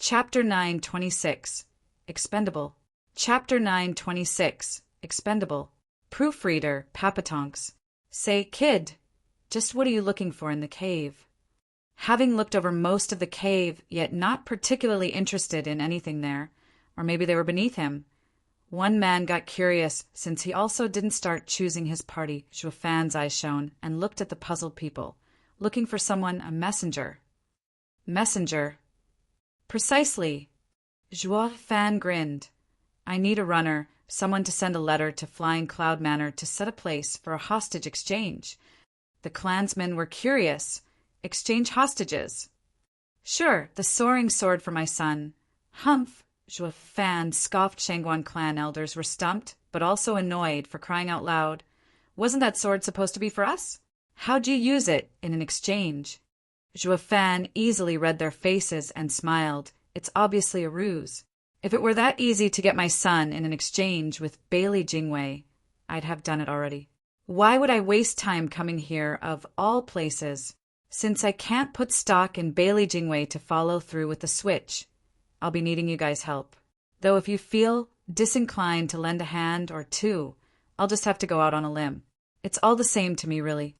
Chapter 926. Expendable. Chapter 926. Expendable. Proofreader, Papatonks. Say, kid, just what are you looking for in the cave? Having looked over most of the cave, yet not particularly interested in anything there, or maybe they were beneath him, one man got curious, since he also didn't start choosing his party. Juofan's eyes shone, and looked at the puzzled people, looking for someone, a messenger. Messenger. Precisely. Juofan grinned. I need a runner, someone to send a letter to Flying Cloud Manor to set a place for a hostage exchange. The clansmen were curious. Exchange hostages. Sure, the soaring sword for my son. Humph. Juofan scoffed. Shangguan clan elders were stumped, but also annoyed, for crying out loud. Wasn't that sword supposed to be for us? How'd you use it in an exchange? Juofan easily read their faces and smiled. It's obviously a ruse. If it were that easy to get my son in an exchange with Bailey Jingwei, I'd have done it already. Why would I waste time coming here of all places? Since I can't put stock in Bailey Jingwei to follow through with the switch, I'll be needing you guys' help. Though if you feel disinclined to lend a hand or two, I'll just have to go out on a limb. It's all the same to me, really.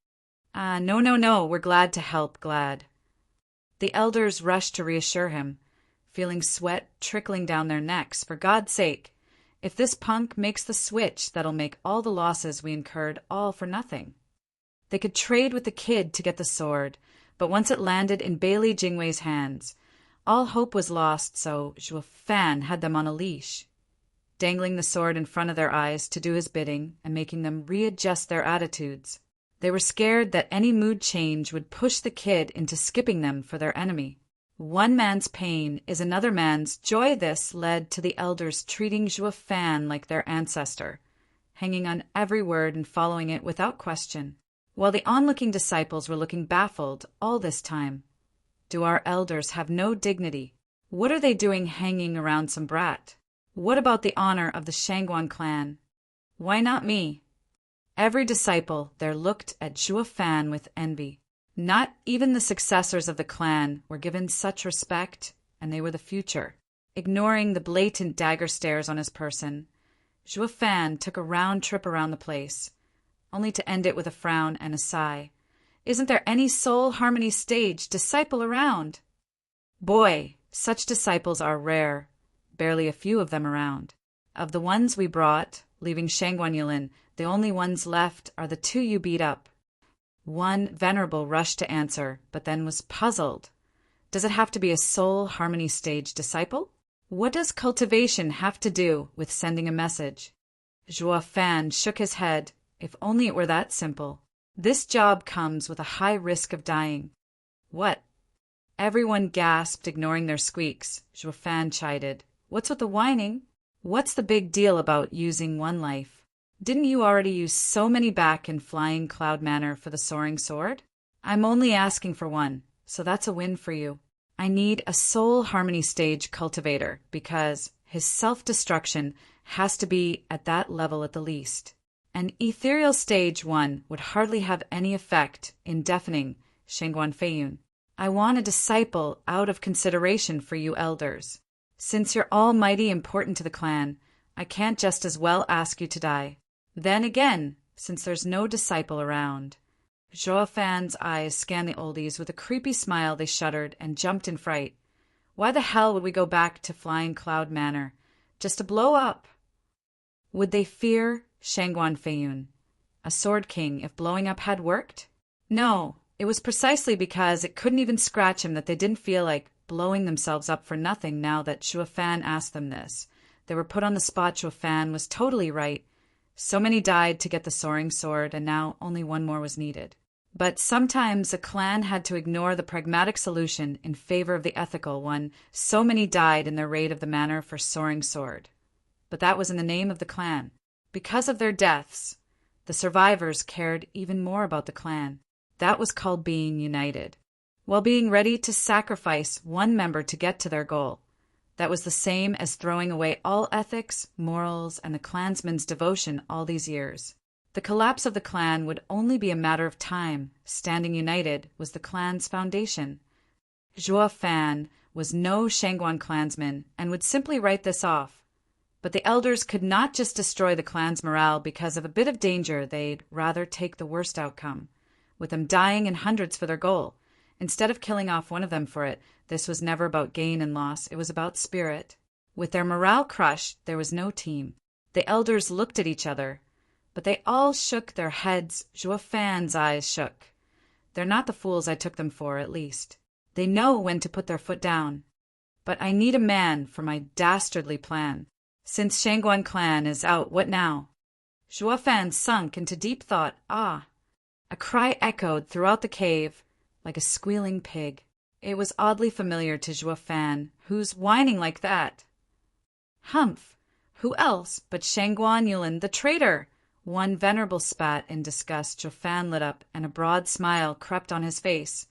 No, we're glad to help, glad. The elders rushed to reassure him, feeling sweat trickling down their necks. For God's sake, if this punk makes the switch, that'll make all the losses we incurred all for nothing. They could trade with the kid to get the sword, but once it landed in Bailey Jingwei's hands, all hope was lost, so Juofan had them on a leash, dangling the sword in front of their eyes to do his bidding and making them readjust their attitudes. They were scared that any mood change would push the kid into skipping them for their enemy. One man's pain is another man's joy. This led to the elders treating Juofan like their ancestor, hanging on every word and following it without question, while the onlooking disciples were looking baffled all this time. Do our elders have no dignity? What are they doing hanging around some brat? What about the honor of the Shangguan clan? Why not me? Every disciple there looked at Juofan with envy. Not even the successors of the clan were given such respect, and they were the future. Ignoring the blatant dagger stares on his person, Juofan took a round trip around the place, only to end it with a frown and a sigh. Isn't there any soul harmony stage disciple around? Boy, such disciples are rare, barely a few of them around. Of the ones we brought, leaving Shangguan Yulin, the only ones left are the two you beat up. One venerable rushed to answer, but then was puzzled. Does it have to be a soul harmony stage disciple? What does cultivation have to do with sending a message? Juofan shook his head. If only it were that simple. This job comes with a high risk of dying. What? Everyone gasped, ignoring their squeaks. Juofan chided. What's with the whining? What's the big deal about using one life? Didn't you already use so many back in Flying Cloud Manor for the soaring sword? I'm only asking for one, so that's a win for you. I need a soul harmony stage cultivator, because his self-destruction has to be at that level at the least. An ethereal stage 1 would hardly have any effect in deafening Shangguan Feiyun. I want a disciple out of consideration for you elders. Since you're all mighty important to the clan, I can't just as well ask you to die. Then again, since there's no disciple around. Juofan's eyes scanned the oldies. With a creepy smile, they shuddered and jumped in fright. Why the hell would we go back to Flying Cloud Manor? Just to blow up? Would they fear Shangguan Feiyun, a sword king, if blowing up had worked? No, it was precisely because it couldn't even scratch him that they didn't feel like blowing themselves up for nothing now that Juofan asked them this. They were put on the spot. Juofan was totally right. So many died to get the soaring sword, and now only one more was needed. But sometimes a clan had to ignore the pragmatic solution in favor of the ethical one. So many died in their raid of the manor for soaring sword. But that was in the name of the clan. Because of their deaths, the survivors cared even more about the clan. That was called being united, while being ready to sacrifice one member to get to their goal. That was the same as throwing away all ethics, morals, and the clansmen's devotion all these years. The collapse of the clan would only be a matter of time. Standing united was the clan's foundation. Juofan was no Shangguan clansman and would simply write this off. But the elders could not just destroy the clan's morale because of a bit of danger. They'd rather take the worst outcome, with them dying in hundreds for their goal. Instead of killing off one of them for it, this was never about gain and loss. It was about spirit. With their morale crushed, there was no team. The elders looked at each other, but they all shook their heads. Zhuo Fan's eyes shook. They're not the fools I took them for, at least. They know when to put their foot down. But I need a man for my dastardly plan. Since Shangguan clan is out, what now? Zhuo Fan sunk into deep thought. Ah! A cry echoed throughout the cave, like a squealing pig. It was oddly familiar to Zhuo Fan. Who's whining like that? Humph! Who else but Shangguan Yulin, the traitor? One venerable spat in disgust. Zhuo Fan lit up, and a broad smile crept on his face.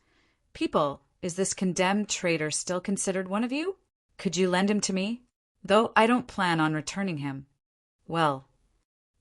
People, is this condemned traitor still considered one of you? Could you lend him to me? Though I don't plan on returning him. Well,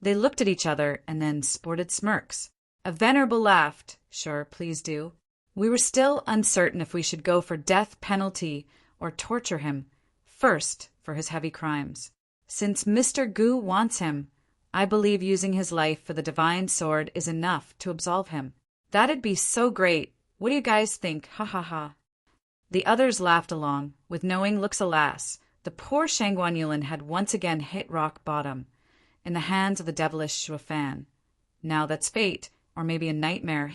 they looked at each other and then sported smirks. A venerable laughed. Sure, please do. We were still uncertain if we should go for death penalty or torture him, first for his heavy crimes. Since Mr. Gu wants him, I believe using his life for the divine sword is enough to absolve him. That'd be so great. What do you guys think? Ha ha ha. The others laughed along, with knowing looks. Alas, the poor Shangguan Yulin had once again hit rock bottom, in the hands of the devilish Zhuo Fan. Now that's fate, or maybe a nightmare.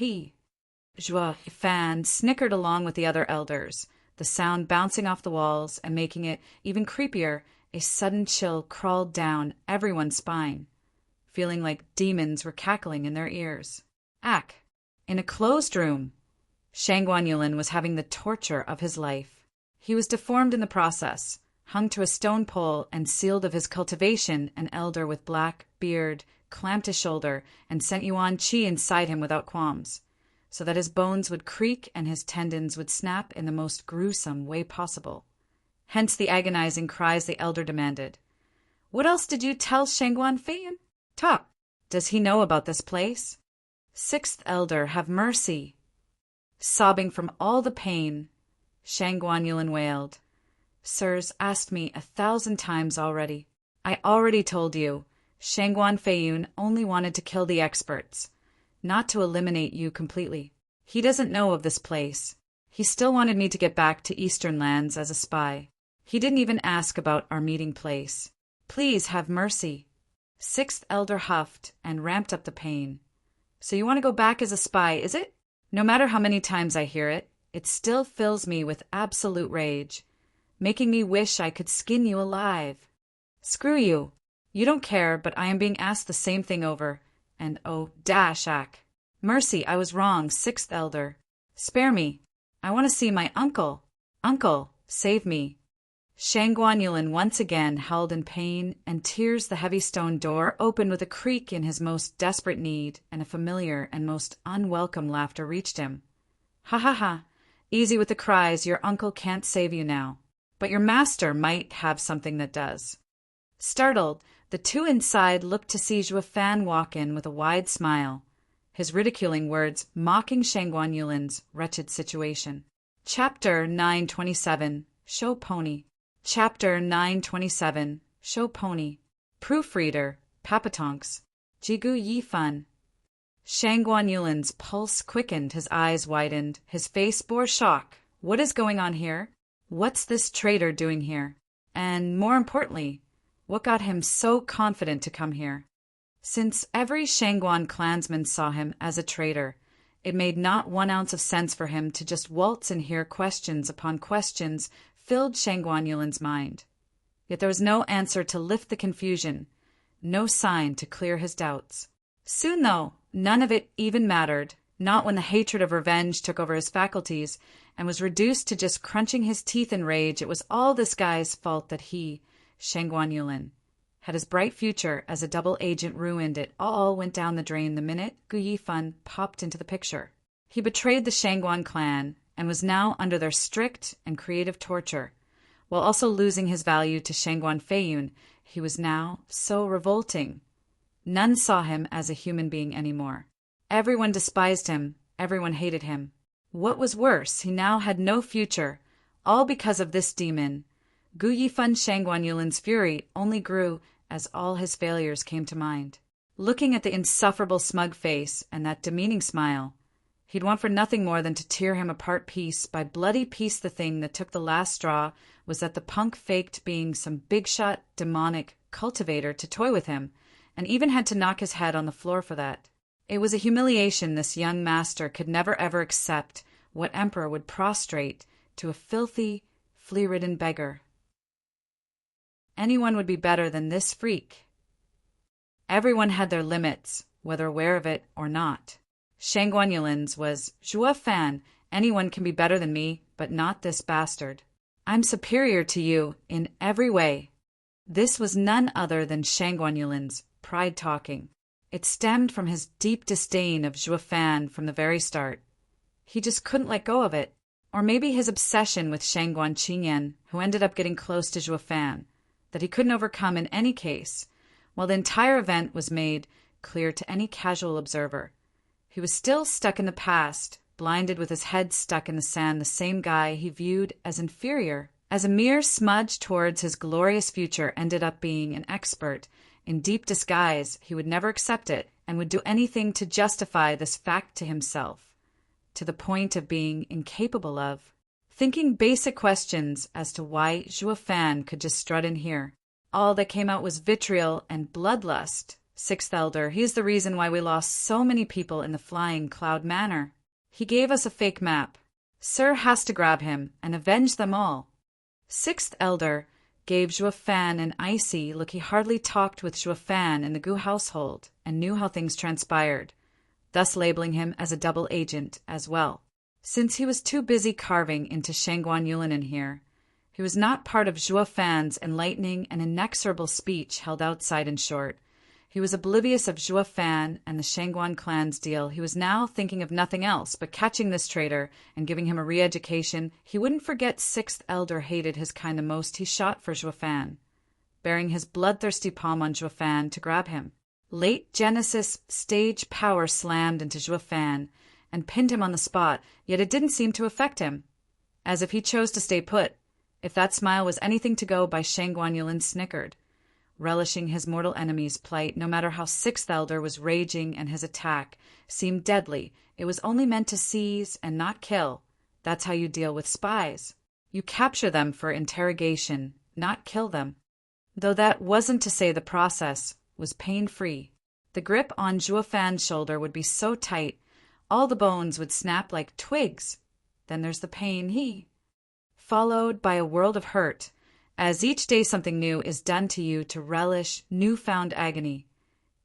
Zhuo Fan snickered along with the other elders, the sound bouncing off the walls and making it even creepier. A sudden chill crawled down everyone's spine, feeling like demons were cackling in their ears. In a closed room, Shangguan Yulin was having the torture of his life. He was deformed in the process, hung to a stone pole and sealed of his cultivation. An elder with black beard clamped his shoulder and sent Yuan Qi inside him without qualms, so that his bones would creak and his tendons would snap in the most gruesome way possible. Hence the agonizing cries the elder demanded. What else did you tell Shangguan Feiyun? Talk. Does he know about this place? Sixth elder, have mercy. Sobbing from all the pain, Shangguan Yulin wailed. Sirs asked me 1,000 times already. I already told you, Shangguan Feiyun only wanted to kill the experts, not to eliminate you completely. He doesn't know of this place. He still wanted me to get back to Eastern lands as a spy. He didn't even ask about our meeting place. Please have mercy. Sixth elder huffed and ramped up the pain. So you want to go back as a spy, is it? No matter how many times I hear it, it still fills me with absolute rage, making me wish I could skin you alive. Screw you. You don't care, but I am being asked the same thing over. And oh, Dashak. Mercy, I was wrong, sixth elder. Spare me. I want to see my uncle. Uncle, save me. Shangguan Yulin once again howled in pain, and tears. The heavy stone door opened with a creak in his most desperate need, and a familiar and most unwelcome laughter reached him. Ha ha ha. Easy with the cries. Your uncle can't save you now. But your master might have something that does. Startled, the two inside looked to see Zhuo Fan walk in with a wide smile, his ridiculing words mocking Shangguan Yulin's wretched situation. Chapter 927, Show Pony. Chapter 927, Show Pony. Proofreader, Papatonks. Jigu Yifan. Shangguan Yulin's pulse quickened, his eyes widened, his face bore shock. What is going on here? What's this traitor doing here? And more importantly, what got him so confident to come here? Since every Shangguan clansman saw him as a traitor, it made not 1 ounce of sense for him to just waltz in here. Questions upon questions filled Shangguan Yulin's mind. Yet there was no answer to lift the confusion, no sign to clear his doubts. Soon, though, none of it even mattered, not when the hatred of revenge took over his faculties and was reduced to just crunching his teeth in rage. It was all this guy's fault that he, Shangguan Yulin, had his bright future as a double agent ruined. It all went down the drain the minute Gu Yifan popped into the picture. He betrayed the Shangguan clan and was now under their strict and creative torture, while also losing his value to Shangguan Feiyun. He was now so revolting. None saw him as a human being anymore. Everyone despised him, everyone hated him. What was worse, he now had no future, All because of this demon. Gu Yifan Shangguan Yulin's fury only grew as all his failures came to mind. Looking at the insufferable smug face and that demeaning smile, he'd want for nothing more than to tear him apart piece by bloody piece. The thing that took the last straw was that the punk faked being some big-shot, demonic cultivator to toy with him, and even had to knock his head on the floor for that. It was a humiliation this young master could never ever accept. What emperor would prostrate to a filthy, flea-ridden beggar? Anyone would be better than this freak. Everyone had their limits, whether aware of it or not. Shangguan Yulin's was, "Zhuo Fan, anyone can be better than me, but not this bastard. I'm superior to you in every way." This was none other than Shangguan Yulin's pride talking. It stemmed from his deep disdain of Zhuo Fan from the very start. He just couldn't let go of it. Or maybe his obsession with Shangguan Qingyan, who ended up getting close to Zhuo Fan, that he couldn't overcome in any case, while the entire event was made clear to any casual observer. He was still stuck in the past, blinded with his head stuck in the sand, the same guy he viewed as inferior. As a mere smudge towards his glorious future ended up being an expert in deep disguise, he would never accept it and would do anything to justify this fact to himself, to the point of being incapable of thinking basic questions as to why Zhuo Fan could just strut in here. All that came out was vitriol and bloodlust. Sixth Elder, he's the reason why we lost so many people in the Flying Cloud Manor. He gave us a fake map. Sir has to grab him and avenge them all. Sixth Elder gave Zhuo Fan an icy look. He hardly talked with Zhuo Fan in the Gu household and knew how things transpired, thus labeling him as a double agent as well. Since he was too busy carving into Shangguan Yulin in here, he was not part of Zhuo Fan's enlightening and inexorable speech held outside. In short, he was oblivious of Zhuo Fan and the Shangguan clan's deal. He was now thinking of nothing else but catching this traitor and giving him a re-education. He wouldn't forget Sixth Elder hated his kind the most. He shot for Zhuo Fan, bearing his bloodthirsty palm on Zhuo Fan to grab him. Late Genesis stage power slammed into Zhuo Fan and pinned him on the spot, yet it didn't seem to affect him, as if he chose to stay put. If that smile was anything to go by, Shangguan Yulin snickered, relishing his mortal enemy's plight. No matter how Sixth Elder was raging and his attack seemed deadly, it was only meant to seize and not kill. That's how you deal with spies. You capture them for interrogation, not kill them. Though that wasn't to say the process was pain-free. The grip on Zhuo Fan's shoulder would be so tight, all the bones would snap like twigs. Then there's the pain, followed by a world of hurt, as each day something new is done to you to relish newfound agony.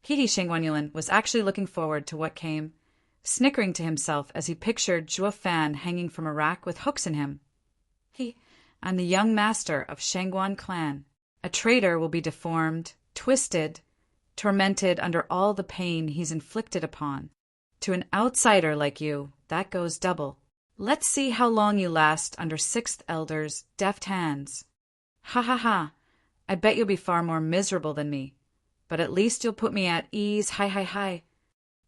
Shangguan Yulin was actually looking forward to what came, snickering to himself as he pictured Zhuo Fan hanging from a rack with hooks in him. I'm the young master of Shangguan clan. A traitor will be deformed, twisted, tormented under all the pain he's inflicted upon. To an outsider like you, that goes double. Let's see how long you last under Sixth Elder's deft hands. Ha ha ha, I bet you'll be far more miserable than me, but at least you'll put me at ease. Hi.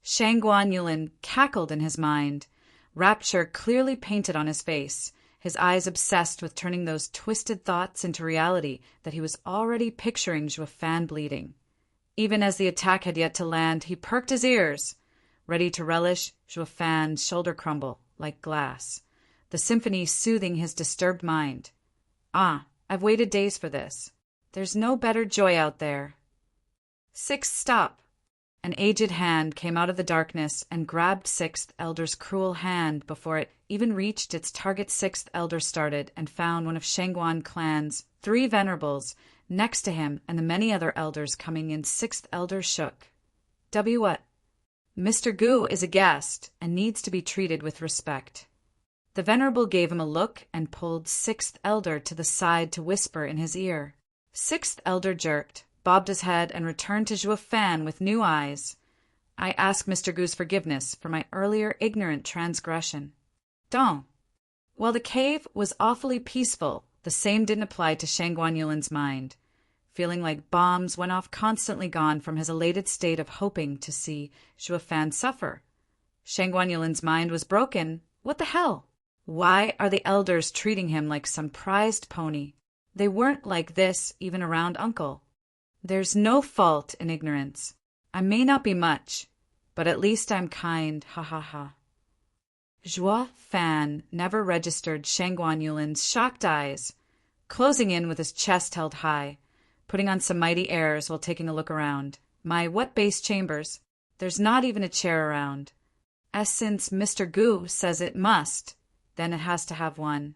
Shangguan Yulin cackled in his mind, rapture clearly painted on his face, his eyes obsessed with turning those twisted thoughts into reality that he was already picturing Zhuo Fan bleeding. Even as the attack had yet to land, he perked his ears, ready to relish Zhuo Fan's shoulder crumble like glass, the symphony soothing his disturbed mind. I've waited days for this. There's no better joy out there. Stop! An aged hand came out of the darkness and grabbed Sixth Elder's cruel hand before it even reached its target. Sixth Elder started and found one of Shangguan clan's 3 venerables next to him and the many other elders coming in. Sixth Elder shook. What? Mr. Gu is a guest and needs to be treated with respect. The venerable gave him a look and pulled Sixth Elder to the side to whisper in his ear. Sixth Elder jerked, bobbed his head, and returned to Zhuo Fan with new eyes. I ask Mr. Gu's forgiveness for my earlier ignorant transgression. Dong. While the cave was awfully peaceful, the same didn't apply to Shangguan Yulin's mind. Feeling like bombs went off, constantly gone from his elated state of hoping to see Zhuo Fan suffer. Shangguan Yulin's mind was broken. What the hell? Why are the elders treating him like some prized pony? They weren't like this even around Uncle. There's no fault in ignorance. I may not be much, but at least I'm kind, ha ha ha. Zhuo Fan never registered Shangguan Yulin's shocked eyes, closing in with his chest held high, putting on some mighty airs while taking a look around. My what base chambers? There's not even a chair around. As since Mr. Gu says it must, then it has to have one.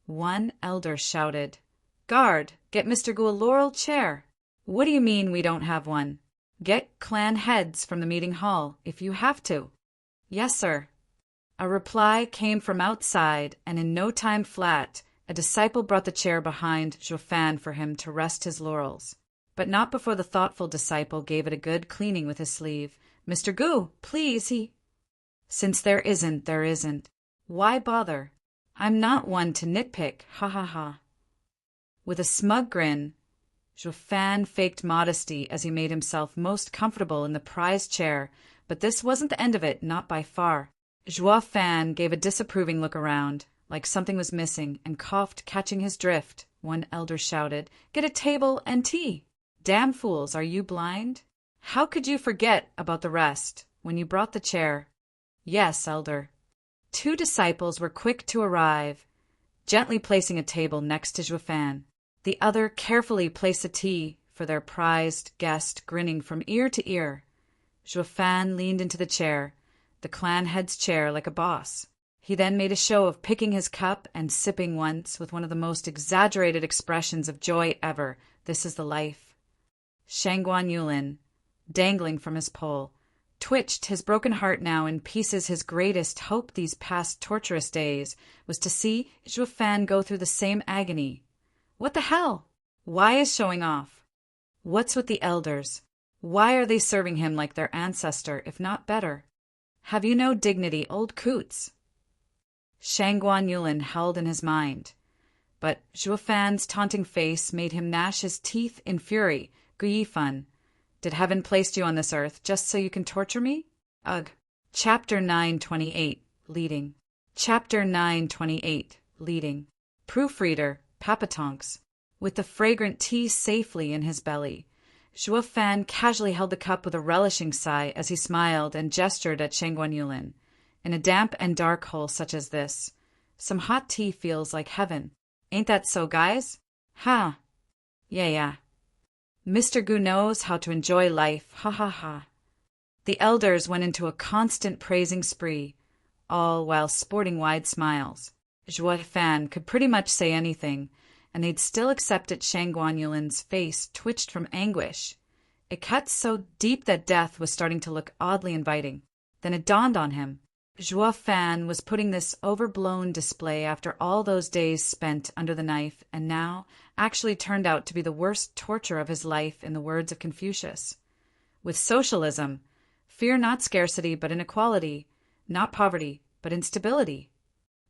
One elder shouted, "Guard, get Mr. Gu a laurel chair." What do you mean we don't have one? Get clan heads from the meeting hall, if you have to. Yes, sir. A reply came from outside, and in no time flat, a disciple brought the chair behind Zhuo Fan for him to rest his laurels. But not before the thoughtful disciple gave it a good cleaning with his sleeve. Mr. Gu, please, he... Since there isn't, there isn't. Why bother? I'm not one to nitpick, ha ha ha. With a smug grin, Zhuo Fan faked modesty as he made himself most comfortable in the prized chair, but this wasn't the end of it, not by far. Zhuo Fan gave a disapproving look around, like something was missing, and coughed, catching his drift. One elder shouted, "Get a table and tea!" Damn fools, are you blind? How could you forget about the rest when you brought the chair? Yes, elder. Two disciples were quick to arrive, gently placing a table next to Zhuo Fan. The other carefully placed the tea for their prized guest, grinning from ear to ear. Zhuo Fan leaned into the chair, the clan head's chair, like a boss. He then made a show of picking his cup and sipping once with one of the most exaggerated expressions of joy ever. This is the life. Shangguan Yulin, dangling from his pole, twitched, his broken heart now in pieces. His greatest hope these past torturous days was to see Zhuo Fan go through the same agony. What the hell? Why is showing off? What's with the elders? Why are they serving him like their ancestor, if not better? Have you no dignity, old coots? Shangguan Yulin held in his mind, but Zhuo Fan's taunting face made him gnash his teeth in fury. Guyifan, did heaven place you on this earth just so you can torture me? Ugh. Chapter 928, Leading. Chapter 928, Leading. Proofreader, Papatonks. With the fragrant tea safely in his belly, Zhuo Fan casually held the cup with a relishing sigh as he smiled and gestured at Shangguan Yulin. In a damp and dark hole such as this, some hot tea feels like heaven. Ain't that so, guys? Ha! Yeah. Mr. Gu knows how to enjoy life, ha ha ha. The elders went into a constant praising spree, all while sporting wide smiles. Zhuo Fan could pretty much say anything, and they'd still accept it. Shangguan Yulin's face twitched from anguish. It cut so deep that death was starting to look oddly inviting. Then it dawned on him. Zhuo Fan was putting this overblown display after all those days spent under the knife, and now actually turned out to be the worst torture of his life, in the words of Confucius. With socialism, fear not scarcity but inequality, not poverty but instability.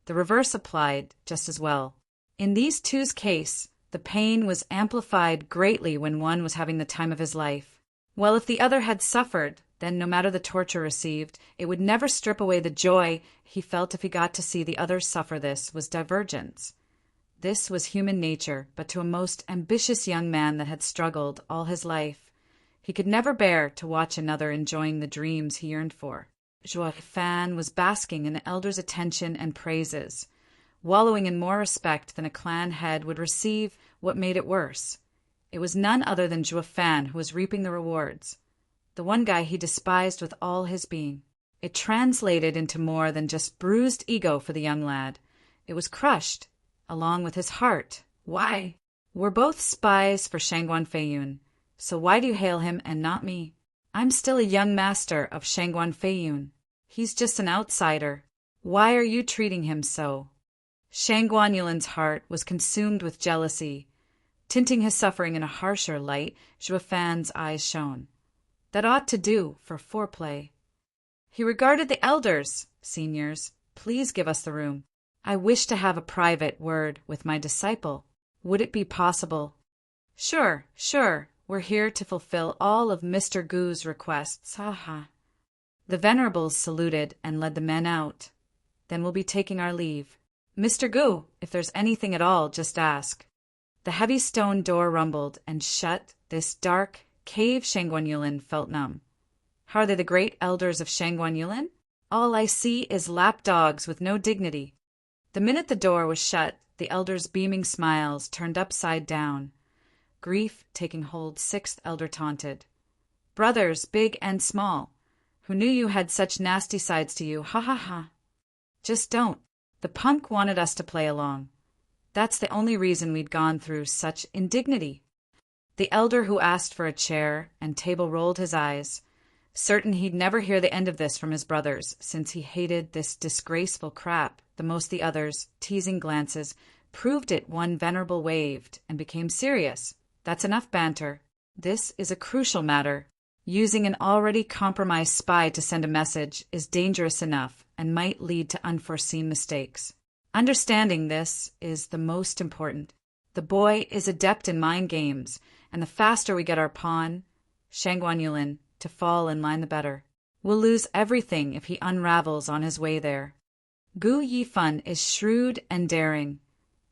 The reverse applied just as well. In these two's case, the pain was amplified greatly when one was having the time of his life. While if the other had suffered, then no matter the torture received, it would never strip away the joy he felt if he got to see the other suffer. This was divergence. This was human nature, but to a most ambitious young man that had struggled all his life, he could never bear to watch another enjoying the dreams he yearned for. Zhuo Fan was basking in the elder's attention and praises, wallowing in more respect than a clan head would receive. What made it worse? It was none other than Zhuo Fan who was reaping the rewards. The one guy he despised with all his being. It translated into more than just bruised ego for the young lad. It was crushed, along with his heart. Why? We're both spies for Shangguan Feiyun, so why do you hail him and not me? I'm still a young master of Shangguan Feiyun. He's just an outsider. Why are you treating him so? Shangguan Yulin's heart was consumed with jealousy. Tinting his suffering in a harsher light, Zhuo Fan's eyes shone. That ought to do for foreplay. He regarded the elders. Seniors, please give us the room. I wish to have a private word with my disciple. Would it be possible? Sure. We're here to fulfill all of Mr. Gu's requests. Ha ha. The venerables saluted and led the men out. Then we'll be taking our leave. Mr. Gu, if there's anything at all, just ask. The heavy stone door rumbled and shut. This dark cave Shangguan Yulin felt numb. How are they the great elders of Shangguan Yulin? All I see is lapdogs with no dignity. The minute the door was shut, the elders' beaming smiles turned upside down. Grief taking hold, sixth elder taunted. Brothers, big and small, who knew you had such nasty sides to you, ha ha ha. Just don't. The punk wanted us to play along. That's the only reason we'd gone through such indignity. The elder who asked for a chair and table rolled his eyes, certain he'd never hear the end of this from his brothers, since he hated this disgraceful crap the most. The others, teasing glances, proved it. One venerable waved and became serious. That's enough banter. This is a crucial matter. Using an already compromised spy to send a message is dangerous enough and might lead to unforeseen mistakes. Understanding this is the most important. The boy is adept in mind games, and the faster we get our pawn, Shangguan Yulin, to fall in line, the better. We'll lose everything if he unravels on his way there. Gu Yifan is shrewd and daring,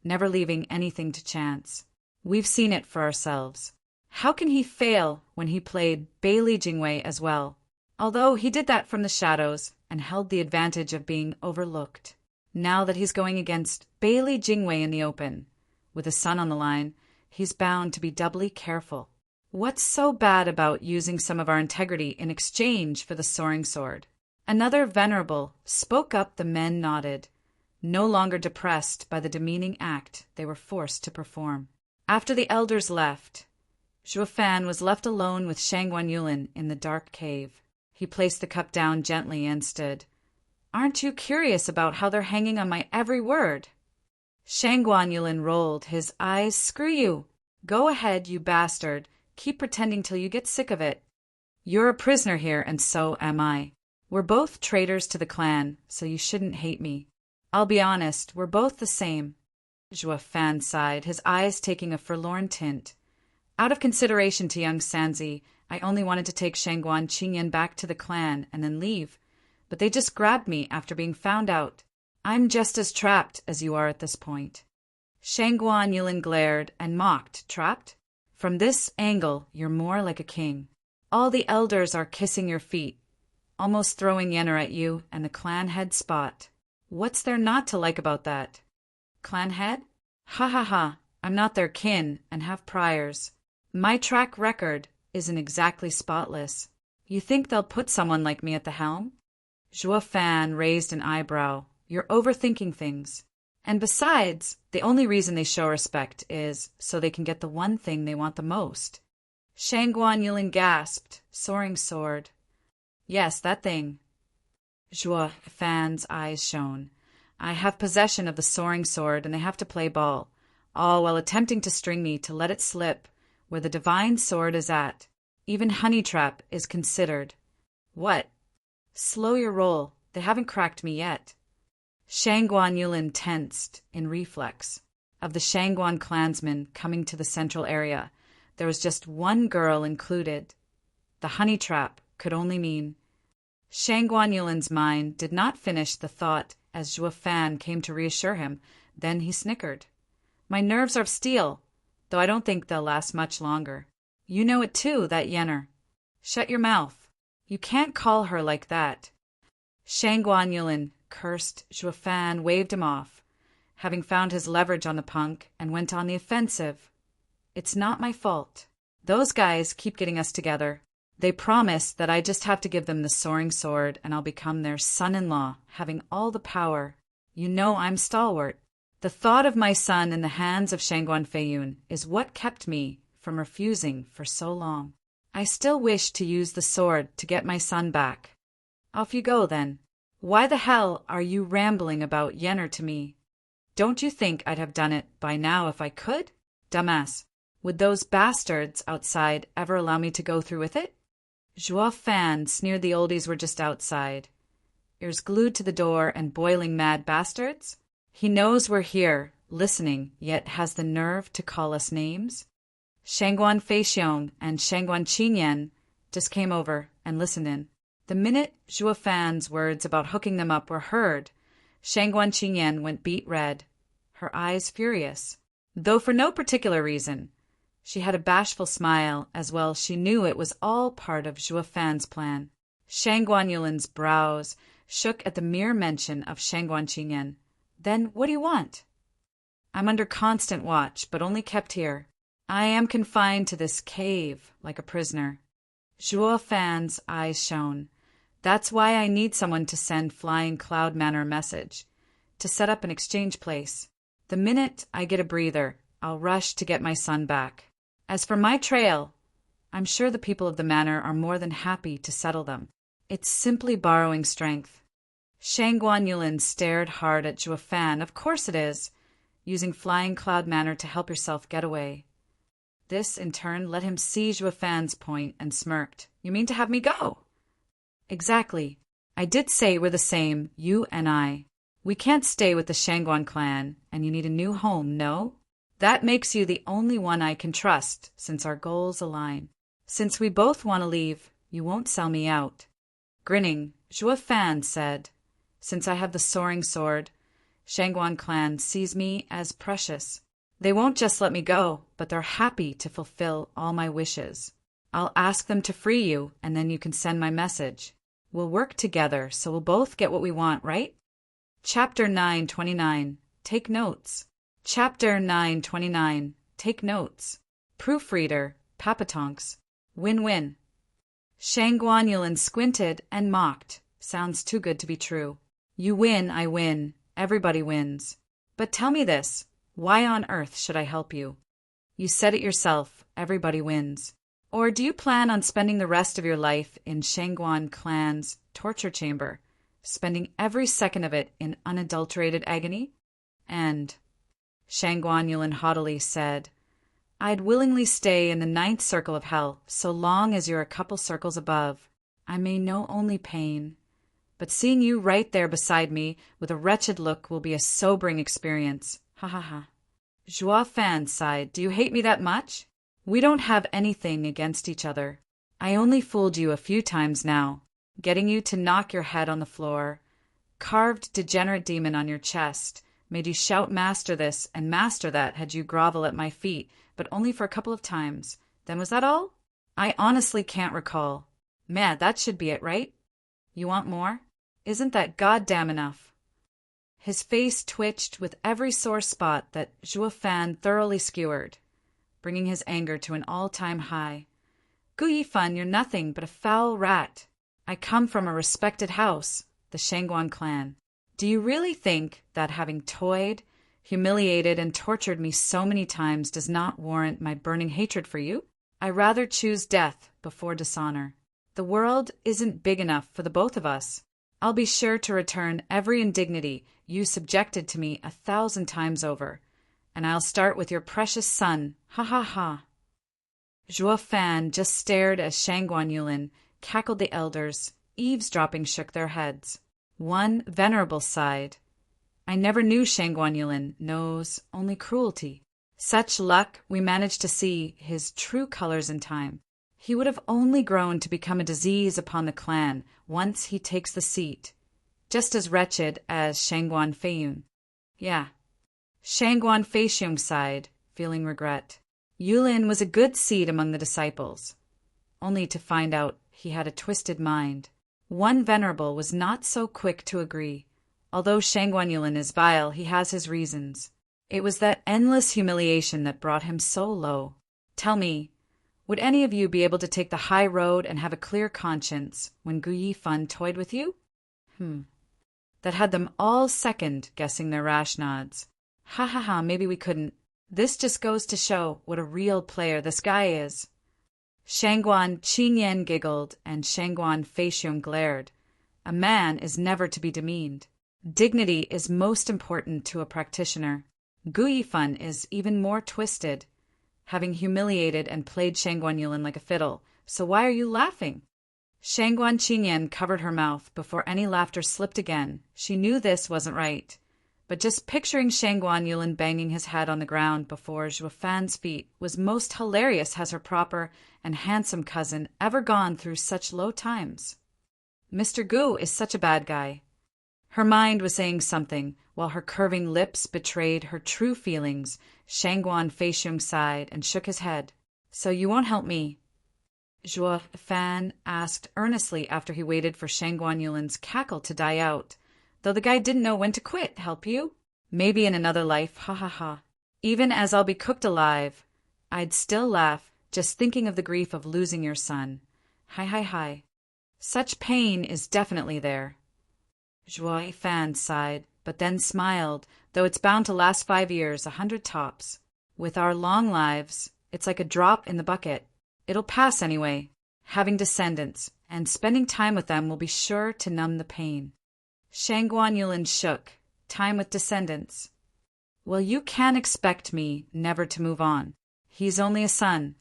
never leaving anything to chance. We've seen it for ourselves. How can he fail when he played Bailey Jingwei as well? Although he did that from the shadows and held the advantage of being overlooked. Now that he's going against Bailey Jingwei in the open, with his son on the line, he's bound to be doubly careful. What's so bad about using some of our integrity in exchange for the soaring sword? Another venerable spoke up. The men nodded, no longer depressed by the demeaning act they were forced to perform. After the elders left, Zhuo Fan was left alone with Shangguan Yulin in the dark cave. He placed the cup down gently and stood. Aren't you curious about how they're hanging on my every word? Shangguan Yulin rolled his eyes. Screw you. Go ahead, you bastard. Keep pretending till you get sick of it. You're a prisoner here, and so am I. We're both traitors to the clan, so you shouldn't hate me. I'll be honest, we're both the same. Zhuo Fan sighed, his eyes taking a forlorn tint. Out of consideration to young Sanzi, I only wanted to take Shangguan Qingyan back to the clan and then leave, but they just grabbed me after being found out. I'm just as trapped as you are at this point. Shangguan Yulin glared and mocked. Trapped? From this angle, you're more like a king. All the elders are kissing your feet, almost throwing Yenner at you and the clan head spot. What's there not to like about that? Clan head? Ha ha ha, I'm not their kin and have priors. My track record isn't exactly spotless. You think they'll put someone like me at the helm? Zhuo Fan raised an eyebrow. You're overthinking things. And besides, the only reason they show respect is so they can get the one thing they want the most. Shangguan Yulin gasped. Soaring sword. Yes, that thing. Zhuo Fan's eyes shone. I have possession of the soaring sword, and they have to play ball, all while attempting to string me to let it slip where the divine sword is at. Even honey trap is considered. What? Slow your roll. They haven't cracked me yet. Shangguan Yulin tensed in reflex. Of the Shangguan clansmen coming to the central area, there was just one girl included. The honey trap could only mean. Shangguan Yulin's mind did not finish the thought as Zhuo Fan came to reassure him. Then he snickered. My nerves are of steel, though I don't think they'll last much longer. You know it too, that Yenner. Shut your mouth. You can't call her like that. Shangguan Yulin cursed. Zhuo Fan waved him off, having found his leverage on the punk, and went on the offensive. It's not my fault. Those guys keep getting us together. They promise that I just have to give them the soaring sword and I'll become their son-in-law, having all the power. You know I'm stalwart. The thought of my son in the hands of Shangguan Feiyun is what kept me from refusing for so long. I still wish to use the sword to get my son back. Off you go, then. Why the hell are you rambling about Yenner to me? Don't you think I'd have done it by now if I could? Dumbass. Would those bastards outside ever allow me to go through with it? Zhuo Fan sneered. The oldies were just outside, ears glued to the door and boiling mad. Bastards? He knows we're here, listening, yet has the nerve to call us names? Shangguan Feixiong and Shangguan Qingyan just came over and listened in. The minute Zhuo Fan's words about hooking them up were heard, Shangguan Qingyan went beet red, her eyes furious, though for no particular reason. She had a bashful smile, as well she knew it was all part of Zhuo Fan's plan. Shangguan Yulin's brows shook at the mere mention of Shangguan Qingyan. Then what do you want? I'm under constant watch, but only kept here. I am confined to this cave, like a prisoner. Zhuo Fan's eyes shone. That's why I need someone to send Flying Cloud Manor a message, to set up an exchange place. The minute I get a breather, I'll rush to get my son back. As for my trail, I'm sure the people of the manor are more than happy to settle them. It's simply borrowing strength. Shangguan Yulin stared hard at Zhuo Fan. Of course it is. Using Flying Cloud Manor to help yourself get away. This, in turn, let him see Zhuo Fan's point and smirked. You mean to have me go? Exactly. I did say we're the same, you and I. We can't stay with the Shangguan clan, and you need a new home, no? That makes you the only one I can trust, since our goals align. Since we both want to leave, you won't sell me out. Grinning, Zhuo Fan said, Since I have the soaring sword, Shangguan clan sees me as precious. They won't just let me go, but they're happy to fulfill all my wishes. I'll ask them to free you, and then you can send my message. We'll work together, so we'll both get what we want, right? Chapter 929. Take notes. Chapter 929. Take notes. Proofreader, Papatonks. Win-win. Shangguan Yulin squinted and mocked. Sounds too good to be true. You win, I win. Everybody wins. But tell me this. Why on earth should I help you? You said it yourself. Everybody wins. Or do you plan on spending the rest of your life in Shangguan clan's torture chamber, spending every second of it in unadulterated agony? And Shangguan Yulin haughtily said, I'd willingly stay in the 9th circle of hell, so long as you're a couple circles above. I may know only pain, but seeing you right there beside me with a wretched look will be a sobering experience. Ha ha ha. Zhuo Fan sighed. Do you hate me that much? We don't have anything against each other. I only fooled you a few times now, getting you to knock your head on the floor, carved degenerate demon on your chest, made you shout master this and master that had you grovel at my feet, but only for a couple of times. Then was that all? I honestly can't recall. Man, that should be it, right? You want more? Isn't that goddamn enough? His face twitched with every sore spot that Zhuo Fan thoroughly skewered, bringing his anger to an all-time high. Gu Yifan, you're nothing but a foul rat. I come from a respected house, the Shangguan clan. Do you really think that having toyed, humiliated, and tortured me so many times does not warrant my burning hatred for you? I rather choose death before dishonor. The world isn't big enough for the both of us. I'll be sure to return every indignity you subjected to me 1,000 times over, and I'll start with your precious son. Ha ha ha. Zhuo Fan just stared as Shangguan Yulin cackled. The elders, eavesdropping, shook their heads. One venerable sighed. I never knew Shangguan Yulin knows only cruelty. Such luck we managed to see his true colors in time. He would have only grown to become a disease upon the clan once he takes the seat. Just as wretched as Shangguan Feiyun. Yeah. Shangguan Feixiong sighed, feeling regret. Yulin was a good seed among the disciples, only to find out he had a twisted mind. One venerable was not so quick to agree. Although Shangguan Yulin is vile, he has his reasons. It was that endless humiliation that brought him so low. Tell me, would any of you be able to take the high road and have a clear conscience when Gu Yifan toyed with you? That had them all second-guessing their rash nods. Ha ha ha, maybe we couldn't. This just goes to show what a real player this guy is. Shangguan Qingyan giggled and Shangguan Feixiong glared. A man is never to be demeaned. Dignity is most important to a practitioner. Gu Yifan is even more twisted, having humiliated and played Shangguan Yulin like a fiddle. So why are you laughing? Shangguan Qingyan covered her mouth before any laughter slipped again. She knew this wasn't right. But just picturing Shangguan Yulin banging his head on the ground before Zhuo Fan's feet was most hilarious. Has her proper and handsome cousin ever gone through such low times? Mr. Gu is such a bad guy. Her mind was saying something, while her curving lips betrayed her true feelings. Shangguan Feixiong sighed and shook his head. So you won't help me? Zhuo Fan asked earnestly after he waited for Shangguan Yulin's cackle to die out. Though the guy didn't know when to quit, help you? Maybe in another life, ha ha ha. Even as I'll be cooked alive, I'd still laugh just thinking of the grief of losing your son. Hi hi hi. Such pain is definitely there. Zhuo Fan sighed, but then smiled, though it's bound to last 5 years, 100 tops. With our long lives, it's like a drop in the bucket. It'll pass anyway. Having descendants, and spending time with them will be sure to numb the pain. Shangguan Yulin shook. Time with descendants. Well, you can't expect me never to move on. He's only a son.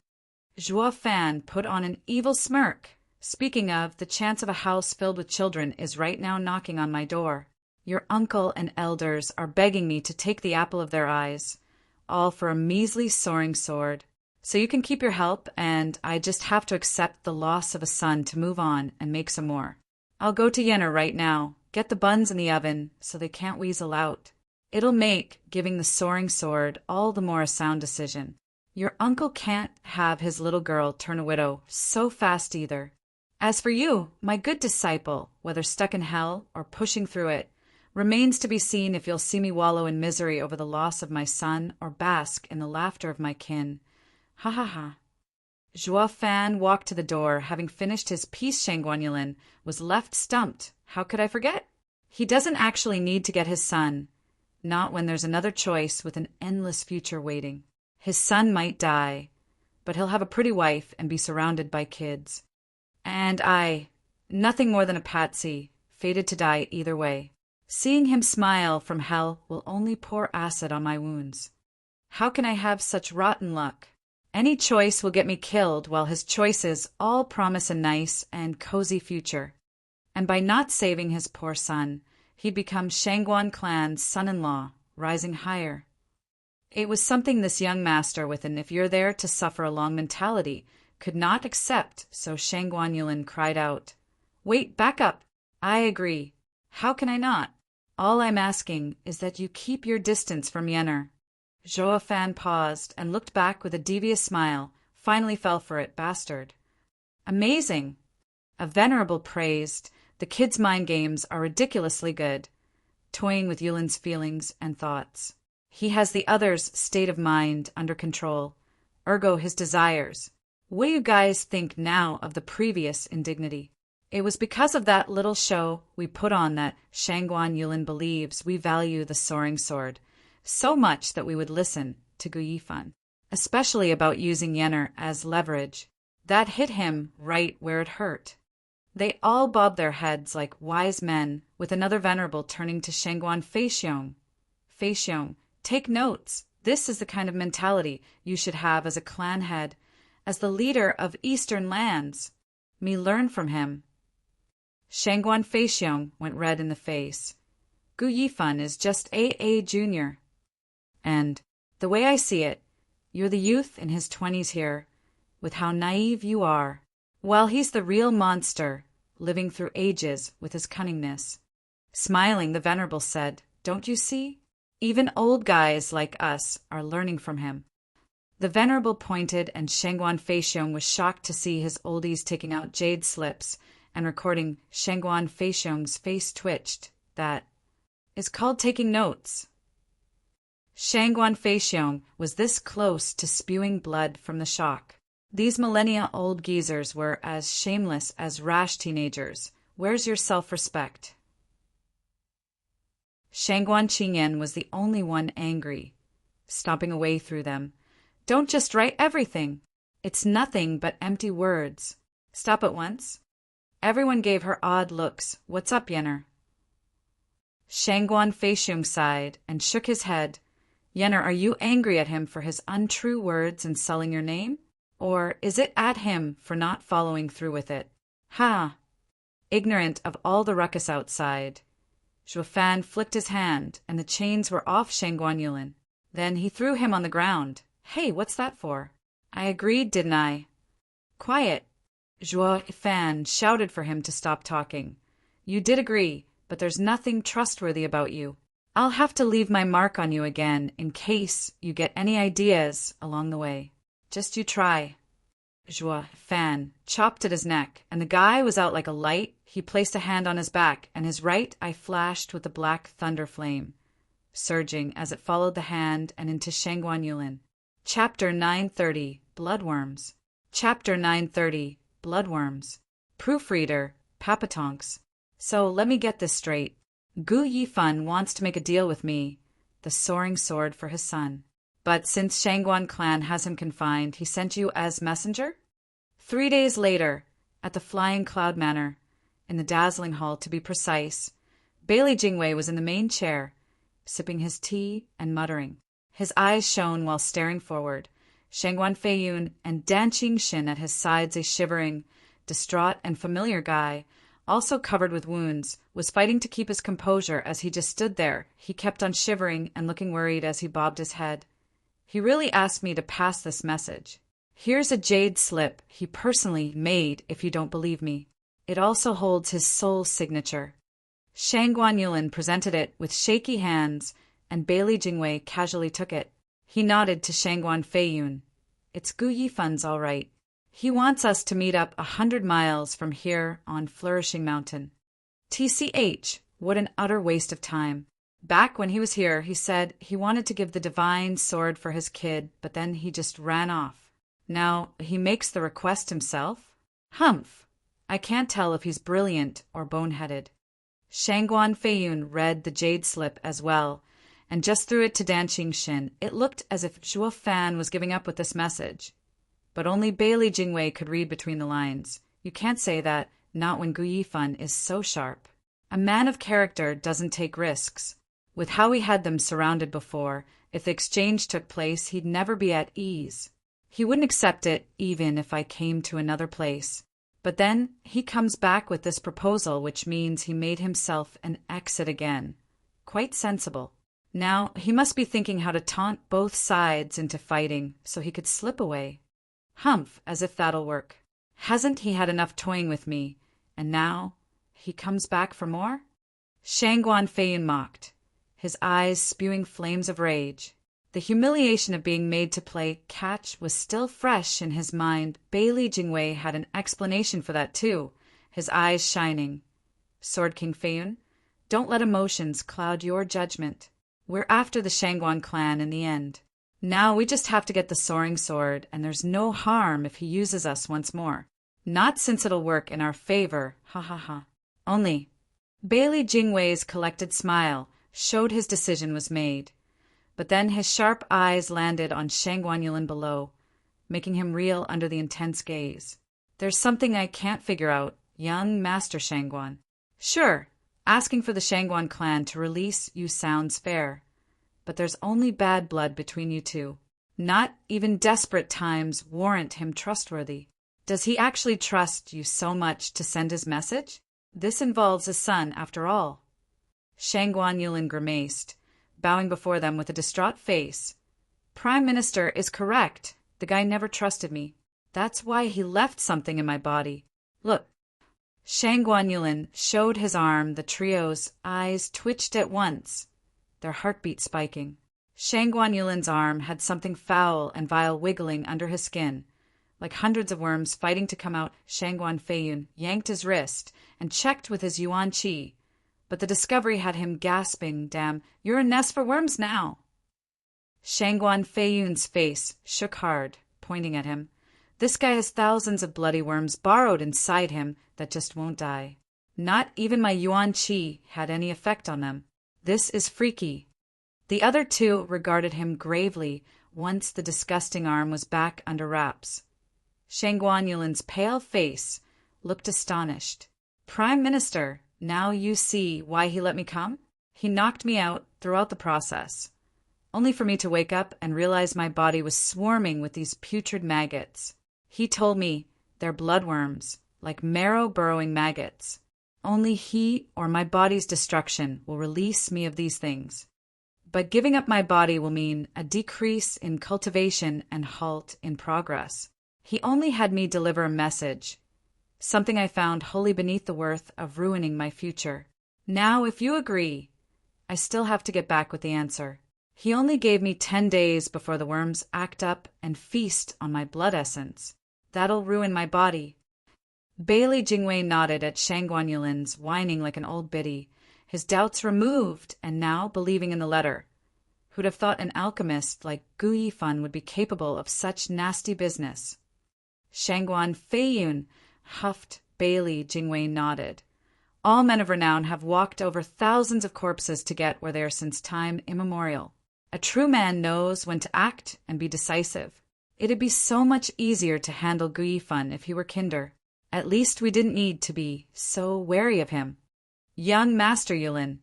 Zhuo Fan put on an evil smirk. Speaking of, the chance of a house filled with children is right now knocking on my door. Your uncle and elders are begging me to take the apple of their eyes, all for a measly soaring sword. So you can keep your help, and I just have to accept the loss of a son to move on and make some more. I'll go to Yenner right now, get the buns in the oven so they can't weasel out. It'll make giving the soaring sword all the more a sound decision. Your uncle can't have his little girl turn a widow so fast either. As for you, my good disciple, whether stuck in hell or pushing through it, remains to be seen if you'll see me wallow in misery over the loss of my son or bask in the laughter of my kin. Ha ha ha. Zhuo Fan walked to the door, having finished his piece. Shangguan Yulin was left stumped. How could I forget? He doesn't actually need to get his son, not when there's another choice with an endless future waiting. His son might die, but he'll have a pretty wife and be surrounded by kids. And I, nothing more than a patsy, fated to die either way. Seeing him smile from hell will only pour acid on my wounds. How can I have such rotten luck? Any choice will get me killed, while his choices all promise a nice and cozy future. And by not saving his poor son, he'd become Shangguan clan's son-in-law, rising higher. It was something this young master with an if-you're-there to suffer along mentality could not accept, so Shangguan Yulin cried out, Wait, back up! I agree. How can I not? All I'm asking is that you keep your distance from Yenner. Zhuo Fan paused and looked back with a devious smile, finally fell for it. Bastard. Amazing. A venerable praised, the kid's mind games are ridiculously good, toying with Yulin's feelings and thoughts. He has the other's state of mind under control, ergo his desires. What do you guys think now of the previous indignity? It was because of that little show we put on that Shangguan Yulin believes we value the soaring sword so much that we would listen to Gu Yifan, especially about using Yenner as leverage. That hit him right where it hurt. They all bobbed their heads like wise men, with another venerable turning to Shangguan Feixiong. Feixiong, take notes. This is the kind of mentality you should have as a clan head, as the leader of Eastern lands. Me learn from him. Shangguan Feixiong went red in the face. Gu Yifan is just AA Junior. And, the way I see it, you're the youth in his 20s here, with how naive you are, while he's the real monster, living through ages with his cunningness. Smiling, the venerable said, Don't you see? Even old guys like us are learning from him. The venerable pointed, and Shangguan Feixiong was shocked to see his oldies taking out jade slips and recording. Shangguan Feixiong's face twitched. That is called taking notes. Shangguan Feixiong was this close to spewing blood from the shock. These millennia-old geezers were as shameless as rash teenagers. Where's your self-respect? Shangguan Qingyan was the only one angry, stomping away through them. Don't just write everything. It's nothing but empty words. Stop at once. Everyone gave her odd looks. What's up, Yenner? Shangguan Feixiong sighed and shook his head. Yenner, are you angry at him for his untrue words and sulling your name? Or is it at him for not following through with it? Ha! Ignorant of all the ruckus outside. Zhuo Fan flicked his hand, and the chains were off Shangguan Yulin. Then he threw him on the ground. Hey, what's that for? I agreed, didn't I? Quiet. Zhuo Fan shouted for him to stop talking. You did agree. but there's nothing trustworthy about you. I'll have to leave my mark on you again in case you get any ideas along the way. Just you try. Zhuo Fan chopped at his neck, and the guy was out like a light. He placed a hand on his back, and his right eye flashed with a black thunder flame, surging as it followed the hand and into Shangguan Yulin. Chapter 930, Bloodworms. Chapter 930, Bloodworms. Proofreader, Papatonks. So let me get this straight. Gu Yifan wants to make a deal with me, the soaring sword for his son. But since Shangguan clan has him confined, he sent you as messenger? 3 days later, at the Flying Cloud Manor, in the dazzling hall to be precise, Bailey Jingwei was in the main chair, sipping his tea and muttering. His eyes shone while staring forward. Shangguan Feiyun and Dan Qingxin at his sides, a shivering, distraught and familiar guy, also covered with wounds, was fighting to keep his composure as he just stood there. He kept on shivering and looking worried as he bobbed his head. He really asked me to pass this message. Here's a jade slip he personally made, if you don't believe me. It also holds his soul's signature. Shangguan Yulin presented it with shaky hands, and Bailey Jingwei casually took it. He nodded to Shangguan Feiyun. It's Gu Yifan's all right. He wants us to meet up 100 miles from here on Flourishing Mountain. TCH, what an utter waste of time. Back when he was here, he said he wanted to give the divine sword for his kid, but then he just ran off. Now he makes the request himself? Humph! I can't tell if he's brilliant or boneheaded. Shangguan Feiyun read the jade slip as well, and just threw it to Dan Qingxin. It looked as if Zhuo Fan was giving up with this message. But only Bailey Jingwei could read between the lines. You can't say that, not when Gu Yifan is so sharp. A man of character doesn't take risks. With how he had them surrounded before, if the exchange took place, he'd never be at ease. He wouldn't accept it, even if I came to another place. But then he comes back with this proposal, which means he made himself an exit again. Quite sensible. Now he must be thinking how to taunt both sides into fighting so he could slip away. Humph, as if that'll work. Hasn't he had enough toying with me, and now he comes back for more? Shangguan Feiyun mocked, his eyes spewing flames of rage. The humiliation of being made to play catch was still fresh in his mind. Bailey Jingwei had an explanation for that too, his eyes shining. Sword King Feiyun, don't let emotions cloud your judgment. We're after the Shangguan clan in the end. Now we just have to get the soaring sword, and there's no harm if he uses us once more. Not since it'll work in our favor, ha ha ha. Only, Bailey Jingwei's collected smile showed his decision was made. But then his sharp eyes landed on Shangguan Yulin below, making him reel under the intense gaze. There's something I can't figure out, young Master Shangguan. Sure, asking for the Shangguan clan to release you sounds fair. But there's only bad blood between you two. Not even desperate times warrant him trustworthy. Does he actually trust you so much to send his message? This involves his son, after all. Shangguan Yulin grimaced, bowing before them with a distraught face. Prime Minister is correct. The guy never trusted me. That's why he left something in my body. Look. Shangguan Yulin showed his arm. The trio's eyes twitched at once, their heartbeat spiking. Shangguan Yulin's arm had something foul and vile wiggling under his skin, like hundreds of worms fighting to come out. Shangguan Feiyun yanked his wrist and checked with his yuan qi, but the discovery had him gasping, "Damn, you're a nest for worms now." Shangguan Feiyun's face shook hard, pointing at him. This guy has thousands of bloody worms borrowed inside him that just won't die. Not even my yuan qi had any effect on them. This is freaky. The other two regarded him gravely once the disgusting arm was back under wraps. Shangguan Yulin's pale face looked astonished. Prime Minister, now you see why he let me come? He knocked me out throughout the process, only for me to wake up and realize my body was swarming with these putrid maggots. He told me they're bloodworms, like marrow-burrowing maggots. Only he or my body's destruction will release me of these things. But giving up my body will mean a decrease in cultivation and halt in progress. He only had me deliver a message, something I found wholly beneath the worth of ruining my future. Now, if you agree, I still have to get back with the answer. He only gave me 10 days before the worms act up and feast on my blood essence. That'll ruin my body. Bailey Jingwei nodded at Shangguan Yulin's whining like an old biddy, his doubts removed and now believing in the letter. Who'd have thought an alchemist like Gu Yifan would be capable of such nasty business? Shangguan Feiyun huffed. Bailey Jingwei nodded. All men of renown have walked over thousands of corpses to get where they are since time immemorial. A true man knows when to act and be decisive. It'd be so much easier to handle Gu Yifan if he were kinder. At least we didn't need to be so wary of him. Young Master Yulin,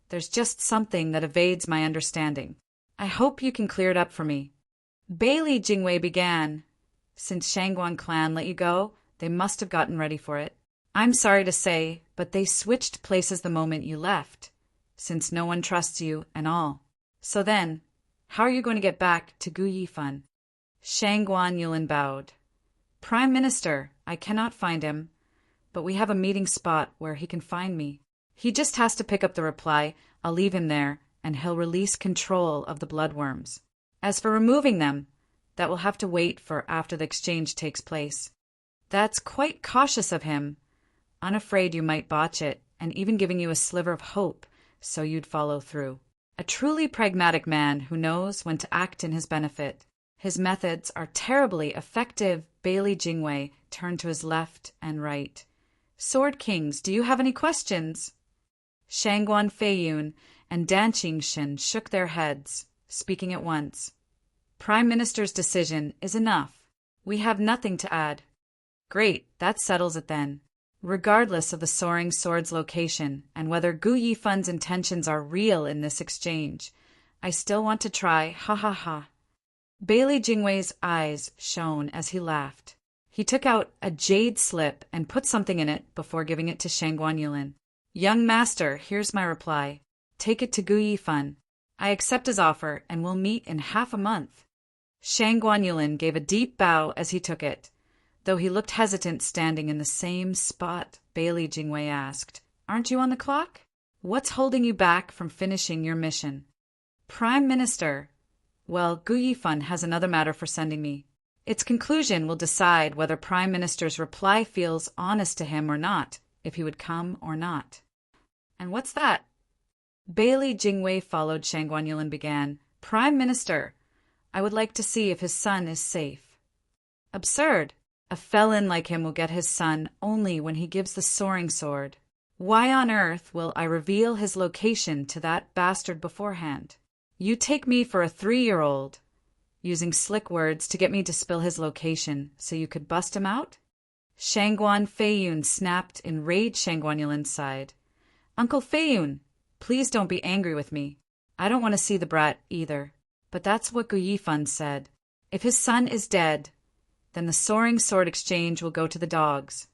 there's just something that evades my understanding. I hope you can clear it up for me. Bailey Jingwei began. Since Shangguan clan let you go, they must have gotten ready for it. I'm sorry to say, but they switched places the moment you left, since no one trusts you and all. So then, how are you going to get back to Gu Yifan? Shangguan Yulin bowed. Prime Minister, I cannot find him, but we have a meeting spot where he can find me. He just has to pick up the reply. I'll leave him there, and he'll release control of the bloodworms. As for removing them, that will have to wait for after the exchange takes place. That's quite cautious of him. Unafraid you might botch it, and even giving you a sliver of hope so you'd follow through. A truly pragmatic man who knows when to act in his benefit. His methods are terribly effective. Bailey Jingwei turned to his left and right. Sword Kings, do you have any questions? Shangguan Feiyun and Dan Qingshen shook their heads, speaking at once. Prime Minister's decision is enough. We have nothing to add. Great, that settles it then. Regardless of the soaring sword's location and whether Gu Yifan's intentions are real in this exchange, I still want to try, ha ha ha. Bailey Jingwei's eyes shone as he laughed. He took out a jade slip and put something in it before giving it to Shangguan Yulin. Young master, here's my reply. Take it to Gu Yifan. I accept his offer and we'll meet in half a month. Shangguan Yulin gave a deep bow as he took it. Though he looked hesitant standing in the same spot, Bailey Jingwei asked, Aren't you on the clock? What's holding you back from finishing your mission? Prime Minister. Well, Gu Yifan has another matter for sending me. Its conclusion will decide whether Prime Minister's reply feels honest to him or not, if he would come or not. And what's that? Bailey Jingwei followed Shangguan Yulin began. Prime Minister, I would like to see if his son is safe. Absurd. A felon like him will get his son only when he gives the soaring sword. Why on earth will I reveal his location to that bastard beforehand? You take me for a 3-year-old, using slick words to get me to spill his location so you could bust him out? Shangguan Feiyun snapped in rage. Shangguan Yulin's side. Uncle Feiyun, please don't be angry with me. I don't want to see the brat either. But that's what Gu Yifan said. If his son is dead, then the soaring sword exchange will go to the dogs.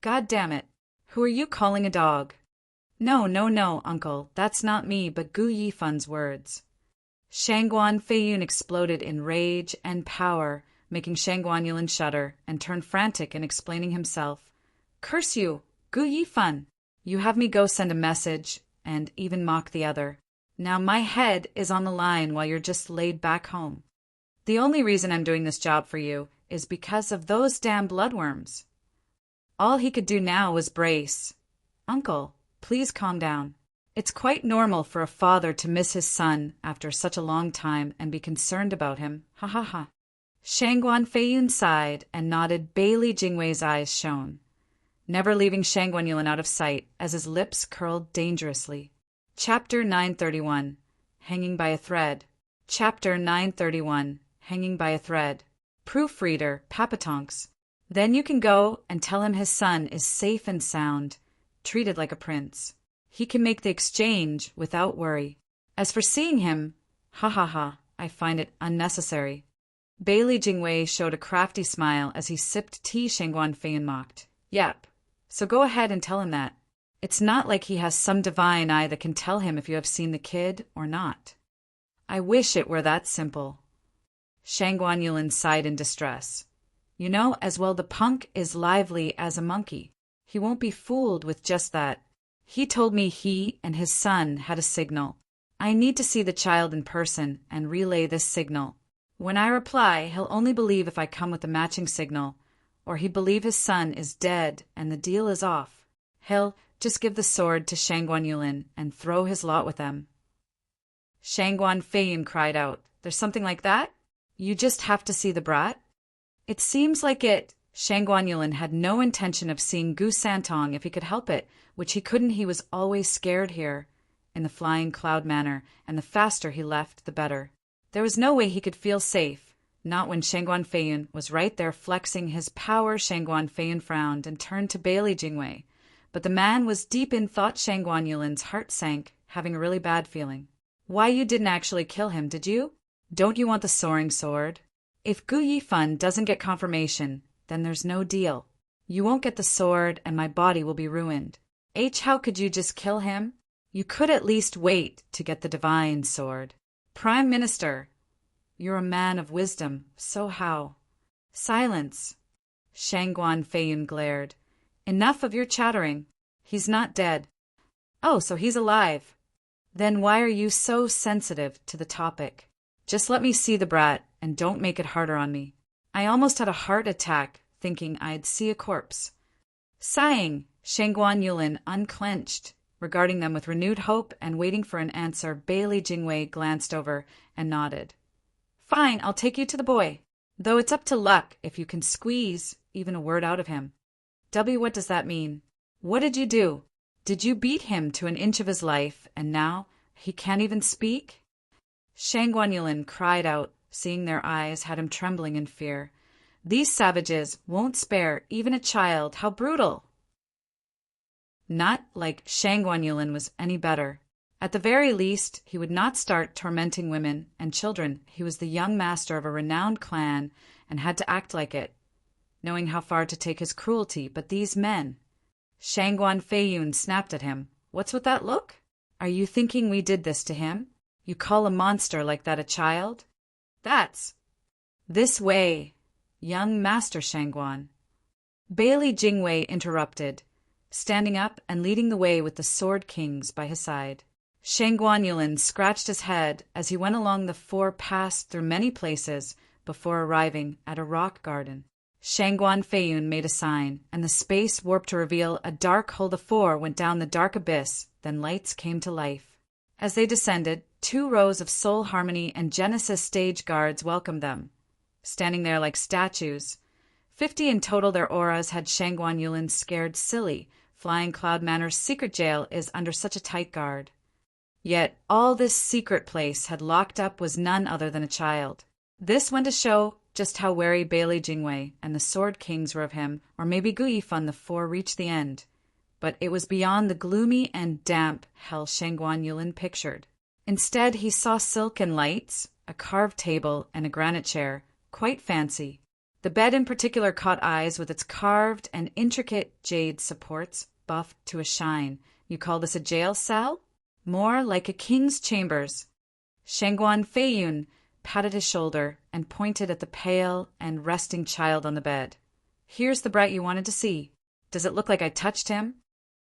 God damn it. Who are you calling a dog? No, uncle. That's not me, but Gu Yifan's words. Shangguan Feiyun exploded in rage and power, making Shangguan Yulin shudder and turn frantic in explaining himself. Curse you, Gu Yifan! You have me go send a message and even mock the other. Now my head is on the line while you're just laid back home. The only reason I'm doing this job for you is because of those damn bloodworms. All he could do now was brace. Uncle, please calm down. It's quite normal for a father to miss his son after such a long time and be concerned about him. Ha ha ha. Shangguan Feiyun sighed and nodded. Bailey Jingwei's eyes shone, never leaving Shangguan Yulin out of sight as his lips curled dangerously. Chapter 931. Hanging by a Thread. Chapter 931. Hanging by a Thread. Proofreader, Papatonks. Then you can go and tell him his son is safe and sound, treated like a prince. He can make the exchange without worry. As for seeing him, ha ha ha, I find it unnecessary. Bailey Jingwei showed a crafty smile as he sipped tea. Shangguan Feiyun mocked. Yep, so go ahead and tell him that. It's not like he has some divine eye that can tell him if you have seen the kid or not. I wish it were that simple. Shangguan Yulin sighed in distress. You know as well the punk is lively as a monkey. He won't be fooled with just that. He told me he and his son had a signal. I need to see the child in person and relay this signal. When I reply, he'll only believe if I come with a matching signal, or he'd believe his son is dead and the deal is off. He'll just give the sword to Shangguan Yulin and throw his lot with them. Shangguan Feiyun cried out, "There's something like that? You just have to see the brat?" It seems like it. Shangguan Yulin had no intention of seeing Gu Santong if he could help it, which he couldn't. He was always scared here, in the Flying Cloud Manor, and the faster he left, the better. There was no way he could feel safe, not when Shangguan Feiyun was right there flexing his power. Shangguan Feiyun frowned and turned to Bailey Jingwei. But the man was deep in thought. Shangguan Yulin's heart sank, having a really bad feeling. "Why, you didn't actually kill him, did you? Don't you want the soaring sword? If Gu Yifan doesn't get confirmation, then there's no deal. You won't get the sword, and my body will be ruined. How could you just kill him? You could at least wait to get the divine sword. Prime Minister, you're a man of wisdom, so how?" "Silence!" Shangguan Feiyun glared. "Enough of your chattering. He's not dead." "Oh, so he's alive. Then why are you so sensitive to the topic? Just let me see the brat, and don't make it harder on me. I almost had a heart attack thinking I'd see a corpse." Sighing, Shangguan Yulin unclenched, regarding them with renewed hope and waiting for an answer. Bailey Jingwei glanced over and nodded. "Fine, I'll take you to the boy. Though it's up to luck if you can squeeze even a word out of him." What does that mean? What did you do? Did you beat him to an inch of his life, and now he can't even speak?" Shangguan Yulin cried out, seeing their eyes had him trembling in fear. "These savages won't spare even a child. How brutal!" Not like Shangguan Yulin was any better. At the very least, he would not start tormenting women and children. He was the young master of a renowned clan and had to act like it, knowing how far to take his cruelty. But these men... Shangguan Feiyun snapped at him. "What's with that look? Are you thinking we did this to him? You call a monster like that a child? That's... This way, young Master Shangguan." Bailey Jingwei interrupted, standing up and leading the way with the Sword Kings by his side. Shangguan Yulin scratched his head as he went along the four paths through many places before arriving at a rock garden. Shangguan Feiyun made a sign, and the space warped to reveal a dark hole. The four went down the dark abyss, then lights came to life. As they descended, 2 rows of Soul Harmony and Genesis stage guards welcomed them, standing there like statues. 50 in total. Their auras had Shangguan Yulin scared silly. Flying Cloud Manor's secret jail is under such a tight guard. Yet all this secret place had locked up was none other than a child. This went to show just how wary Bailey Jingwei and the Sword Kings were of him, or maybe Gu Yifan. The 4 reached the end. But it was beyond the gloomy and damp hell Shangguan Yulin pictured. Instead, he saw silk and lights, a carved table, and a granite chair, quite fancy. The bed in particular caught eyes with its carved and intricate jade supports buffed to a shine. You call this a jail cell? More like a king's chambers. Shangguan Feiyun patted his shoulder and pointed at the pale and resting child on the bed. "Here's the brat you wanted to see. Does it look like I touched him?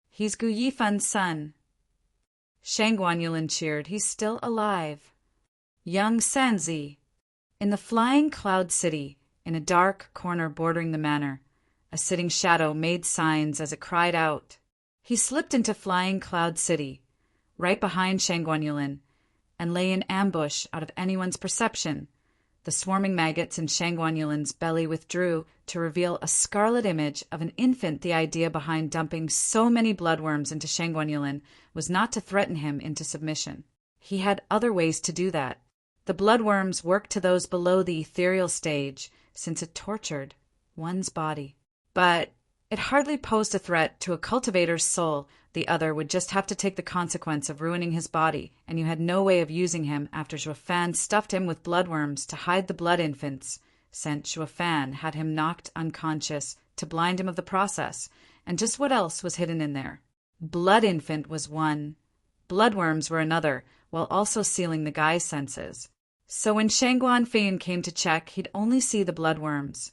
He's Gu Yifan's son." Shangguan Yulin cheered. "He's still alive." Young Sanzi. In the Flying Cloud City, in a dark corner bordering the manor, a sitting shadow made signs as it cried out. He slipped into Flying Cloud City, right behind Shangguan Yulin, and lay in ambush out of anyone's perception. The swarming maggots in Shangguan Yulin's belly withdrew to reveal a scarlet image of an infant. The idea behind dumping so many bloodworms into Shangguan Yulin was not to threaten him into submission. He had other ways to do that. The bloodworms worked to those below the ethereal stage, since it tortured one's body. But it hardly posed a threat to a cultivator's soul. The other would just have to take the consequence of ruining his body, and you had no way of using him after Zhuofan stuffed him with bloodworms to hide the blood infants. Sent Zhuofan had him knocked unconscious to blind him of the process, and just what else was hidden in there? Blood infant was one. Bloodworms were another, while also sealing the guy's senses. So when Shangguan Feiyun came to check, he'd only see the bloodworms.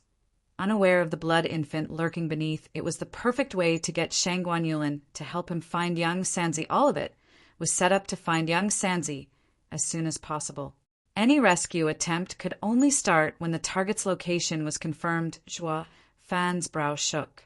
Unaware of the blood infant lurking beneath, it was the perfect way to get Shangguan Yulin to help him find young Sanzi. All of it was set up to find young Sanzi as soon as possible. Any rescue attempt could only start when the target's location was confirmed. Zhuo Fan's brow shook.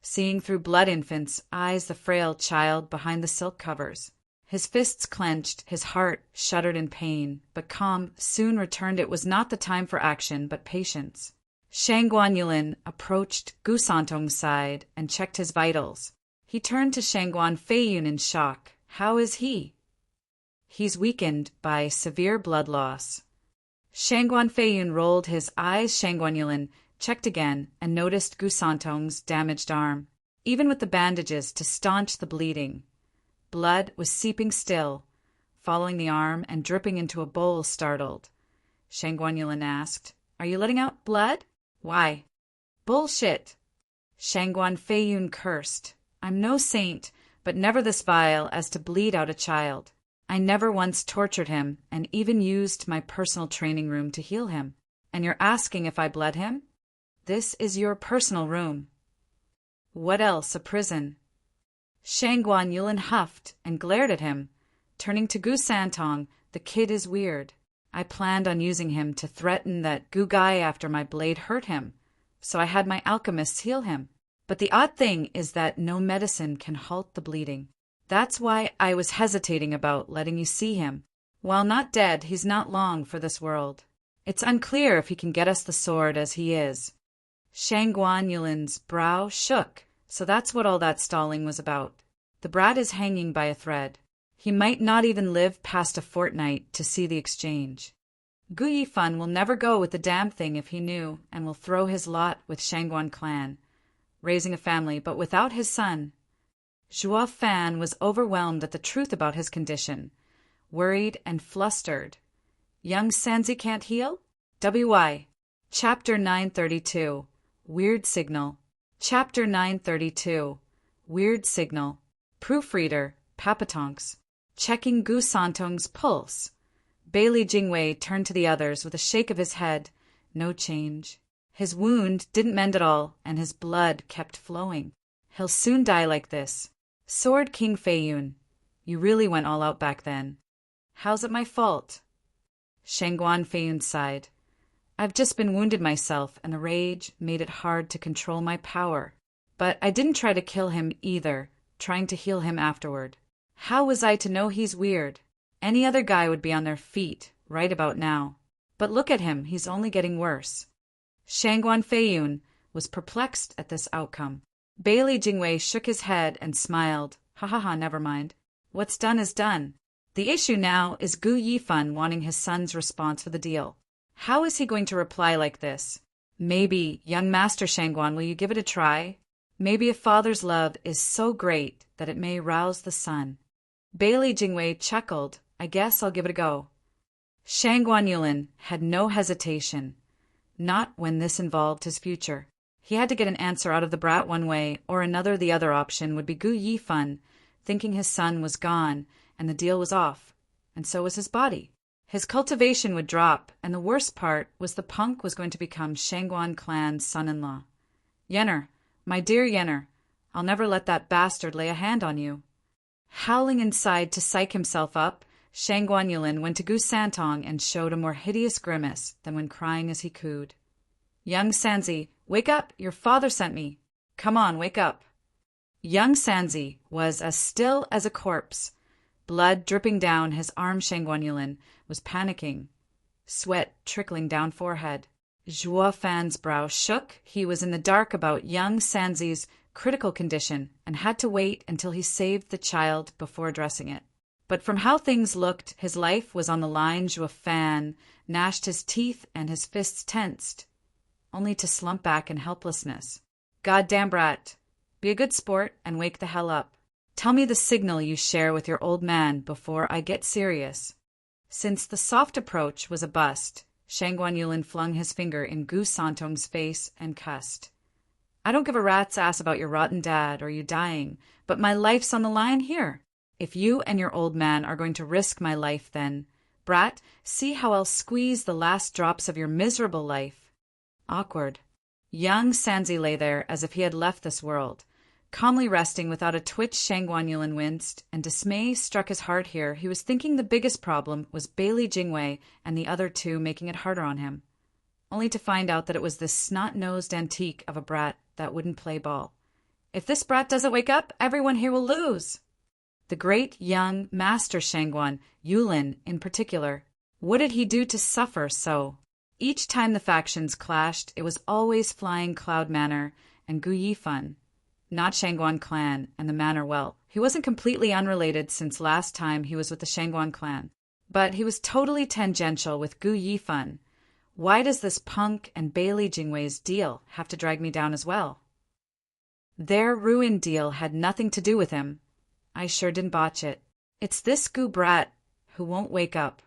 Seeing through blood infant's eyes the frail child behind the silk covers. His fists clenched, his heart shuddered in pain, but calm soon returned. It was not the time for action, but patience. Shangguan Yulin approached Gu Santong's side and checked his vitals. He turned to Shangguan Feiyun in shock. How is he? He's weakened by severe blood loss. Shangguan Feiyun rolled his eyes. Shangguan Yulin checked again and noticed Gu Santong's damaged arm. Even with the bandages to staunch the bleeding, blood was seeping still, following the arm and dripping into a bowl. Startled, Shangguan Yulin asked, "Are you letting out blood?" "Why?" "Bullshit." Shangguan Feiyun cursed. "I'm no saint, but never this vile as to bleed out a child. I never once tortured him and even used my personal training room to heal him. And you're asking if I bled him? This is your personal room." "What else, a prison?" Shangguan Yulin huffed and glared at him. Turning to Gu Santong, "The kid is weird. I planned on using him to threaten that Gu guy after my blade hurt him, so I had my alchemists heal him. But the odd thing is that no medicine can halt the bleeding. That's why I was hesitating about letting you see him. While not dead, he's not long for this world. It's unclear if he can get us the sword as he is." Shangguan Yulin's brow shook. So that's what all that stalling was about. The brat is hanging by a thread. He might not even live past a fortnight to see the exchange. Gu Yifan will never go with the damn thing if he knew, and will throw his lot with Shangguan clan, raising a family, but without his son. Zhuo Fan was overwhelmed at the truth about his condition, worried and flustered. Young Sanzi can't heal? WY. Chapter 932. Weird Signal. Chapter 932. Weird Signal. Proofreader, Papatonks. Checking Gu Santong's pulse. Bailey Jingwei turned to the others with a shake of his head. No change. His wound didn't mend at all, and his blood kept flowing. He'll soon die like this. Sword King Feiyun, you really went all out back then. How's it my fault? Shangguan Feiyun sighed. I've just been wounded myself, and the rage made it hard to control my power. But I didn't try to kill him either, trying to heal him afterward. How was I to know he's weird? Any other guy would be on their feet right about now. But look at him, he's only getting worse. Shangguan Feiyun was perplexed at this outcome. Bailey Jingwei shook his head and smiled. Ha ha ha, never mind. What's done is done. The issue now is Gu Yifan wanting his son's response for the deal. How is he going to reply like this? Maybe, young Master Shangguan, will you give it a try? Maybe a father's love is so great that it may rouse the son. Bailey Jingwei chuckled. I guess I'll give it a go. Shangguan Yulin had no hesitation. Not when this involved his future. He had to get an answer out of the brat one way or another. The other option would be Gu Yifan, thinking his son was gone and the deal was off, and so was his body. His cultivation would drop, and the worst part was the punk was going to become Shangguan clan's son-in-law. Yenner, my dear Yenner, I'll never let that bastard lay a hand on you. Howling inside to psych himself up, Shangguan Yulin went to Gu Santong and showed a more hideous grimace than when crying as he cooed. Young Sanzi, wake up! Your father sent me. Come on, wake up. Young Sanzi was as still as a corpse. Blood dripping down his arm. Shangguan Yulin was panicking, sweat trickling down forehead. Zhuo Fan's brow shook. He was in the dark about young Sanzi's critical condition and had to wait until he saved the child before addressing it. But from how things looked, his life was on the line. Zhuo Fan gnashed his teeth and his fists tensed, only to slump back in helplessness. Goddamn brat, be a good sport and wake the hell up. Tell me the signal you share with your old man before I get serious. Since the soft approach was a bust, Shangguan Yulin flung his finger in Gu Santong's face and cussed. I don't give a rat's ass about your rotten dad or you dying, but my life's on the line here. If you and your old man are going to risk my life, then, brat, see how I'll squeeze the last drops of your miserable life. Awkward. Young Sanzi lay there as if he had left this world. Calmly resting without a twitch, Shangguan Yulin winced, and dismay struck his heart here. He was thinking the biggest problem was Bailey Jingwei and the other two making it harder on him, only to find out that it was this snot-nosed antique of a brat that wouldn't play ball. If this brat doesn't wake up, everyone here will lose. The great young master Shangguan Yulin in particular. What did he do to suffer so? Each time the factions clashed, it was always Flying Cloud Manor and Gu Yifan, not Shangguan clan and the manor. Well, he wasn't completely unrelated since last time he was with the Shangguan clan, but he was totally tangential with Gu Yifan. Why does this punk and Bailey Jingwei's deal have to drag me down as well? Their ruin deal had nothing to do with him. I sure didn't botch it. It's this Gu brat who won't wake up.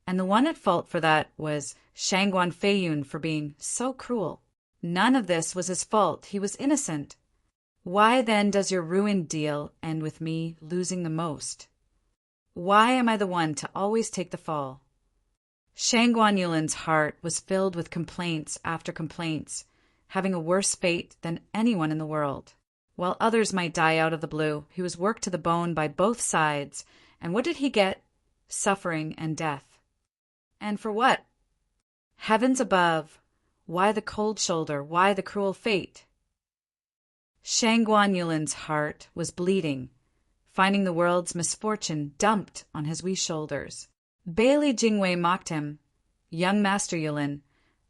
And the one at fault for that was Shangguan Feiyun for being so cruel. None of this was his fault. He was innocent. Why then does your ruined deal end with me losing the most? Why am I the one to always take the fall? Shangguan Yulin's heart was filled with complaints after complaints, having a worse fate than anyone in the world. While others might die out of the blue, he was worked to the bone by both sides. And what did he get? Suffering and death. And for what? Heavens above, why the cold shoulder? Why the cruel fate? Shangguan Yulin's heart was bleeding, finding the world's misfortune dumped on his wee shoulders. Bailey Jingwei mocked him. Young Master Yulin,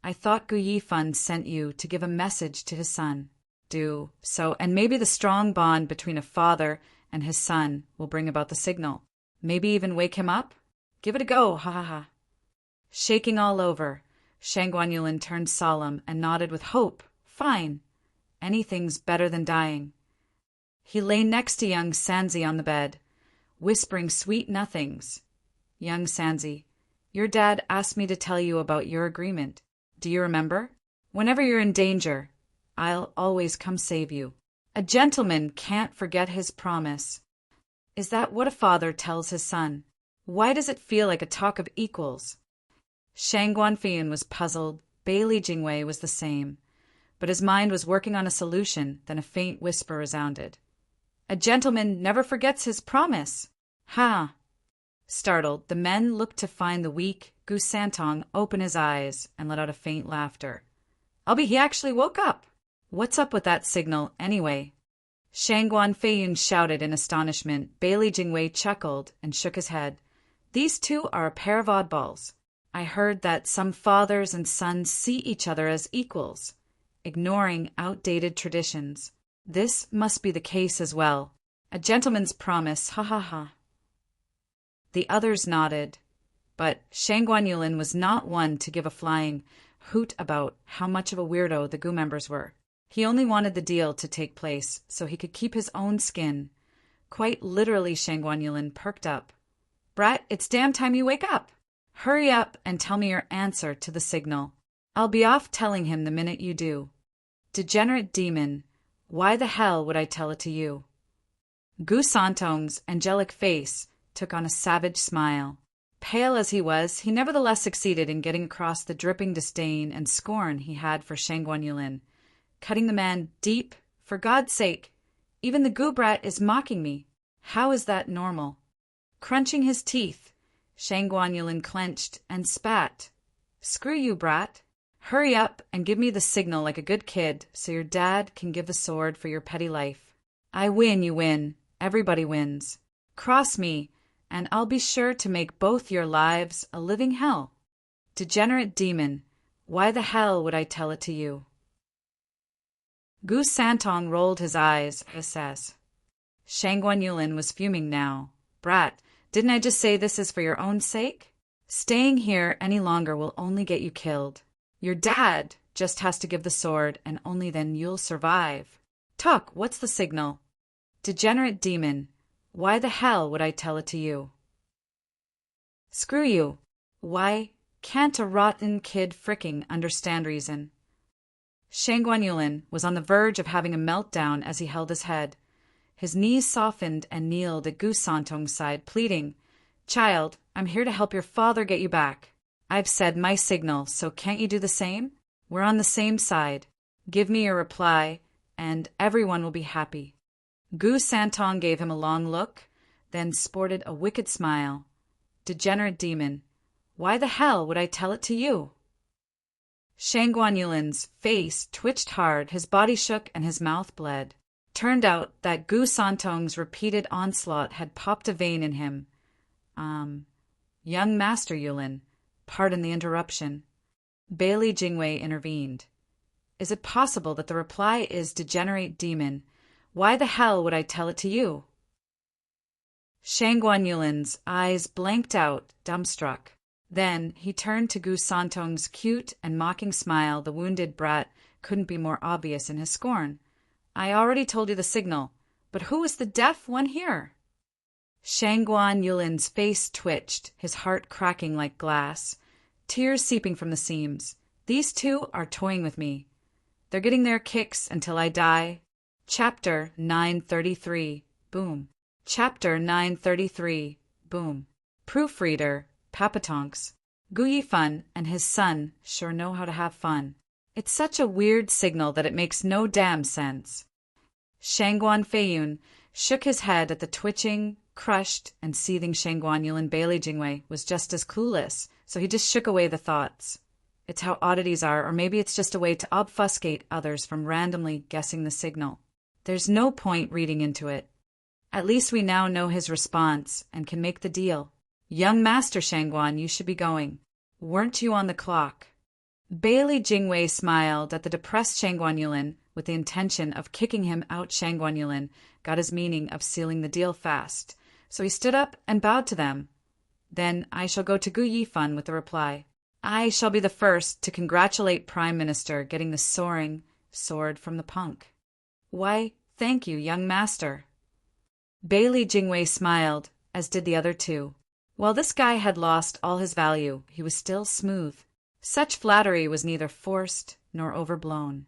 I thought Gu Yifan sent you to give a message to his son. Do so, and maybe the strong bond between a father and his son will bring about the signal. Maybe even wake him up? Give it a go, ha ha ha. Shaking all over, Shangguan Yulin turned solemn and nodded with hope. Fine. Anything's better than dying. He lay next to young Sanzi on the bed, whispering sweet nothings. Young Sanzi, your dad asked me to tell you about your agreement. Do you remember? Whenever you're in danger, I'll always come save you. A gentleman can't forget his promise. Is that what a father tells his son? Why does it feel like a talk of equals? Shangguan Feiyun was puzzled. Bailey Jingwei was the same. But his mind was working on a solution. Then a faint whisper resounded. A gentleman never forgets his promise. Ha! Startled, the men looked to find the weak Gu Santong open his eyes and let out a faint laughter. He actually woke up. What's up with that signal, anyway? Shangguan Feiyun shouted in astonishment. Bailey Jingwei chuckled and shook his head. These two are a pair of oddballs. I heard that some fathers and sons see each other as equals, ignoring outdated traditions. This must be the case as well. A gentleman's promise, ha ha ha. The others nodded, but Shangguan Yulin was not one to give a flying hoot about how much of a weirdo the Gu members were. He only wanted the deal to take place so he could keep his own skin. Quite literally, Shangguan Yulin perked up. Brat, it's damn time you wake up. Hurry up and tell me your answer to the signal. I'll be off telling him the minute you do. Degenerate demon, why the hell would I tell it to you? Gu Santong's angelic face took on a savage smile. Pale as he was, he nevertheless succeeded in getting across the dripping disdain and scorn he had for Shangguan Yulin, cutting the man deep. For God's sake, even the Gu brat is mocking me. How is that normal? Crunching his teeth, Shangguan Yulin clenched and spat. Screw you, brat. Hurry up and give me the signal like a good kid so your dad can give the sword for your petty life. I win, you win. Everybody wins. Cross me, and I'll be sure to make both your lives a living hell. Degenerate demon, why the hell would I tell it to you? Gu Santong rolled his eyes, assess. Shangguan Yulin was fuming now. Brat, didn't I just say this is for your own sake? Staying here any longer will only get you killed. Your dad just has to give the sword, and only then you'll survive. Tuck, what's the signal? Degenerate demon, why the hell would I tell it to you? Screw you. Why can't a rotten kid fricking understand reason? Shangguan Yulin was on the verge of having a meltdown as he held his head. His knees softened and kneeled at Gu Santong's side, pleading, Child, I'm here to help your father get you back. I've said my signal, so can't you do the same? We're on the same side. Give me your reply, and everyone will be happy. Gu Santong gave him a long look, then sported a wicked smile. Degenerate demon, why the hell would I tell it to you? Shangguan Yulin's face twitched hard, his body shook, and his mouth bled. Turned out that Gu Santong's repeated onslaught had popped a vein in him. Young Master Yulin, pardon the interruption. Bailey Jingwei intervened. Is it possible that the reply is degenerate demon? Why the hell would I tell it to you? Shangguan Yulin's eyes blanked out, dumbstruck. Then he turned to Gu Santong's cute and mocking smile. The wounded brat couldn't be more obvious in his scorn. I already told you the signal, but who is the deaf one here? Shangguan Yulin's face twitched, his heart cracking like glass, tears seeping from the seams. These two are toying with me. They're getting their kicks until I die. Chapter 933. Boom. Chapter 933. Boom. Proofreader, Papatonks. Gu Yifan and his son sure know how to have fun. It's such a weird signal that it makes no damn sense. Shangguan Feiyun shook his head at the twitching, crushed, and seething Shangguan Yulin. Bailey Jingwei was just as clueless, so he just shook away the thoughts. It's how oddities are, or maybe it's just a way to obfuscate others from randomly guessing the signal. There's no point reading into it. At least we now know his response and can make the deal. Young Master Shangguan, you should be going. Weren't you on the clock? Bailey Jingwei smiled at the depressed Shangguan Yulin with the intention of kicking him out. Shangguan Yulin got his meaning of sealing the deal fast, so he stood up and bowed to them. Then I shall go to Gu Yifan with the reply. I shall be the first to congratulate Prime Minister getting the soaring sword from the punk. Why, thank you, young master. Bailey Jingwei smiled, as did the other two. While this guy had lost all his value, he was still smooth. Such flattery was neither forced nor overblown.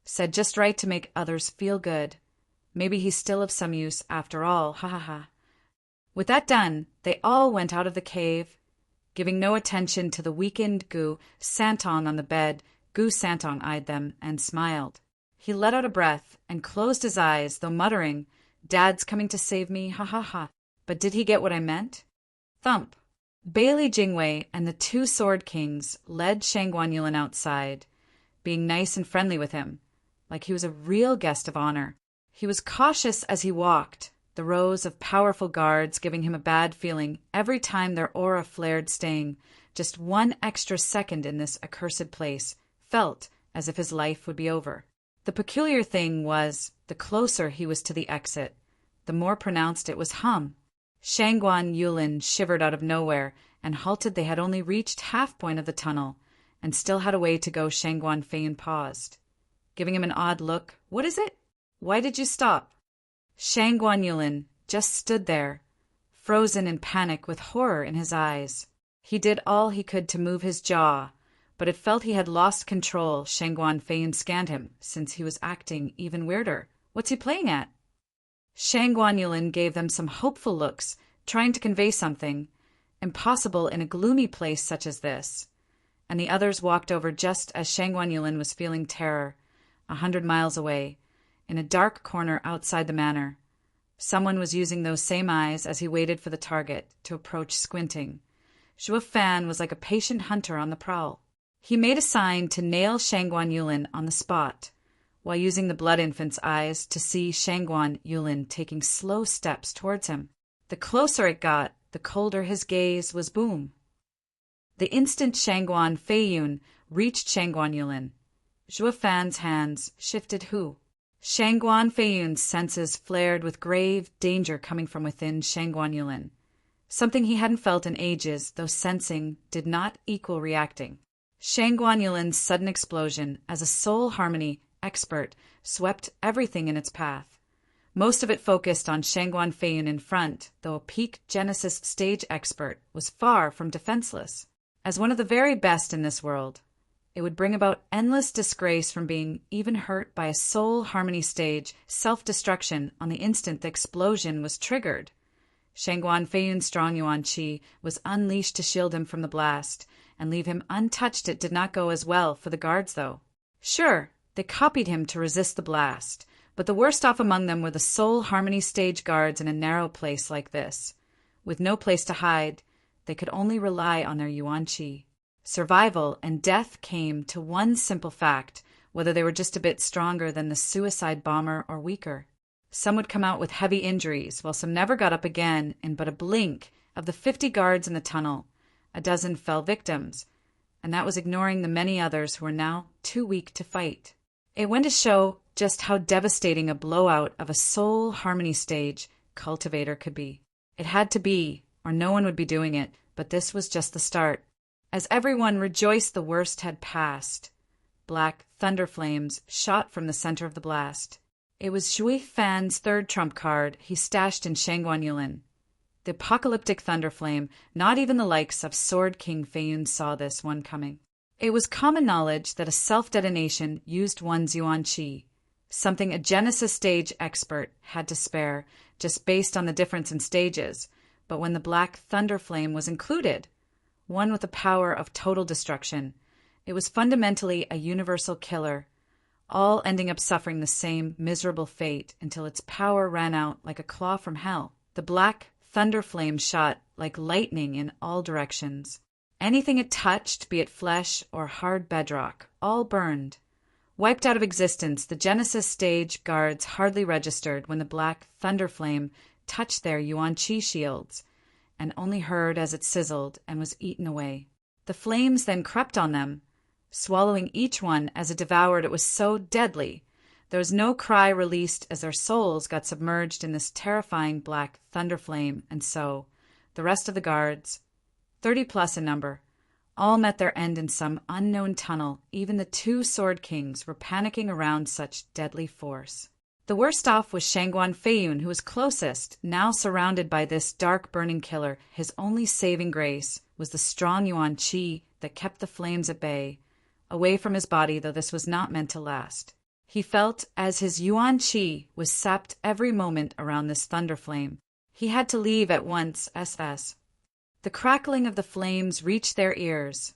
Said just right to make others feel good. Maybe he's still of some use after all, ha ha ha. With that done, they all went out of the cave, giving no attention to the weakened Gu Santong on the bed. Gu Santong eyed them and smiled. He let out a breath and closed his eyes, though muttering, Dad's coming to save me, ha ha ha. But did he get what I meant? Thump. Bailey Jingwei and the two Sword Kings led Shangguan Yulin outside, being nice and friendly with him, like he was a real guest of honor. He was cautious as he walked, the rows of powerful guards giving him a bad feeling every time their aura flared. Staying just 1 extra second in this accursed place felt as if his life would be over. The peculiar thing was, the closer he was to the exit, the more pronounced it was hum. Shangguan Yulin shivered out of nowhere and halted. They had only reached half-point of the tunnel and still had a way to go. Shangguan Feiyun paused, giving him an odd look. What is it? Why did you stop? Shangguan Yulin just stood there, frozen in panic with horror in his eyes. He did all he could to move his jaw, but it felt he had lost control. Shangguan Feiyun scanned him, since he was acting even weirder. What's he playing at? Shangguan Yulin gave them some hopeful looks, trying to convey something. Impossible in a gloomy place such as this. And the others walked over just as Shangguan Yulin was feeling terror, 100 miles away, in a dark corner outside the manor. Someone was using those same eyes as he waited for the target to approach, squinting. Zhuo Fan was like a patient hunter on the prowl. He made a sign to nail Shangguan Yulin on the spot, while using the blood infant's eyes to see Shangguan Yulin taking slow steps towards him. The closer it got, the colder his gaze was. Boom. The instant Shangguan Feiyun reached Shangguan Yulin, Zhuo Fan's hands shifted. Who? Shangguan Feiyun's senses flared with grave danger coming from within Shangguan Yulin. Something he hadn't felt in ages, though sensing did not equal reacting. Shangguan Yulin's sudden explosion as a soul harmony expert swept everything in its path. Most of it focused on Shangguan Feiyun in front, though a peak Genesis stage expert was far from defenseless. As one of the very best in this world, it would bring about endless disgrace from being even hurt by a soul harmony stage self-destruction on the instant the explosion was triggered. Shangguan Feiyun's strong Yuan Qi was unleashed to shield him from the blast and leave him untouched. It did not go as well for the guards, though. Sure, They copied him to resist the blast, but the worst off among them were the Soul Harmony stage guards in a narrow place like this. With no place to hide, they could only rely on their yuan qi. Survival and death came to one simple fact, whether they were just a bit stronger than the suicide bomber or weaker. Some would come out with heavy injuries, while some never got up again in but a blink. Of the 50 guards in the tunnel, a dozen fell victims, and that was ignoring the many others who were now too weak to fight. It went to show just how devastating a blowout of a Soul Harmony stage cultivator could be. It had to be, or no one would be doing it, but this was just the start. As everyone rejoiced the worst had passed, black thunder flames shot from the center of the blast. It was Shui Fan's third trump card he stashed in Shangguan Yulin. The apocalyptic thunder flame. Not even the likes of Sword King Feiyun saw this one coming. It was common knowledge that a self-detonation used one's yuan qi, something a Genesis stage expert had to spare, just based on the difference in stages. But when the black thunder flame was included, one with the power of total destruction, it was fundamentally a universal killer, all ending up suffering the same miserable fate until its power ran out like a claw from hell. The black thunder flame shot like lightning in all directions. Anything it touched, be it flesh or hard bedrock, all burned. Wiped out of existence, the Genesis stage guards hardly registered when the black thunder flame touched their yuan qi shields, and only heard as it sizzled and was eaten away. The flames then crept on them, swallowing each one as it devoured. It was so deadly. There was no cry released as their souls got submerged in this terrifying black thunder flame, and so the rest of the guards, 30+ in number, all met their end in some unknown tunnel. Even the 2 Sword Kings were panicking around such deadly force. The worst off was Shangguan Feiyun, who was closest, now surrounded by this dark burning killer. His only saving grace was the strong yuan qi that kept the flames at bay, away from his body, though this was not meant to last. He felt as his yuan qi was sapped every moment around this thunder flame. He had to leave at once. The crackling of the flames reached their ears,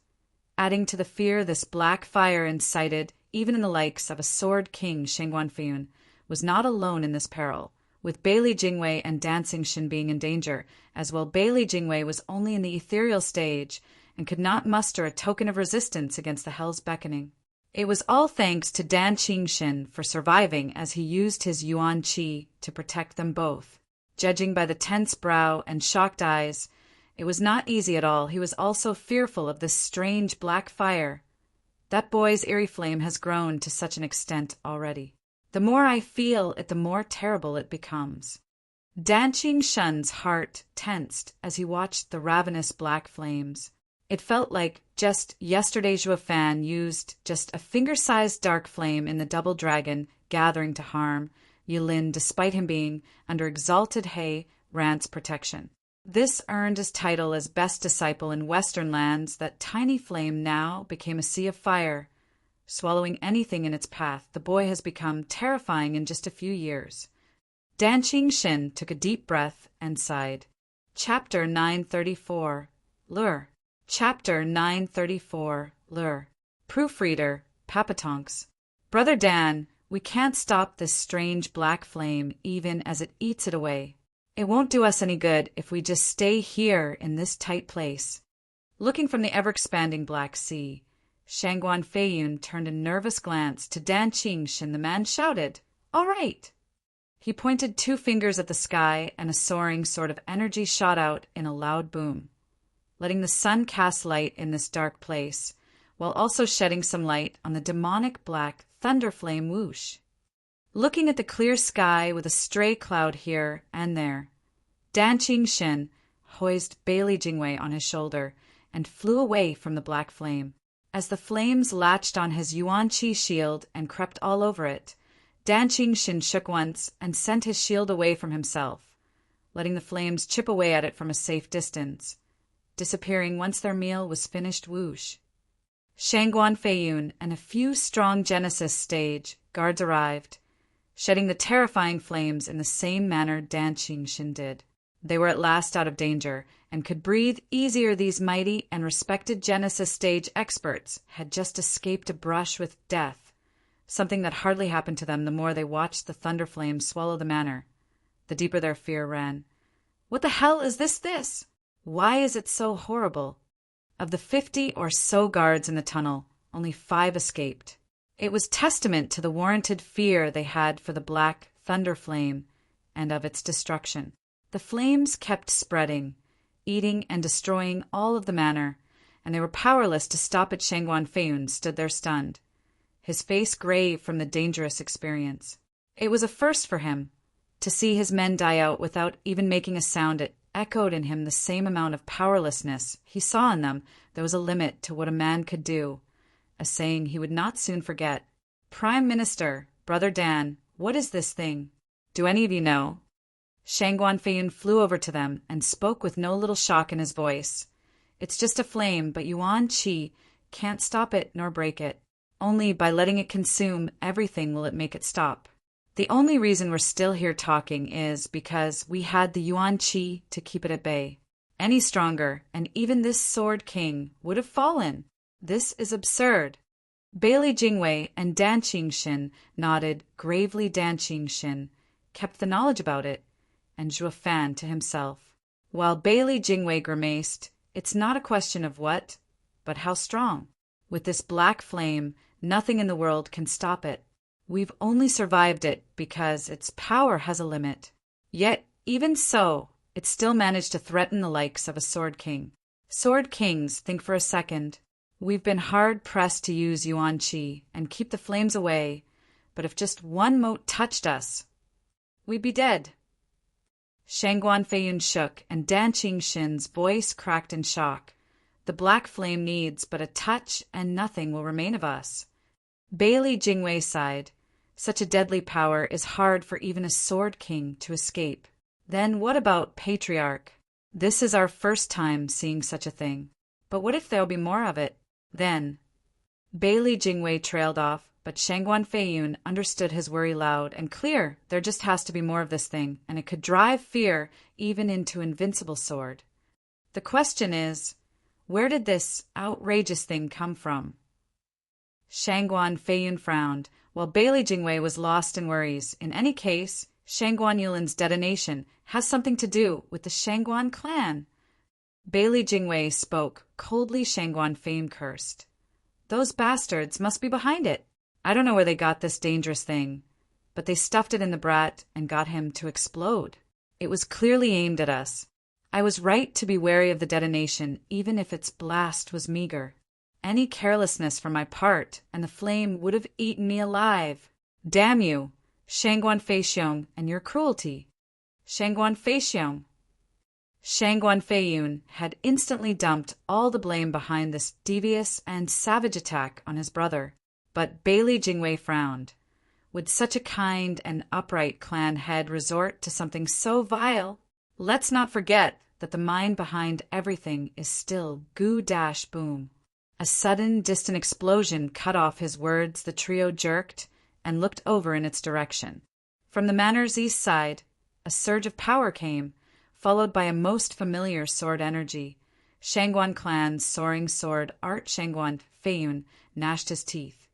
adding to the fear this black fire incited. Even in the likes of a Sword King, Shangguan Feiyun was not alone in this peril, with Beili Jingwei and Dancing Shin being in danger, as well. Beili Jingwei was only in the ethereal stage and could not muster a token of resistance against the Hell's beckoning. It was all thanks to Dancing Shin for surviving, as he used his yuan qi to protect them both. Judging by the tense brow and shocked eyes, it was not easy at all. He was also fearful of this strange black fire. That boy's eerie flame has grown to such an extent already. The more I feel it, the more terrible it becomes. Dancing Shin's heart tensed as he watched the ravenous black flames. It felt like just yesterday Zhuo Fan used just a finger-sized dark flame in the double dragon, gathering to harm Yulin despite him being under exalted He Rant's protection. This earned his title as best disciple in Western lands. That tiny flame now became a sea of fire, swallowing anything in its path. The boy has become terrifying in just a few years. Dancing Shin took a deep breath and sighed. Chapter 934. Lure. Chapter 934. Lure. Proofreader, Papatonks. Brother Dan, we can't stop this strange black flame even as it eats it away. It won't do us any good if we just stay here in this tight place. Looking from the ever-expanding Black Sea, Shangguan Feiyun turned a nervous glance to Dancing Shin. The man shouted, "All right!" He pointed 2 fingers at the sky, and a soaring sort of energy shot out in a loud boom, letting the sun cast light in this dark place, while also shedding some light on the demonic black thunder flame whoosh. Looking at the clear sky with a stray cloud here and there, Dancing Shin hoisted Beili Jingwei on his shoulder and flew away from the black flame. As the flames latched on his yuan qi shield and crept all over it, Dancing Shin shook once and sent his shield away from himself, letting the flames chip away at it from a safe distance, disappearing once their meal was finished. Whoosh. Shangguan Feiyun and a few strong Genesis stage guards arrived, shedding the terrifying flames in the same manner Dancing Shin did. They were at last out of danger and could breathe easier. These mighty and respected Genesis stage experts had just escaped a brush with death, something that hardly happened to them the more they watched the thunder flames swallow the manor. The deeper their fear ran. What the hell is this? Why is it so horrible? Of the 50 or so guards in the tunnel, only 5 escaped. It was testament to the warranted fear they had for the black thunder flame and of its destruction. The flames kept spreading, eating and destroying all of the manor, and they were powerless to stop it. Shangguan Feiyun stood there stunned, his face grave from the dangerous experience. It was a first for him. To see his men die out without even making a sound, it echoed in him the same amount of powerlessness he saw in them. There was a limit to what a man could do, a saying he would not soon forget. Prime Minister, Brother Dan, what is this thing? Do any of you know? Shangguan Feiyun flew over to them and spoke with no little shock in his voice. It's just a flame, but Yuan Qi can't stop it nor break it. Only by letting it consume everything will it make it stop. The only reason we're still here talking is because we had the Yuan Qi to keep it at bay. Any stronger, and even this Sword King would have fallen. This is absurd. Bailey Jingwei and Dan Qingxin nodded gravely. Dan Qingxin kept the knowledge about it, and Zhuo Fan to himself, while Bailey Jingwei grimaced. It's not a question of what, but how strong. With this black flame, nothing in the world can stop it. We've only survived it because its power has a limit. Yet, even so, it still managed to threaten the likes of a Sword King. Sword Kings think for a second. We've been hard-pressed to use Yuan Qi and keep the flames away, but if just one mote touched us, we'd be dead. Shangguan Feiyun shook, and Dan Qingxin's voice cracked in shock. The black flame needs but a touch, and nothing will remain of us. Bailey Jingwei sighed. Such a deadly power is hard for even a Sword King to escape. Then what about Patriarch? This is our first time seeing such a thing. But what if there'll be more of it? Then Bailey Jingwei trailed off, but Shangguan Feiyun understood his worry loud and clear. There just has to be more of this thing, and it could drive fear even into invincible sword. The question is, where did this outrageous thing come from? Shangguan Feiyun frowned, while Bailey Jingwei was lost in worries. In any case, Shangguan Yulin's detonation has something to do with the Shangguan clan. Bailey Jingwei spoke coldly. Shangguan Feiyun cursed. Those bastards must be behind it. I don't know where they got this dangerous thing, but they stuffed it in the brat and got him to explode. It was clearly aimed at us. I was right to be wary of the detonation, even if its blast was meager. Any carelessness from my part, and the flame would have eaten me alive. Damn you, Shangguan Feixiong, and your cruelty. Shangguan Feixiong. Shangguan Feiyun had instantly dumped all the blame behind this devious and savage attack on his brother. But Bailey Jingwei frowned. Would such a kind and upright clan head resort to something so vile? Let's not forget that the mind behind everything is still Gu-Boom. A sudden, distant explosion cut off his words. The trio jerked and looked over in its direction. From the manor's east side, a surge of power came, followed by a most familiar sword energy. Shangguan clan's soaring sword Art. Shangguan Feiyun gnashed his teeth.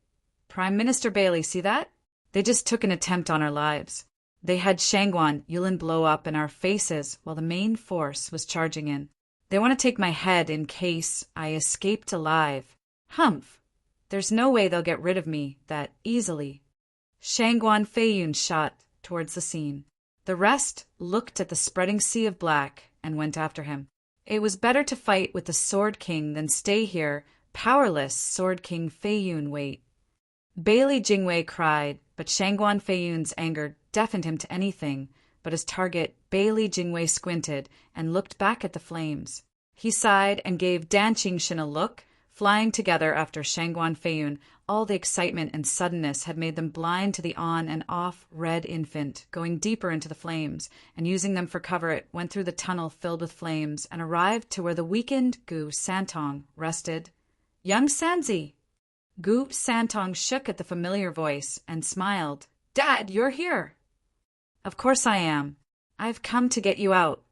Prime Minister Bailey, see that? They just took an attempt on our lives. They had Shangguan Yulin blow up in our faces while the main force was charging in. They want to take my head in case I escaped alive. Humph! There's no way they'll get rid of me that easily. Shangguan Feiyun shot towards the scene. The rest looked at the spreading sea of black and went after him. It was better to fight with the Sword King than stay here, powerless. Sword King Feiyun, wait. Bailey Jingwei cried, but Shangguan Feiyun's anger deafened him to anything but his target. Bailey Jingwei squinted and looked back at the flames. He sighed and gave Dan Qingxin a look. Flying together after Shangguan Feiyun, all the excitement and suddenness had made them blind to the on and off red infant. Going deeper into the flames and using them for cover, it went through the tunnel filled with flames and arrived to where the weakened Gu Santong rested. Young Sanzi! Gu Santong shook at the familiar voice and smiled. Dad, you're here. Of course I am. I've come to get you out.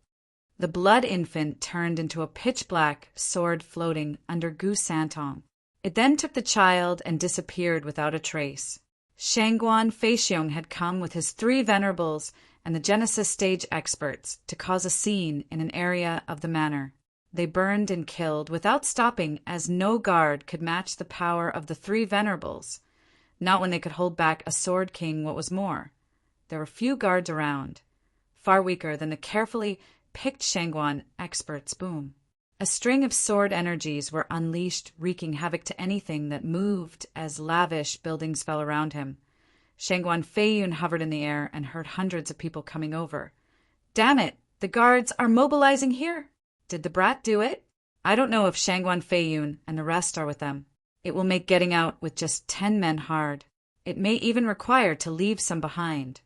The blood infant turned into a pitch-black sword floating under Gu Santong. It then took the child and disappeared without a trace. Shangguan Feixiong had come with his 3 venerables and the Genesis stage experts to cause a scene in an area of the manor. They burned and killed without stopping, as no guard could match the power of the 3 venerables, not when they could hold back a Sword King. What was more, there were few guards around, far weaker than the carefully picked Shangguan experts. Boom. A string of sword energies were unleashed, wreaking havoc to anything that moved as lavish buildings fell around him. Shangguan Feiyun hovered in the air and heard hundreds of people coming over. Damn it! The guards are mobilizing here! Did the brat do it? I don't know if Shangguan Feiyun and the rest are with them. It will make getting out with just 10 men hard. It may even require to leave some behind.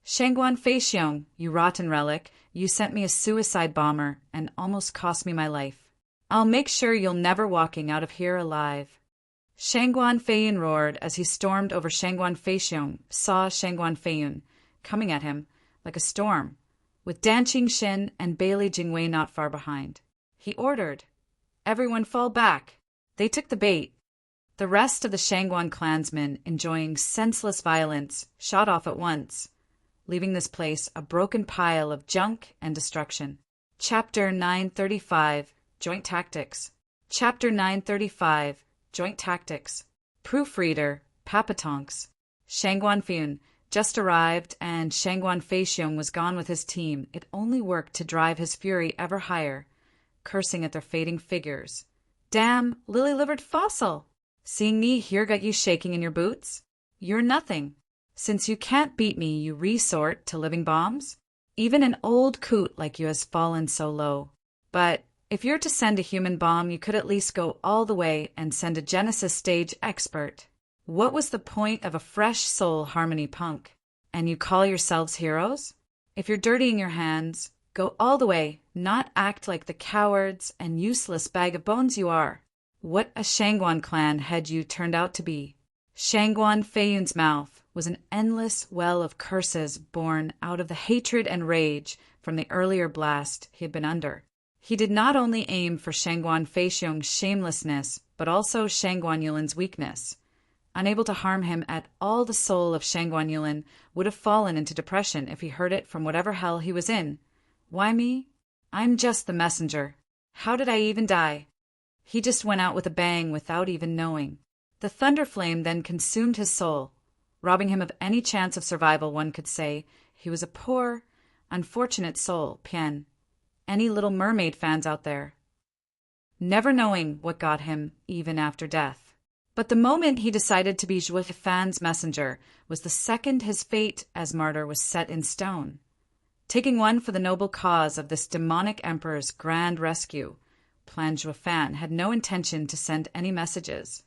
Shangguan Feixiong, you rotten relic, you sent me a suicide bomber and almost cost me my life. I'll make sure you'll never walking out of here alive. Shangguan Feiyun roared as he stormed over. Shangguan Feixiong saw Shangguan Feiyun coming at him like a storm, with Dan Qingxin and Bailey Jingwei not far behind. He ordered, "Everyone fall back." They took the bait. The rest of the Shangguan clansmen, enjoying senseless violence, shot off at once, leaving this place a broken pile of junk and destruction. Chapter 935, Joint Tactics. Chapter 935, Joint Tactics. Proofreader, Papatonks. Shangguan Feiyun just arrived, and Shangguan Feixiong was gone with his team. It only worked to drive his fury ever higher, cursing at their fading figures. Damn, lily-livered fossil! Seeing me here got you shaking in your boots? You're nothing. Since you can't beat me, you resort to living bombs? Even an old coot like you has fallen so low. But if you're to send a human bomb, you could at least go all the way and send a Genesis stage expert. What was the point of a fresh soul harmony punk? And you call yourselves heroes? If you're dirtying your hands, go all the way, not act like the cowards and useless bag of bones you are. What a Shangguan clan head you turned out to be. Shangguan Feiyun's mouth was an endless well of curses born out of the hatred and rage from the earlier blast he had been under. He did not only aim for Shangguan Feixiong's shamelessness, but also Shangguan Yulin's weakness. Unable to harm him at all, the soul of Shangguan Yulin would have fallen into depression if he heard it from whatever hell he was in. Why me? I'm just the messenger. How did I even die? He just went out with a bang without even knowing. The thunder flame then consumed his soul, robbing him of any chance of survival. One could say he was a poor, unfortunate soul. Pian. Any Little Mermaid fans out there? Never knowing what got him even after death. But the moment he decided to be Zhuo Fan's messenger was the second his fate as martyr was set in stone. Taking one for the noble cause of this demonic emperor's grand rescue, Plan Zhuo Fan had no intention to send any messages,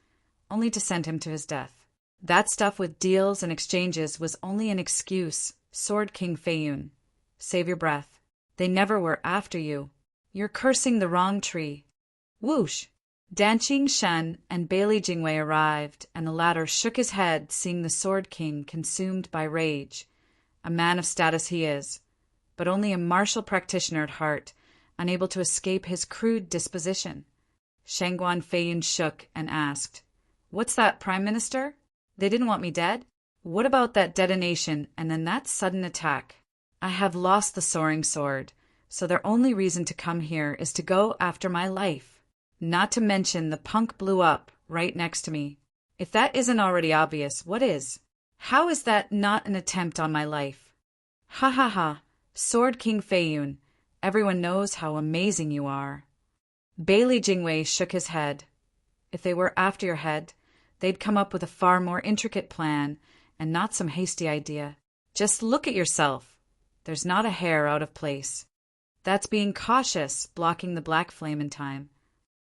only to send him to his death. That stuff with deals and exchanges was only an excuse. Sword King Feiyun, save your breath. They never were after you. You're cursing the wrong tree. Whoosh! Dan Qingxin and Bailey Jingwei arrived, and the latter shook his head, seeing the Sword King consumed by rage. A man of status he is, but only a martial practitioner at heart, unable to escape his crude disposition. Shangguan Feiyun shook and asked, "What's that, Prime Minister? They didn't want me dead? What about that detonation and then that sudden attack? I have lost the soaring sword, so their only reason to come here is to go after my life. Not to mention the punk blew up right next to me. If that isn't already obvious, what is? How is that not an attempt on my life? Ha ha ha, Sword King Feiyun, everyone knows how amazing you are." Bailey Jingwei shook his head. If they were after your head, they'd come up with a far more intricate plan and not some hasty idea. Just look at yourself. There's not a hair out of place. That's being cautious, blocking the black flame in time.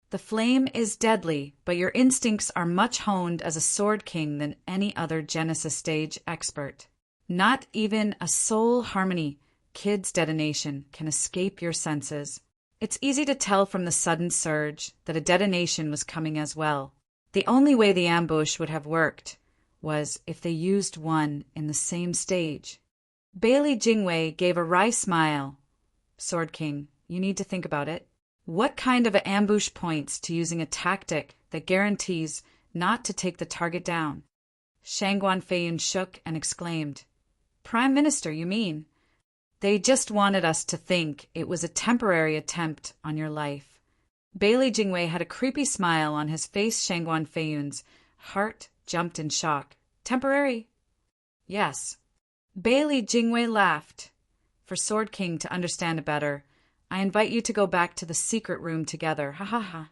The flame is deadly, but your instincts are much honed as a Sword King than any other Genesis stage expert. Not even a soul harmony kid's detonation can escape your senses. It's easy to tell from the sudden surge that a detonation was coming as well. The only way the ambush would have worked was if they used one in the same stage. Bailey Jingwei gave a wry smile. Sword King, you need to think about it. What kind of an ambush points to using a tactic that guarantees not to take the target down? Shangguan Feiyun shook and exclaimed, Prime Minister, you mean? They just wanted us to think it was a temporary attempt on your life. Bailey Jingwei had a creepy smile on his face. Shangguan Feiyun's heart jumped in shock. Temporary? Yes. Bailey Jingwei laughed. For Sword King to understand it better, I invite you to go back to the secret room together. Ha ha ha.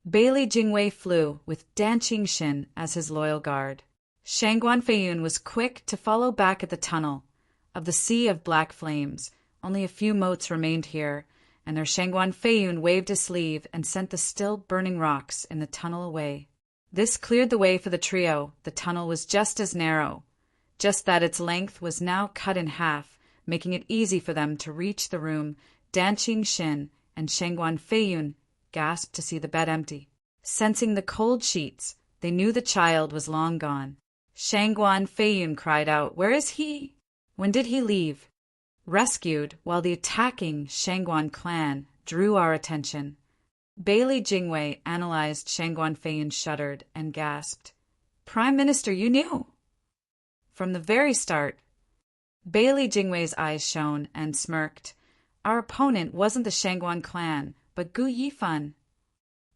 Bailey Jingwei flew with Dan Qingxin as his loyal guard. Shangguan Feiyun was quick to follow back at the tunnel of the sea of black flames. Only a few motes remained here, and their Shangguan Feiyun waved his sleeve and sent the still burning rocks in the tunnel away. This cleared the way for the trio. The tunnel was just as narrow, just that its length was now cut in half, making it easy for them to reach the room. Dan Qingxin and Shangguan Feiyun gasped to see the bed empty. Sensing the cold sheets, they knew the child was long gone. Shangguan Feiyun cried out, Where is he? When did he leave? Rescued while the attacking Shangguan clan drew our attention. Bailey Jingwei analyzed. Shangguan Feiyun shuddered and gasped, Prime Minister, you knew? From the very start. Bailey Jingwei's eyes shone and smirked. Our opponent wasn't the Shangguan clan, but Gu Yifan.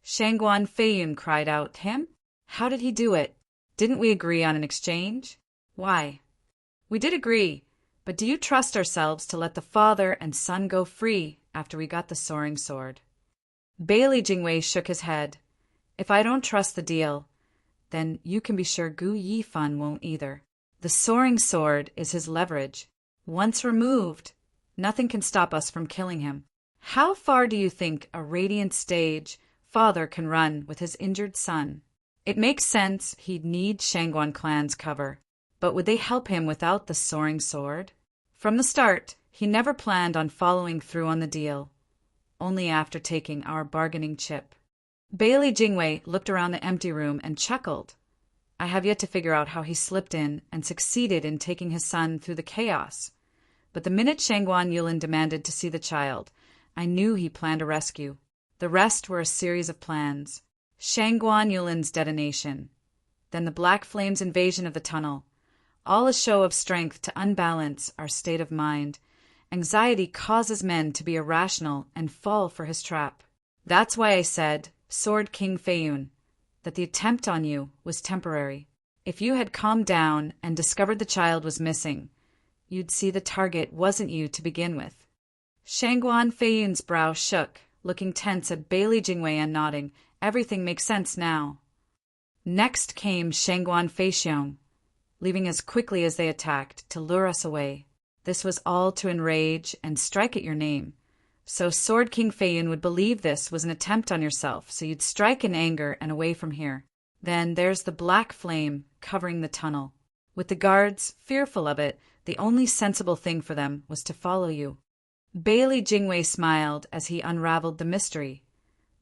Shangguan Feiyun cried out, Him? How did he do it? Didn't we agree on an exchange? Why? We did agree, but do you trust ourselves to let the father and son go free after we got the soaring sword? Bailey Jingwei shook his head. If I don't trust the deal, then you can be sure Gu Yifan won't either. The soaring sword is his leverage. Once removed, nothing can stop us from killing him. How far do you think a radiant stage father can run with his injured son? It makes sense he'd need Shangguan clan's cover, but would they help him without the soaring sword? From the start, he never planned on following through on the deal, only after taking our bargaining chip. Bailey Jingwei looked around the empty room and chuckled. I have yet to figure out how he slipped in and succeeded in taking his son through the chaos. But the minute Shangguan Yulin demanded to see the child, I knew he planned a rescue. The rest were a series of plans. Shangguan Yulin's detonation, then the Black Flame's invasion of the tunnel, all a show of strength to unbalance our state of mind. Anxiety causes men to be irrational and fall for his trap. That's why I said, Sword King Feiyun, that the attempt on you was temporary. If you had calmed down and discovered the child was missing, you'd see the target wasn't you to begin with. Shangguan Feiyun's brow shook, looking tense at Bailey Jingwei and nodding. Everything makes sense now. Next came Shangguan Feixiong, leaving as quickly as they attacked to lure us away. This was all to enrage and strike at your name. So Sword King Feiyun would believe this was an attempt on yourself, so you'd strike in anger and away from here. Then there's the black flame covering the tunnel. With the guards fearful of it, the only sensible thing for them was to follow you. Bailey Jingwei smiled as he unraveled the mystery.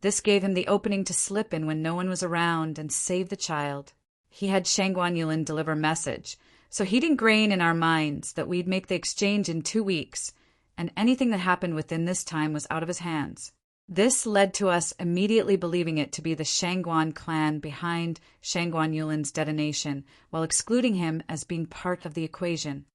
This gave him the opening to slip in when no one was around and save the child. He had Shangguan Yulin deliver message, so he'd ingrain in our minds that we'd make the exchange in 2 weeks, and anything that happened within this time was out of his hands. This led to us immediately believing it to be the Shangguan clan behind Shangguan Yulin's detonation, while excluding him as being part of the equation.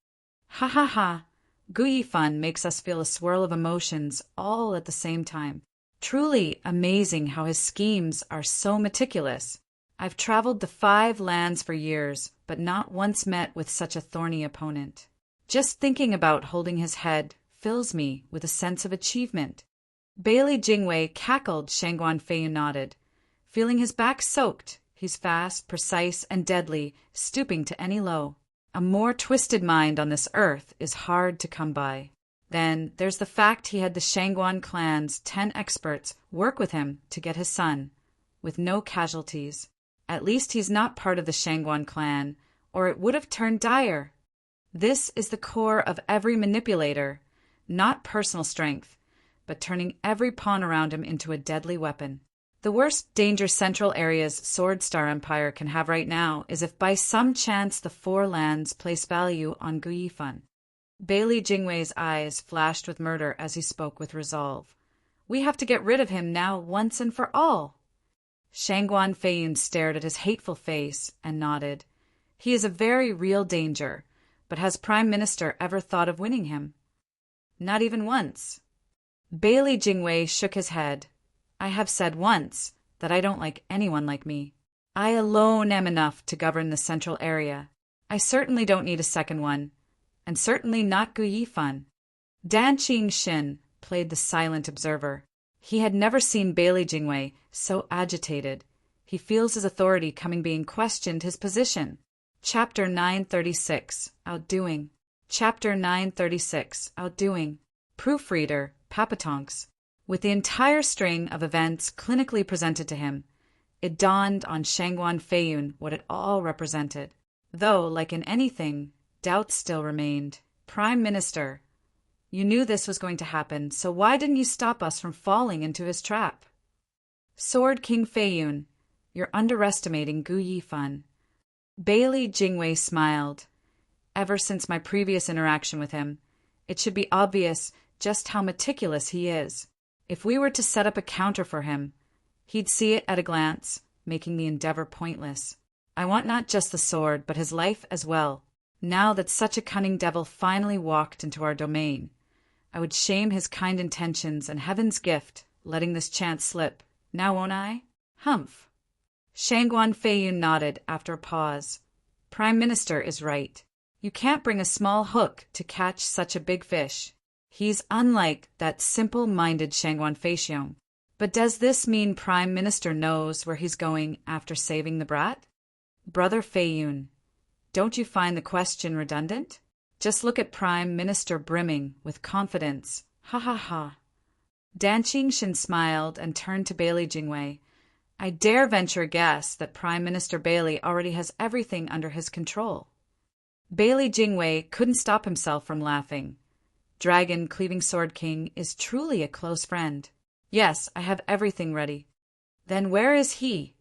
Ha ha ha! Gu Yifan makes us feel a swirl of emotions all at the same time. Truly amazing how his schemes are so meticulous. I've traveled the 5 lands for years, but not once met with such a thorny opponent. Just thinking about holding his head fills me with a sense of achievement. Bailey Jingwei cackled. Shangguan Feiyun nodded. Feeling his back soaked, he's fast, precise, and deadly, stooping to any low. A more twisted mind on this earth is hard to come by. Then there's the fact he had the Shangguan clan's 10 experts work with him to get his son, with no casualties. At least he's not part of the Shangguan clan, or it would have turned dire. This is the core of every manipulator, not personal strength, but turning every pawn around him into a deadly weapon. The worst danger Central Area's Sword Star Empire can have right now is if by some chance the 4 lands place value on Gu Yifan. Bailey Jingwei's eyes flashed with murder as he spoke with resolve. We have to get rid of him now once and for all. Shangguan Feiyun stared at his hateful face and nodded. He is a very real danger, but has Prime Minister ever thought of winning him? Not even once. Bailey Jingwei shook his head. I have said once that I don't like anyone like me. I alone am enough to govern the central area. I certainly don't need a second one, and certainly not Gu Yifan. Dan Qing played the silent observer. He had never seen Bailey Jingwei so agitated. He feels his authority being questioned, his position. Chapter 936, Outdoing. Chapter 936, Outdoing. Proofreader, Papatonks. With the entire string of events clinically presented to him, it dawned on Shangguan Feiyun what it all represented. Though, like in anything, doubts still remained. Prime Minister, you knew this was going to happen, so why didn't you stop us from falling into his trap? Sword King Feiyun, you're underestimating Gu Yifan. Bailey Jingwei smiled. Ever since my previous interaction with him, it should be obvious just how meticulous he is. If we were to set up a counter for him, he'd see it at a glance, making the endeavor pointless. I want not just the sword, but his life as well. Now that such a cunning devil finally walked into our domain, I would shame his kind intentions and heaven's gift, letting this chance slip. Now won't I? Humph. Shangguan Feiyun nodded after a pause. Prime Minister is right. You can't bring a small hook to catch such a big fish. He's unlike that simple-minded Shangguan Feiyun. But does this mean Prime Minister knows where he's going after saving the brat? Brother Feiyun, don't you find the question redundant? Just look at Prime Minister brimming with confidence. Ha ha ha. Dan Qing smiled and turned to Bailey Jingwei. I dare venture a guess that Prime Minister Bailey already has everything under his control. Bailey Jingwei couldn't stop himself from laughing. Dragon Cleaving Sword King is truly a close friend. Yes, I have everything ready. Then where is he?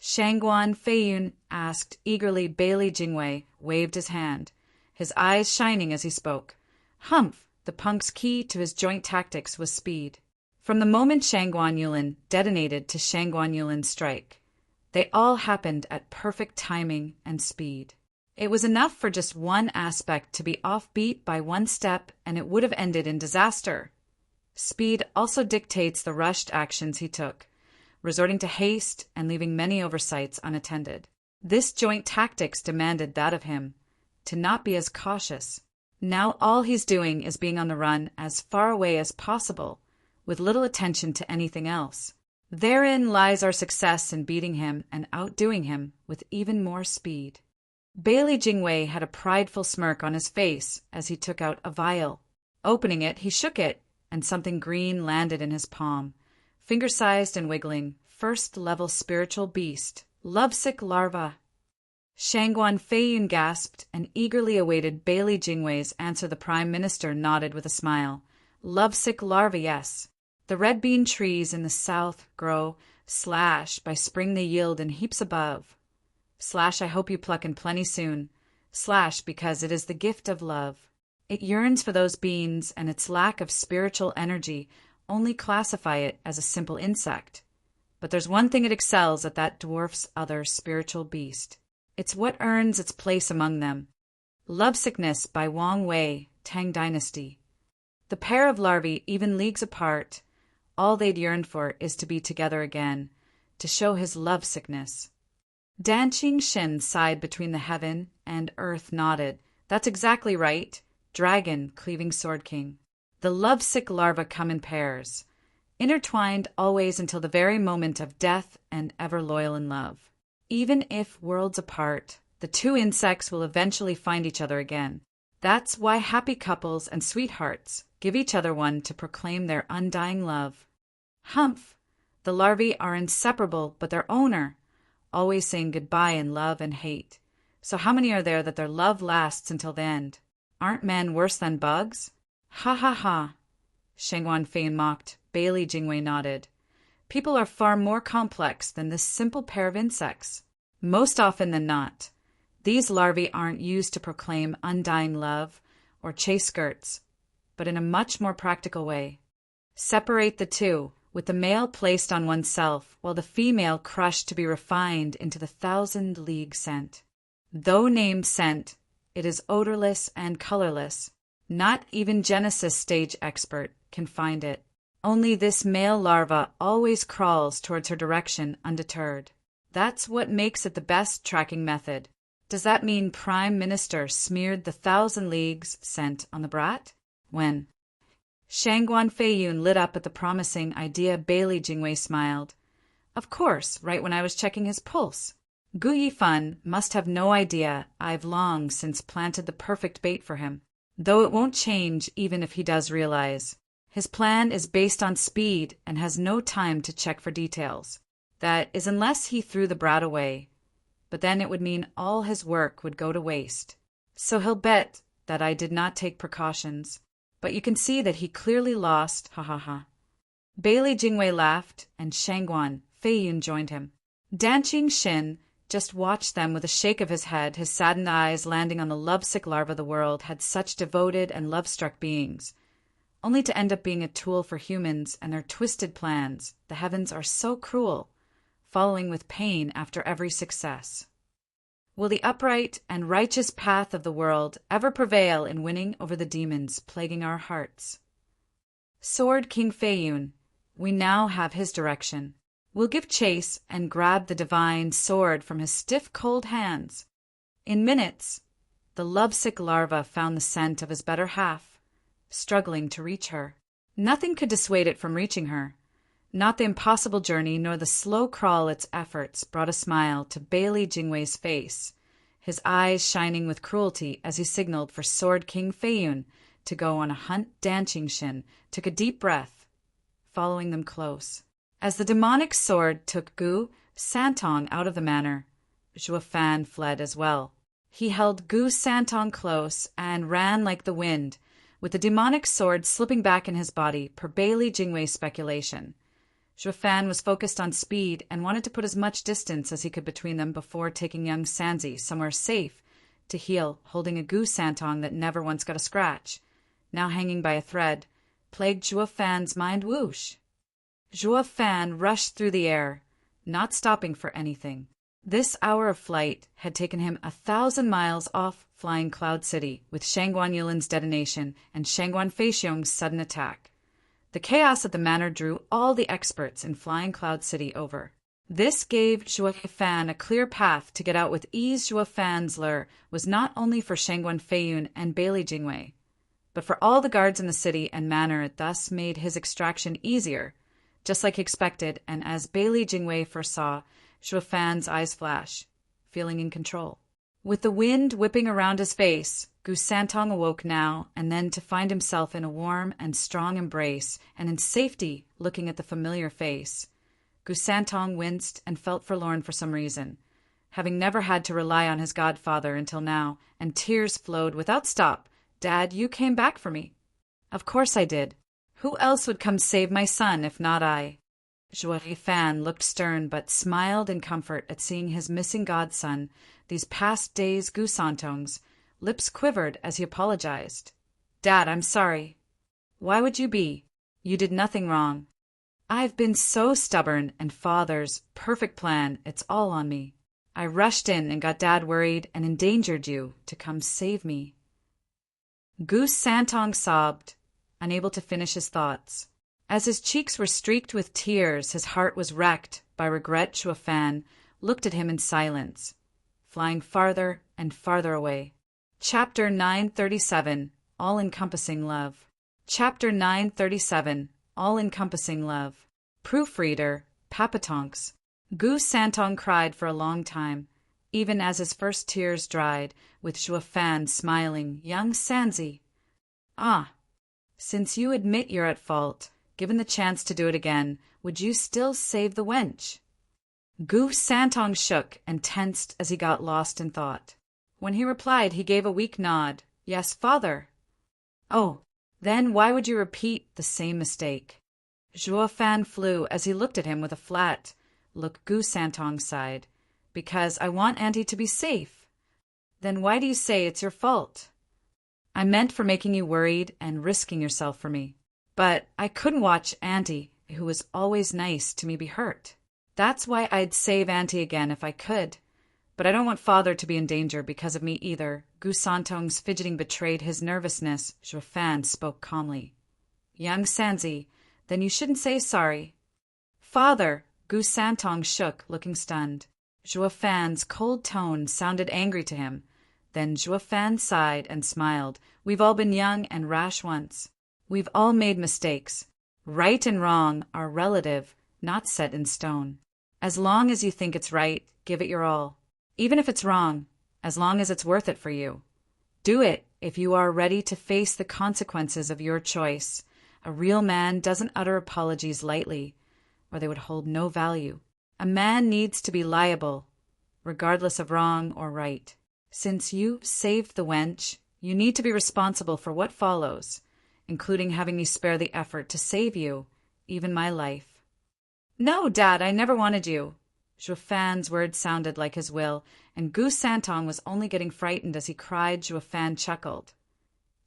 Shangguan Feiyun asked eagerly. Bailey Jingwei waved his hand, his eyes shining as he spoke. Humph! The punk's key to his joint tactics was speed. From the moment Shangguan Yulin detonated to Shangguan Yulin's strike, they all happened at perfect timing and speed. It was enough for just one aspect to be offbeat by one step, and it would have ended in disaster. Speed also dictates the rushed actions he took, resorting to haste and leaving many oversights unattended. This joint tactics demanded that of him, to not be as cautious. Now all he's doing is being on the run as far away as possible, with little attention to anything else. Therein lies our success in beating him and outdoing him with even more speed. Bailey Jingwei had a prideful smirk on his face as he took out a vial. Opening it, he shook it, and something green landed in his palm. Finger-sized and wiggling, first-level spiritual beast, lovesick larva. Shangguan Feiyun gasped and eagerly awaited Bailey Jingwei's answer. The Prime Minister nodded with a smile. Lovesick larva, yes. The red bean trees in the south grow, / by spring they yield in heaps above. / I hope you pluck in plenty soon. / because it is the gift of love. It yearns for those beans, and its lack of spiritual energy only classify it as a simple insect. But there's one thing it excels at that dwarfs other spiritual beast. It's what earns its place among them. Lovesickness by Wang Wei, Tang Dynasty. The pair of larvae, even leagues apart, all they'd yearned for is to be together again, to show his lovesickness. Dan Qing sighed between the heaven and earth, nodded. That's exactly right. Dragon, Cleaving Sword King. The lovesick larvae come in pairs, intertwined always until the very moment of death and ever loyal in love. Even if worlds apart, the two insects will eventually find each other again. That's why happy couples and sweethearts give each other one to proclaim their undying love. Humph! The larvae are inseparable, but their owner, always saying goodbye in love and hate. So how many are there that their love lasts until the end? Aren't men worse than bugs? Ha ha ha! Shangguan Feiyun mocked. Bailey Jingwei nodded. People are far more complex than this simple pair of insects. Most often than not, these larvae aren't used to proclaim undying love or chase skirts, but in a much more practical way. Separate the two, with the male placed on oneself, while the female crushed to be refined into the 1,000-league scent. Though named scent, it is odorless and colorless. Not even Genesis stage expert can find it. Only this male larva always crawls towards her direction undeterred. That's what makes it the best tracking method. Does that mean Prime Minister smeared the 1,000 Leagues scent on the brat? When Shangguan Feiyun lit up at the promising idea, Bailey Jingwei smiled. Of course, right when I was checking his pulse. Gu Yifan must have no idea I've long since planted the perfect bait for him, though it won't change even if he does realize. His plan is based on speed and has no time to check for details. That is unless he threw the brat away. But then it would mean all his work would go to waste. So he'll bet that I did not take precautions. But you can see that he clearly lost, ha ha ha. Bailey Jingwei laughed, and Shangguan Feiyun joined him. Danqing Xin just watched them with a shake of his head, his saddened eyes landing on the lovesick larva the world had such devoted and love-struck beings. Only to end up being a tool for humans and their twisted plans. The heavens are so cruel, following with pain after every success. Will the upright and righteous path of the world ever prevail in winning over the demons plaguing our hearts? Sword King Feiyun, we now have his direction. We'll give chase and grab the divine sword from his stiff, cold hands. In minutes, the lovesick larva found the scent of his better half, struggling to reach her. Nothing could dissuade it from reaching her. Not the impossible journey nor the slow crawl its efforts brought a smile to Bailey Jingwei's face, his eyes shining with cruelty as he signaled for Sword King Feiyun to go on a hunt. Danqing Xin took a deep breath, following them close. As the demonic sword took Gu Santong out of the manor, Zhuo Fan fled as well. He held Gu Santong close and ran like the wind, with the demonic sword slipping back in his body, per Bailey Jingwei's speculation. Zhuo Fan was focused on speed and wanted to put as much distance as he could between them before taking young Sanzi somewhere safe to heal, holding a Gu Santong that never once got a scratch, now hanging by a thread, plagued Zhuo Fan's mind. Whoosh! Zhuo Fan rushed through the air, not stopping for anything. This hour of flight had taken him 1,000 miles off Flying Cloud City, with Shangguan Yulin's detonation and Shangguan Feixiong's sudden attack. The chaos at the manor drew all the experts in Flying Cloud City over. This gave Zhuo Fan a clear path to get out with ease. Zhuo Fan's lure was not only for Shangguan Feiyun and Bailey Jingwei, but for all the guards in the city and manor. It thus made his extraction easier, just like he expected, and as Bailey Jingwei foresaw, Zhuo Fan's eyes flash, feeling in control. With the wind whipping around his face, Gu Santong awoke now and then to find himself in a warm and strong embrace and in safety looking at the familiar face. Gu Santong winced and felt forlorn for some reason, having never had to rely on his godfather until now, and tears flowed without stop. Dad, you came back for me. Of course I did. Who else would come save my son if not I? Zhuo Fan looked stern but smiled in comfort at seeing his missing godson these past days. Gu Santong's lips quivered as he apologized. Dad, I'm sorry. Why would you be? You did nothing wrong. I've been so stubborn, and Father's perfect plan, it's all on me. I rushed in and got Dad worried and endangered you to come save me. Gu Santong sobbed, unable to finish his thoughts. As his cheeks were streaked with tears, his heart was wrecked by regret. Zhuo Fan looked at him in silence, flying farther and farther away. Chapter 937, All-Encompassing Love. Chapter 937, All-Encompassing Love. Proofreader, Papatonks. Gu Santong cried for a long time, even as his first tears dried, with Zhuo Fan smiling. Young Sanzi. Ah, since you admit you're at fault, given the chance to do it again, would you still save the wench? Gu Santong shook and tensed as he got lost in thought. When he replied, he gave a weak nod. Yes, father. Oh, then why would you repeat the same mistake? Zhuo Fan flew as he looked at him with a flat look. Gu Santong sighed. Because I want Auntie to be safe. Then why do you say it's your fault? I meant for making you worried and risking yourself for me. But I couldn't watch Auntie, who was always nice to me, be hurt. That's why I'd save Auntie again if I could. But I don't want father to be in danger because of me either. Gu Santong's fidgeting betrayed his nervousness. Zhuo Fan spoke calmly. Young Sanzi, then you shouldn't say sorry. Father! Gu Santong shook, looking stunned. Zhuo Fan's cold tone sounded angry to him. Then Zhuo Fan sighed and smiled. We've all been young and rash once. We've all made mistakes. Right and wrong are relative, not set in stone. As long as you think it's right, give it your all. Even if it's wrong, as long as it's worth it for you. Do it if you are ready to face the consequences of your choice. A real man doesn't utter apologies lightly, or they would hold no value. A man needs to be liable, regardless of wrong or right. Since you saved the wench, you need to be responsible for what follows, including having me spare the effort to save you, even my life. No, Dad, I never wanted you. Zhuo Fan's words sounded like his will, and Gu Santong was only getting frightened as he cried. Zhuo Fan chuckled.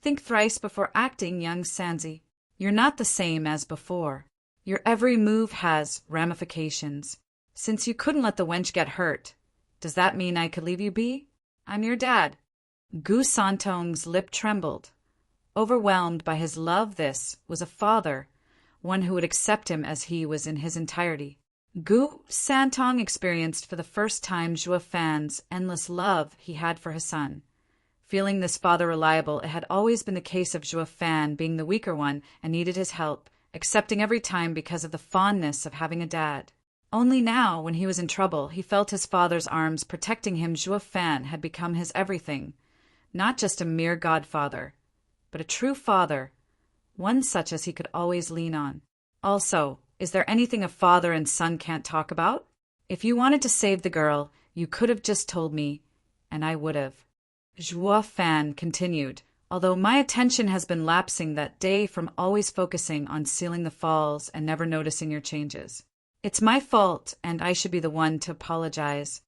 Think thrice before acting, young Sanzi. You're not the same as before. Your every move has ramifications. Since you couldn't let the wench get hurt, does that mean I could leave you be? I'm your dad. Gu Santong's lip trembled. Overwhelmed by his love, this was a father, one who would accept him as he was in his entirety. Gu Santong experienced for the first time Zhuo Fan's endless love he had for his son. Feeling this father reliable, it had always been the case of Zhuo Fan being the weaker one and needed his help, accepting every time because of the fondness of having a dad. Only now, when he was in trouble, he felt his father's arms protecting him. Zhuo Fan had become his everything, not just a mere godfather, but a true father, one such as he could always lean on. Also, is there anything a father and son can't talk about? If you wanted to save the girl, you could have just told me, and I would have. Zhuo Fan continued, although my attention has been lapsing that day from always focusing on sealing the falls and never noticing your changes. It's my fault, and I should be the one to apologize.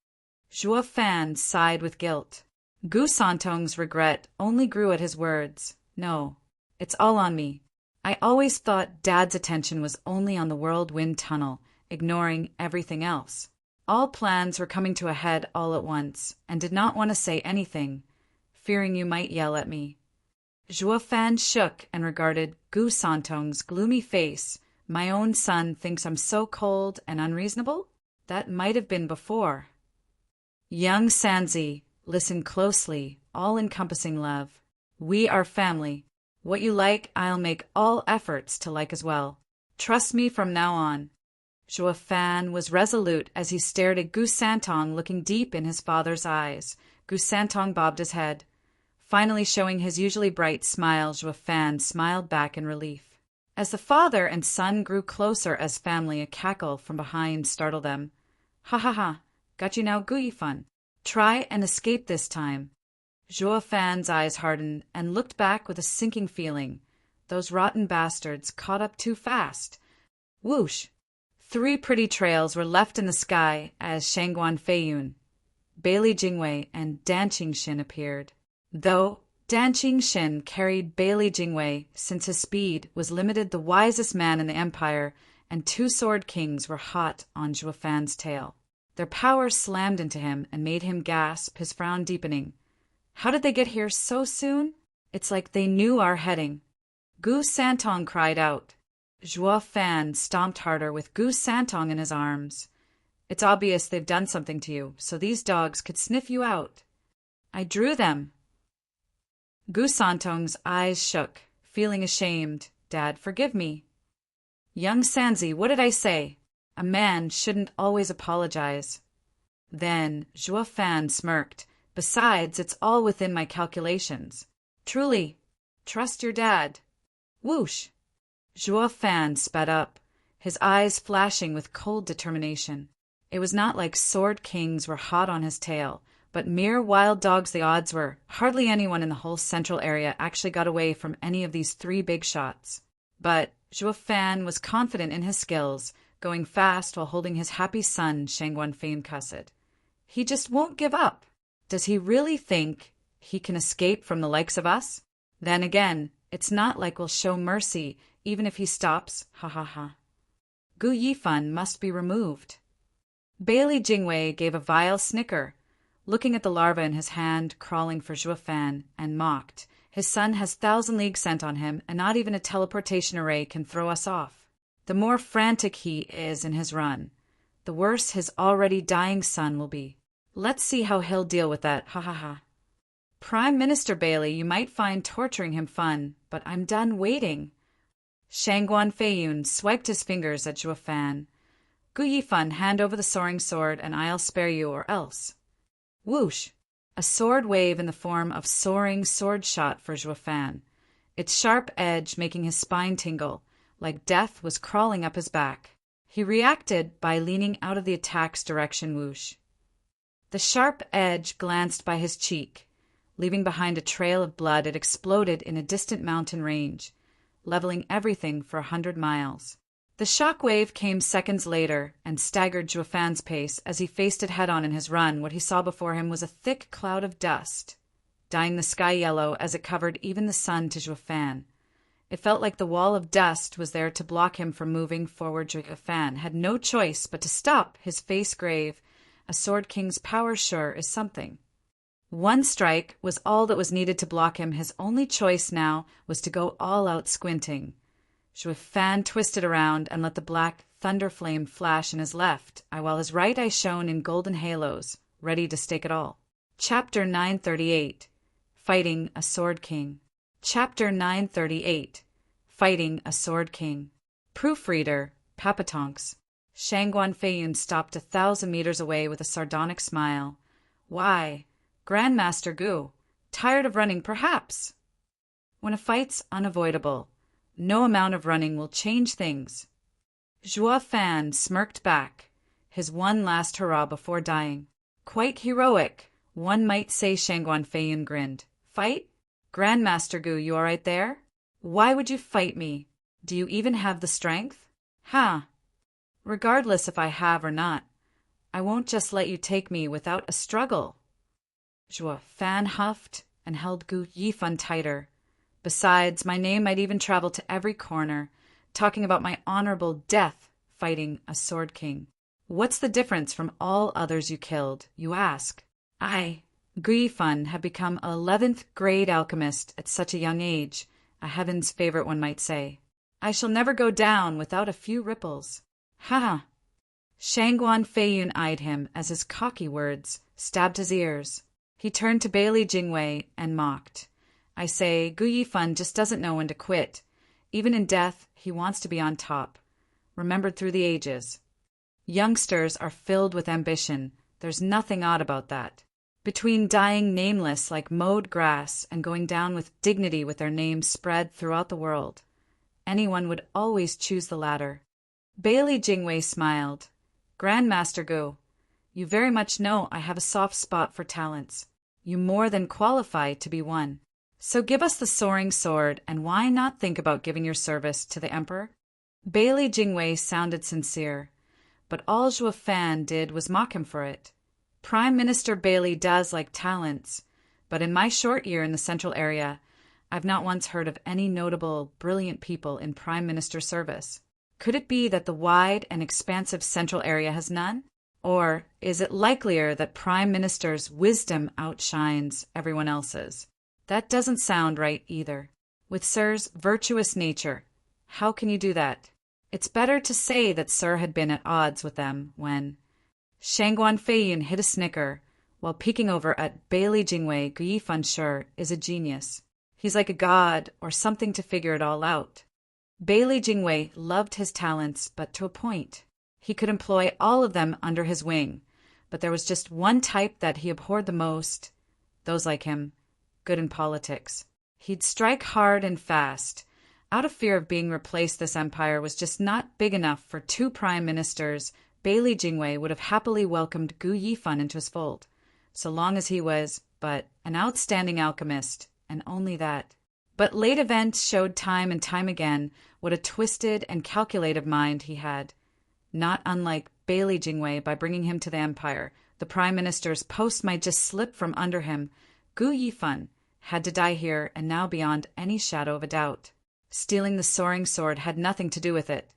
Zhuo Fan sighed with guilt. Gu Santong's regret only grew at his words. No, it's all on me. I always thought Dad's attention was only on the whirlwind tunnel, ignoring everything else. All plans were coming to a head all at once, and did not want to say anything, fearing you might yell at me. Zhuo Fan shook and regarded Gu Santong's gloomy face. My own son thinks I'm so cold and unreasonable? That might have been before. Young Sanzi, listen closely, all-encompassing love. We are family. What you like, I'll make all efforts to like as well. Trust me from now on. Zhuo Fan was resolute as he stared at Gu Santong, looking deep in his father's eyes. Gu Santong bobbed his head. Finally showing his usually bright smile, Zhuo Fan smiled back in relief. As the father and son grew closer as family, a cackle from behind startled them. Ha ha ha, got you now, Gu Yifan. Try and escape this time. Zhuo Fan's eyes hardened and looked back with a sinking feeling. Those rotten bastards caught up too fast. Whoosh! 3 pretty trails were left in the sky as Shangguan Feiyun, Bailey Jingwei, and Dan Qingxin appeared. Though Dan Qingxin carried Bailey Jingwei since his speed was limited, the wisest man in the empire, and 2 sword kings were hot on Zhuo Fan's tail. Their power slammed into him and made him gasp, his frown deepening. How did they get here so soon? It's like they knew our heading. Gu Santong cried out. Zhuo Fan stomped harder with Gu Santong in his arms. It's obvious they've done something to you, so these dogs could sniff you out. I drew them. Gu Santong's eyes shook, feeling ashamed. Dad, forgive me. Young Sanzi, what did I say? A man shouldn't always apologize. Then Zhuo Fan smirked. Besides, it's all within my calculations. Truly, trust your dad. Whoosh! Zhuo Fan sped up, his eyes flashing with cold determination. It was not like sword kings were hot on his tail, but mere wild dogs the odds were. Hardly anyone in the whole central area actually got away from any of these 3 big shots. But Zhuo Fan was confident in his skills, going fast while holding his happy son, Shangguan Feiyun cussed. He just won't give up. Does he really think he can escape from the likes of us? Then again, it's not like we'll show mercy even if he stops, ha ha ha. Gu Yifan must be removed. Bailey Jingwei gave a vile snicker. looking at the larva in his hand, crawling for Zhuo Fan, and mocked. His son has 1,000 league scent on him, and not even a teleportation array can throw us off. The more frantic he is in his run, the worse his already dying son will be. Let's see how he'll deal with that, ha ha ha. Prime Minister Bailey, you might find torturing him fun, but I'm done waiting. Shangguan Feiyun swiped his fingers at Zhuo Fan. Gu Yifan, hand over the soaring sword, and I'll spare you or else. Whoosh! A sword wave in the form of soaring sword shot for Zhuo Fan, its sharp edge making his spine tingle, like death was crawling up his back. He reacted by leaning out of the attack's direction. Whoosh! The sharp edge glanced by his cheek. Leaving behind a trail of blood, it exploded in a distant mountain range, leveling everything for 100 miles. The shock wave came seconds later and staggered Zhuo Fan's pace as he faced it head-on in his run. What he saw before him was a thick cloud of dust, dyeing the sky yellow as it covered even the sun to Zhuo Fan. It felt like the wall of dust was there to block him from moving forward. Zhuo Fan had no choice but to stop, his face grave. A Sword King's power sure is something. One strike was all that was needed to block him. His only choice now was to go all out squinting. Zhuo Fan twisted around and let the black thunder flame flash in his left eye, while his right eye shone in golden halos, ready to stake it all. Chapter 938. Fighting a Sword King. Chapter 938. Fighting a Sword King. Proofreader, Papatonks. Shangguan Feiyun stopped 1,000 meters away with a sardonic smile. Why, Grandmaster Gu, tired of running perhaps? When a fight's unavoidable, no amount of running will change things. Zhuo Fan smirked back, his one last hurrah before dying. Quite heroic, one might say. Shangguan Feiyun grinned. Fight? Grandmaster Gu, you all right there? Why would you fight me? Do you even have the strength? Ha! Regardless if I have or not, I won't just let you take me without a struggle. Zhuo Fan huffed and held Gu Yifan tighter. Besides, my name might even travel to every corner, talking about my honorable death fighting a Sword King. What's the difference from all others you killed, you ask? I, Gu Yifan, have become an 11th grade alchemist at such a young age, a heaven's favorite one might say. I shall never go down without a few ripples. Ha ha! Shangguan Feiyun eyed him as his cocky words stabbed his ears. He turned to Bailey Jingwei and mocked. I say, Gu Yifan just doesn't know when to quit. Even in death, he wants to be on top, remembered through the ages. Youngsters are filled with ambition. There's nothing odd about that. Between dying nameless like mowed grass and going down with dignity with their names spread throughout the world, anyone would always choose the latter. Bailey Jingwei smiled. Grandmaster Gu, you very much know I have a soft spot for talents. You more than qualify to be one. So give us the soaring sword, and why not think about giving your service to the Emperor? Bailey Jingwei sounded sincere, but all Zhuo Fan did was mock him for it. Prime Minister Bailey does like talents, but in my short year in the Central area, I've not once heard of any notable, brilliant people in Prime Minister service. Could it be that the wide and expansive Central area has none? Or is it likelier that Prime Minister's wisdom outshines everyone else's? That doesn't sound right either. With Sir's virtuous nature, how can you do that? It's better to say that Sir had been at odds with them when... Shangguan Feiyun hit a snicker while peeking over at Bailey Jingwei. Gu Yifan sure is a genius. He's like a god or something to figure it all out. Bailey Jingwei loved his talents, but to a point. He could employ all of them under his wing, but there was just one type that he abhorred the most, those like him, good in politics. He'd strike hard and fast. Out of fear of being replaced, this empire was just not big enough for two prime ministers. Bailey Jingwei would have happily welcomed Gu Yifan into his fold, so long as he was but an outstanding alchemist, and only that. But late events showed time and time again what a twisted and calculative mind he had. Not unlike Bailey Jingwei, by bringing him to the empire, the prime minister's post might just slip from under him. Gu Yifan had to die here, and now beyond any shadow of a doubt. Stealing the soaring sword had nothing to do with it,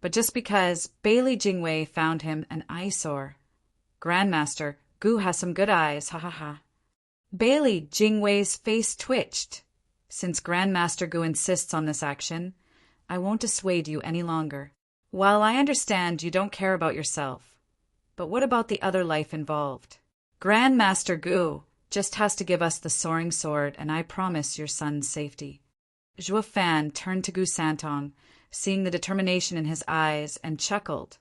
but just because Bailey Jingwei found him an eyesore. Grandmaster, Gu has some good eyes, ha ha ha. Bailey Jingwei's face twitched. Since Grandmaster Gu insists on this action, I won't dissuade you any longer. While I understand you don't care about yourself, but what about the other life involved? Grandmaster Gu just has to give us the soaring sword, and I promise your son's safety. Zhuo Fan turned to Gu Santong, seeing the determination in his eyes, and chuckled.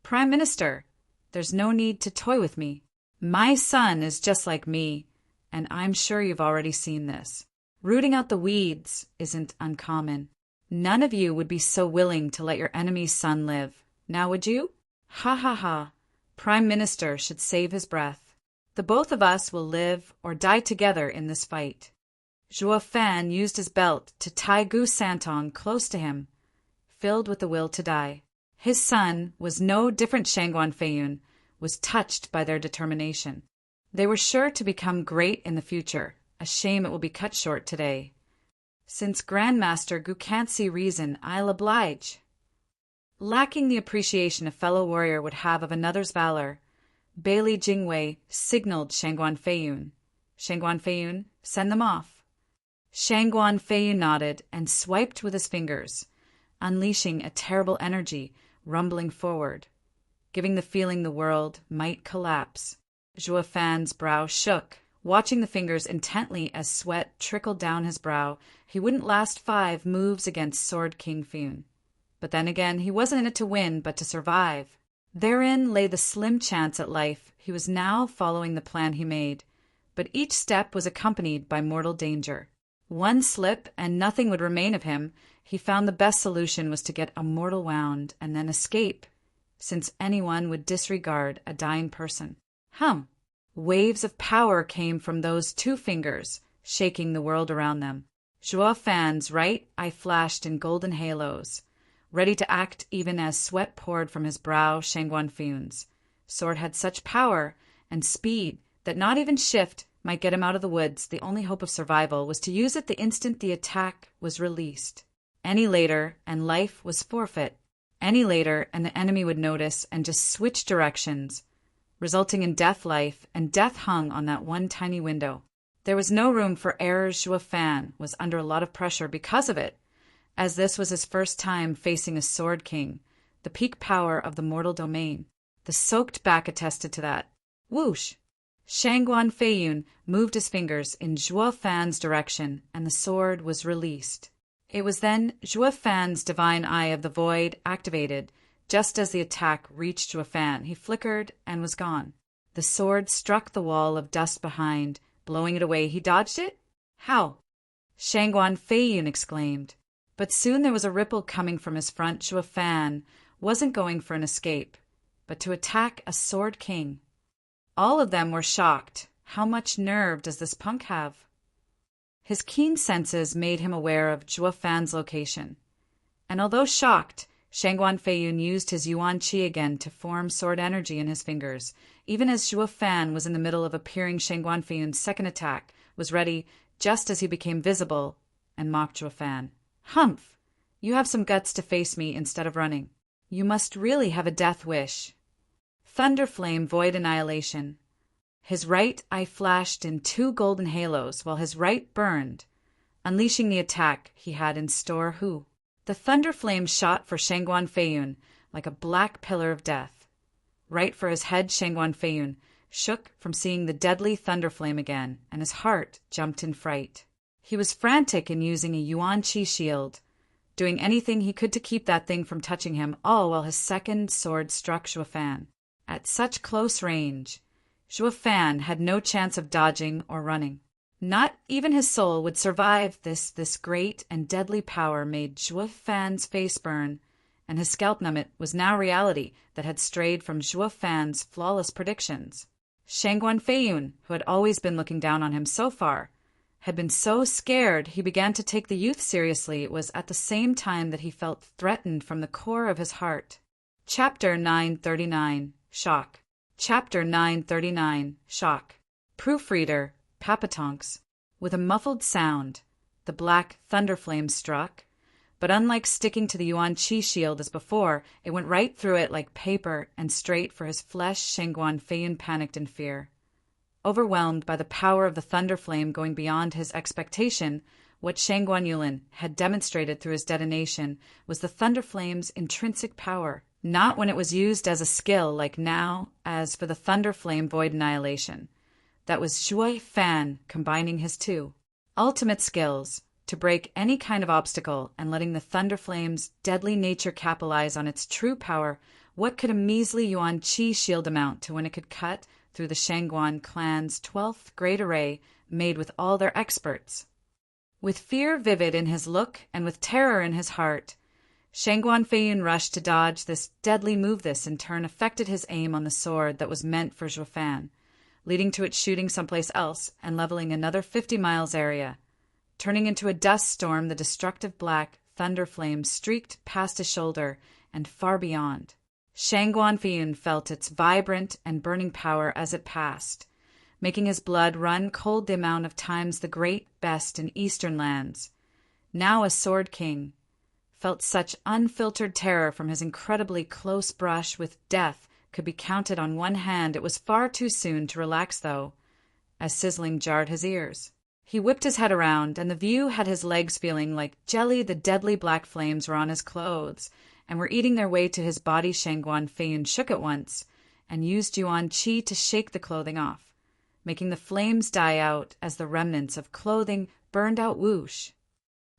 Prime Minister, there's no need to toy with me. My son is just like me, and I'm sure you've already seen this. Rooting out the weeds isn't uncommon. None of you would be so willing to let your enemy's son live, now would you? Ha ha ha. Prime Minister should save his breath. The both of us will live or die together in this fight. Zhuo Fan used his belt to tie Gu Santong close to him, filled with the will to die. His son was no different. Shangguan Feiyun was touched by their determination. They were sure to become great in the future. A shame it will be cut short today. Since Grandmaster Gu can't see reason, I'll oblige. Lacking the appreciation a fellow warrior would have of another's valor, Bailey Jingwei signaled Shangguan Feiyun. Shangguan Feiyun, send them off. Shangguan Feiyun nodded and swiped with his fingers, unleashing a terrible energy rumbling forward, giving the feeling the world might collapse. Zhuo Fan's brow shook, watching the fingers intently as sweat trickled down his brow. He wouldn't last 5 moves against Sword King Feiyun. But then again, he wasn't in it to win, but to survive. Therein lay the slim chance at life. He was now following the plan he made, but each step was accompanied by mortal danger. One slip and nothing would remain of him. He found the best solution was to get a mortal wound and then escape, since anyone would disregard a dying person. Waves of power came from those 2 fingers, shaking the world around them. Zhuo Fan's right eye flashed in golden halos, ready to act even as sweat poured from his brow. Shangguan Feiyun's sword had such power and speed that not even shift might get him out of the woods. The only hope of survival was to use it the instant the attack was released. Any later, and life was forfeit. Any later, and the enemy would notice and just switch directions, resulting in life, and death hung on that one tiny window. There was no room for errors. Zhuo Fan was under a lot of pressure because of it, as this was his first time facing a Sword King, the peak power of the mortal domain. The soaked back attested to that. Whoosh! Shangguan Feiyun moved his fingers in Zhuo Fan's direction, and the sword was released. It was then Zhuo Fan's divine eye of the void activated. Just as the attack reached Zhuo Fan, he flickered and was gone. The sword struck the wall of dust behind, blowing it away. He dodged it? How? Shangguan Feiyun exclaimed. But soon there was a ripple coming from his front. Zhuo Fan wasn't going for an escape, but to attack a Sword King. All of them were shocked. How much nerve does this punk have? His keen senses made him aware of Zhuo Fan's location. And although shocked, Shangguan Feiyun used his Yuan Qi again to form sword energy in his fingers. Even as Zhuo Fan was in the middle of appearing, Shangguan Feiyun's second attack was ready just as he became visible and mocked Zhuo Fan. Humph! You have some guts to face me instead of running. You must really have a death wish. Thunder flame, void annihilation. His right eye flashed in 2 golden halos while his right burned, unleashing the attack he had in store. The thunder flame shot for Shangguan Feiyun like a black pillar of death. Right for his head. Shangguan Feiyun shook from seeing the deadly thunder flame again, and his heart jumped in fright. He was frantic in using a Yuan Qi shield, doing anything he could to keep that thing from touching him, all while his second sword struck Zhuo Fan. At such close range, Zhuo Fan had no chance of dodging or running. Not even his soul would survive this great and deadly power made Zhuo Fan's face burn, and his scalp numb. It was now reality that had strayed from Zhuo Fan's flawless predictions. Shangguan Feiyun, who had always been looking down on him so far, had been so scared he began to take the youth seriously. It was at the same time that he felt threatened from the core of his heart. Chapter 939. Shock. Chapter 939. Shock. Proofreader, Papatonks. With a muffled sound, the black thunder flame struck, but unlike sticking to the Yuan Qi shield as before, it went right through it like paper and straight for his flesh. Shangguan Feiyun panicked in fear. Overwhelmed by the power of the thunder flame going beyond his expectation, what Shangguan Yulin had demonstrated through his detonation was the thunder flame's intrinsic power, not when it was used as a skill like now as for the thunder flame void annihilation. That was Zhuo Fan combining his two ultimate skills to break any kind of obstacle and letting the thunder flame's deadly nature capitalize on its true power. What could a measly Yuan Qi shield amount to when it could cut through the Shangguan clan's 12th great array made with all their experts? With fear vivid in his look and with terror in his heart, Shangguan Feiyun rushed to dodge this deadly move. This, in turn, affected his aim on the sword that was meant for Zhuo Fan, leading to it shooting someplace else and leveling another 50 miles area. Turning into a dust storm, the destructive black thunder flame streaked past his shoulder and far beyond. Shangguan Feiyun felt its vibrant and burning power as it passed, making his blood run cold the amount of times the great best in eastern lands, now a sword king, felt such unfiltered terror from his incredibly close brush with death could be counted on one hand. It was far too soon to relax, though, as sizzling jarred his ears. He whipped his head around, and the view had his legs feeling like jelly. The deadly black flames were on his clothes and were eating their way to his body. Shangguan Feiyun shook at once and used Yuan Qi to shake the clothing off, making the flames die out as the remnants of clothing burned out. Whoosh!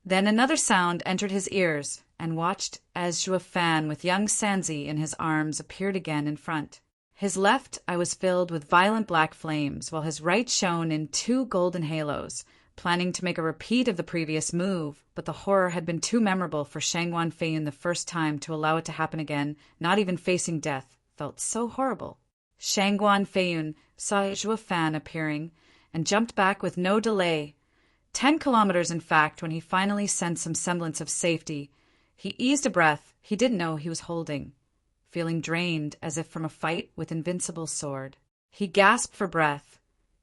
Then another sound entered his ears, and watched as Zhuo Fan with young Sanzi in his arms appeared again in front. His left eye was filled with violent black flames, while his right shone in two golden halos, planning to make a repeat of the previous move, but the horror had been too memorable for Shangguan Feiyun the first time to allow it to happen again. Not even facing death felt so horrible. Shangguan Feiyun saw Zhuo Fan appearing and jumped back with no delay. 10 kilometers, in fact, when he finally sensed some semblance of safety. He eased a breath he didn't know he was holding, feeling drained as if from a fight with invincible sword. He gasped for breath,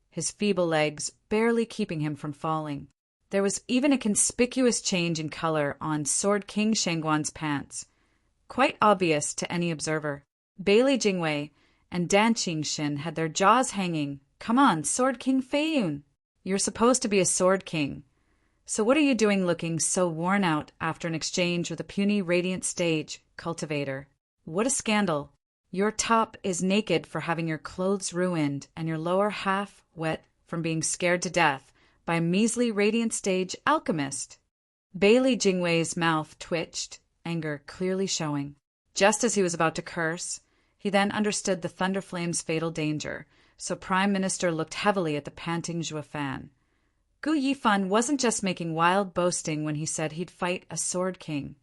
his feeble legs barely keeping him from falling. There was even a conspicuous change in color on Sword King Shangguan's pants, quite obvious to any observer. Bailey Jingwei and Dan Qingxin had their jaws hanging. Come on, Sword King Feiyun! You're supposed to be a sword king. So what are you doing looking so worn out after an exchange with a puny radiant stage cultivator? What a scandal. Your top is naked for having your clothes ruined and your lower half wet from being scared to death by a measly radiant stage alchemist. Bailey Jingwei's mouth twitched, anger clearly showing. Just as he was about to curse, he then understood the thunder flame's fatal danger, so Prime Minister looked heavily at the panting Zhuo Fan. Gu Yifan wasn't just making wild boasting when he said he'd fight a sword king.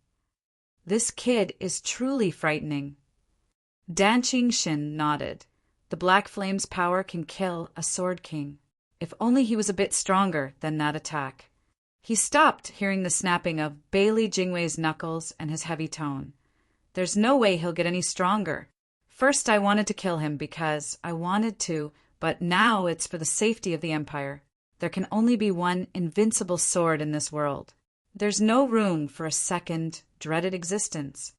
This kid is truly frightening. Dan Qingxin nodded. The black flame's power can kill a sword king. If only he was a bit stronger than that attack. He stopped, hearing the snapping of Bailey Jingwei's knuckles and his heavy tone. There's no way he'll get any stronger. First I wanted to kill him because I wanted to, but now it's for the safety of the Empire. There can only be one invincible sword in this world. There's no room for a second, dreaded existence.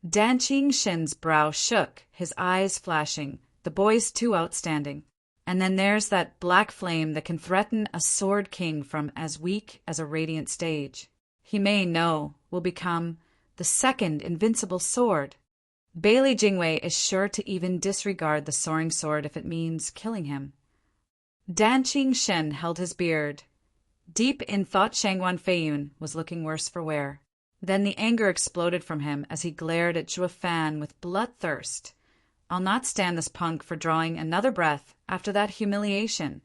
Dan Qingxin's brow shook, his eyes flashing. The boy's too outstanding. And then there's that black flame that can threaten a sword king from as weak as a radiant stage. He may know, will become the second invincible sword. Bailey Jingwei is sure to even disregard the soaring sword if it means killing him. Dan Qingxin held his beard. Deep in thought, Shangguan Feiyun was looking worse for wear. Then the anger exploded from him as he glared at Zhuo Fan with bloodthirst. I'll not stand this punk for drawing another breath after that humiliation.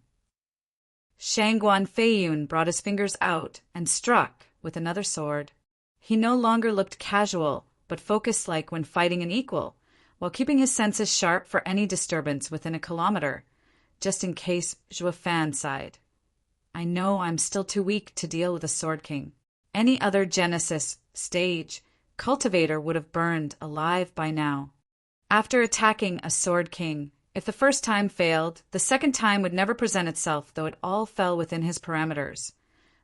Shangguan Feiyun brought his fingers out and struck with another sword. He no longer looked casual, but focused like when fighting an equal, while keeping his senses sharp for any disturbance within a kilometer, just in case. Zhuo Fan sighed. I know I'm still too weak to deal with a sword king. Any other Genesis stage cultivator would have burned alive by now. After attacking a sword king, if the first time failed, the second time would never present itself, though it all fell within his parameters.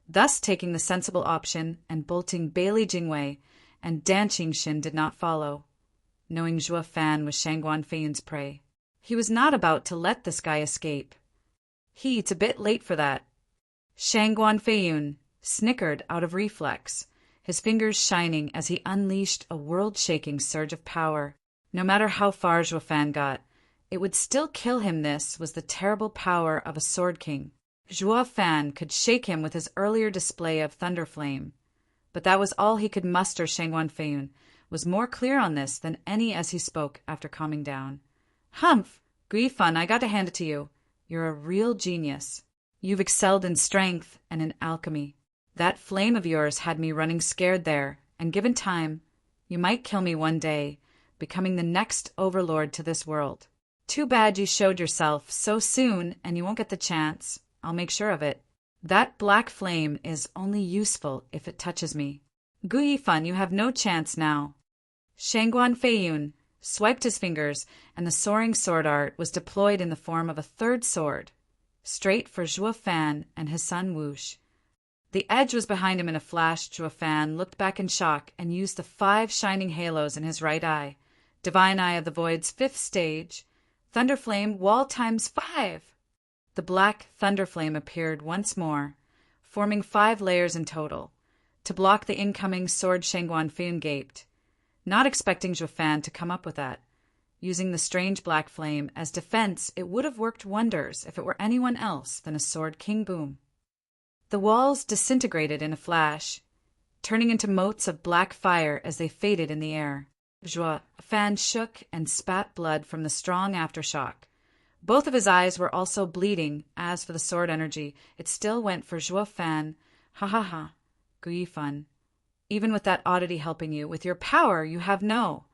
Thus taking the sensible option and bolting Bailey Jingwei, and Dan Qingxin did not follow, knowing Zhuo Fan was Shangguan Feiyun's prey. He was not about to let this guy escape. It's a bit late for that. Shangguan Feiyun snickered out of reflex, his fingers shining as he unleashed a world-shaking surge of power. No matter how far Zhuo Fan got, it would still kill him. This was the terrible power of a Sword King. Zhuo Fan could shake him with his earlier display of Thunder Flame, but that was all he could muster. Shangguan Feiyun was more clear on this than any as he spoke after calming down. Humph, Guifan, I got to hand it to you. You're a real genius. You've excelled in strength and in alchemy. That flame of yours had me running scared there, and given time, you might kill me one day, becoming the next overlord to this world. Too bad you showed yourself so soon, and you won't get the chance. I'll make sure of it. That black flame is only useful if it touches me. Gu Yifan, you have no chance now. Shangguan Feiyun swiped his fingers, and the soaring sword art was deployed in the form of a third sword, straight for Zhuo Fan and his son Wush. The edge was behind him in a flash. Zhuo Fan looked back in shock and used the 5 shining halos in his right eye. Divine Eye of the Void's 5th stage. Thunderflame wall times 5. The black thunderflame appeared once more, forming 5 layers in total, to block the incoming sword. Shangguan Feiyun gaped, not expecting Zhuo Fan to come up with that. Using the strange black flame as defense, it would have worked wonders if it were anyone else than a Sword King. Boom. The walls disintegrated in a flash, turning into motes of black fire as they faded in the air. Zhuo Fan shook and spat blood from the strong aftershock. Both of his eyes were also bleeding. As for the sword energy, it still went for Zhuo Fan. Ha ha ha, Gu Yifan. Even with that oddity helping you, with your power you have no.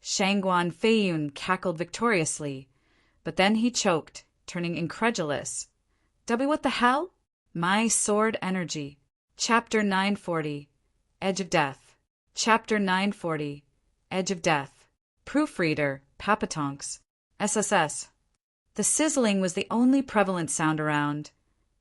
Shangguan Feiyun cackled victoriously, but then he choked, turning incredulous. What the hell? My sword energy. Chapter 940. Edge of Death. Chapter 940. Edge of Death. Proofreader, Papatonks. SSS. The sizzling was the only prevalent sound around,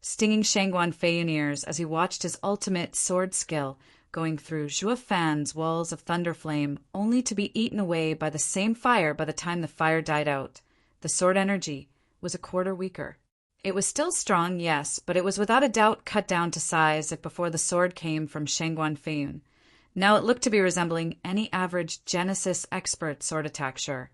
stinging Shangguan Feiyun ears as he watched his ultimate sword skill going through Zhuo Fan's walls of thunderflame, only to be eaten away by the same fire by the time the fire died out. The sword energy was a quarter weaker. It was still strong, yes, but it was without a doubt cut down to size if before the sword came from Shangguan Feiyun. Now it looked to be resembling any average Genesis expert sword attack, sure.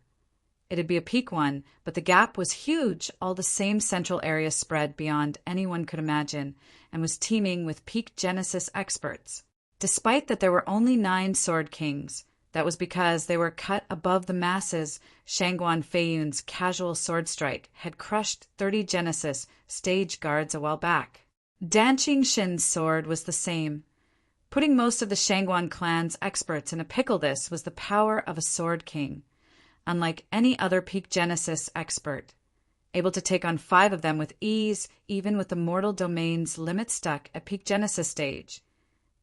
It'd be a peak one, but the gap was huge, all the same central area spread beyond anyone could imagine, and was teeming with peak Genesis experts. Despite that there were only 9 Sword Kings, that was because they were cut above the masses. Shangguan Feiyun's casual sword strike had crushed 30 Genesis stage guards a while back. Dan Qingxin's sword was the same. Putting most of the Shangguan clan's experts in a pickle, this was the power of a Sword King. Unlike any other peak Genesis expert, able to take on 5 of them with ease, even with the mortal domain's limit stuck at peak Genesis stage.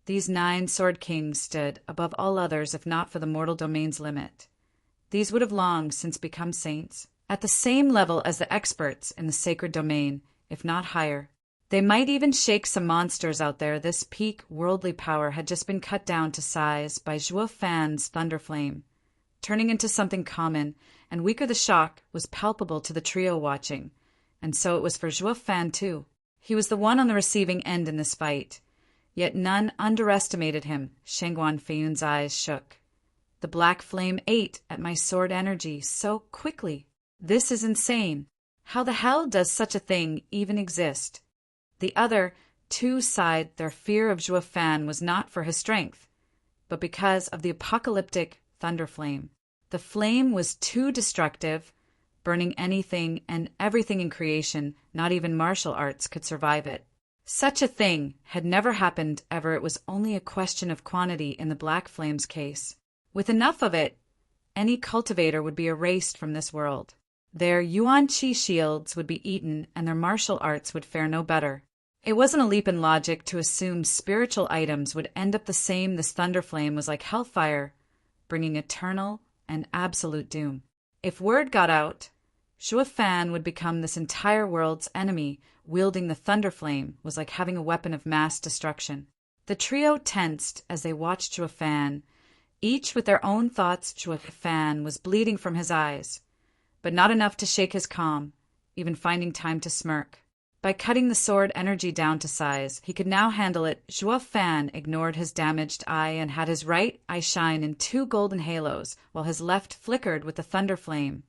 These 9 Sword Kings stood above all others if not for the mortal domain's limit. These would have long since become saints, at the same level as the experts in the sacred domain, if not higher. They might even shake some monsters out there. This peak worldly power had just been cut down to size by Zhuo Fan's thunderflame, turning into something common, and weaker the shock was palpable to the trio watching. And so it was for Zhuo Fan too. He was the one on the receiving end in this fight. Yet none underestimated him. Shangguan Feiyun's eyes shook. The black flame ate at my sword energy so quickly. This is insane. How the hell does such a thing even exist? The other 2 sighed. Their fear of Zhuo Fan was not for his strength, but because of the apocalyptic thunderflame. The flame was too destructive, burning anything and everything in creation. Not even martial arts could survive it. Such a thing had never happened ever. It was only a question of quantity in the black flame's case. With enough of it, any cultivator would be erased from this world. Their Yuan Qi shields would be eaten, and their martial arts would fare no better. It wasn't a leap in logic to assume spiritual items would end up the same. This thunderflame was like hellfire, bringing eternal and absolute doom. If word got out, Zhuo Fan would become this entire world's enemy. Wielding the thunderflame was like having a weapon of mass destruction. The trio tensed as they watched Zhuo Fan, each with their own thoughts. Zhuo Fan was bleeding from his eyes, but not enough to shake his calm, even finding time to smirk. By cutting the sword energy down to size, he could now handle it. Zhuo Fan ignored his damaged eye and had his right eye shine in 2 golden halos, while his left flickered with the thunder flame.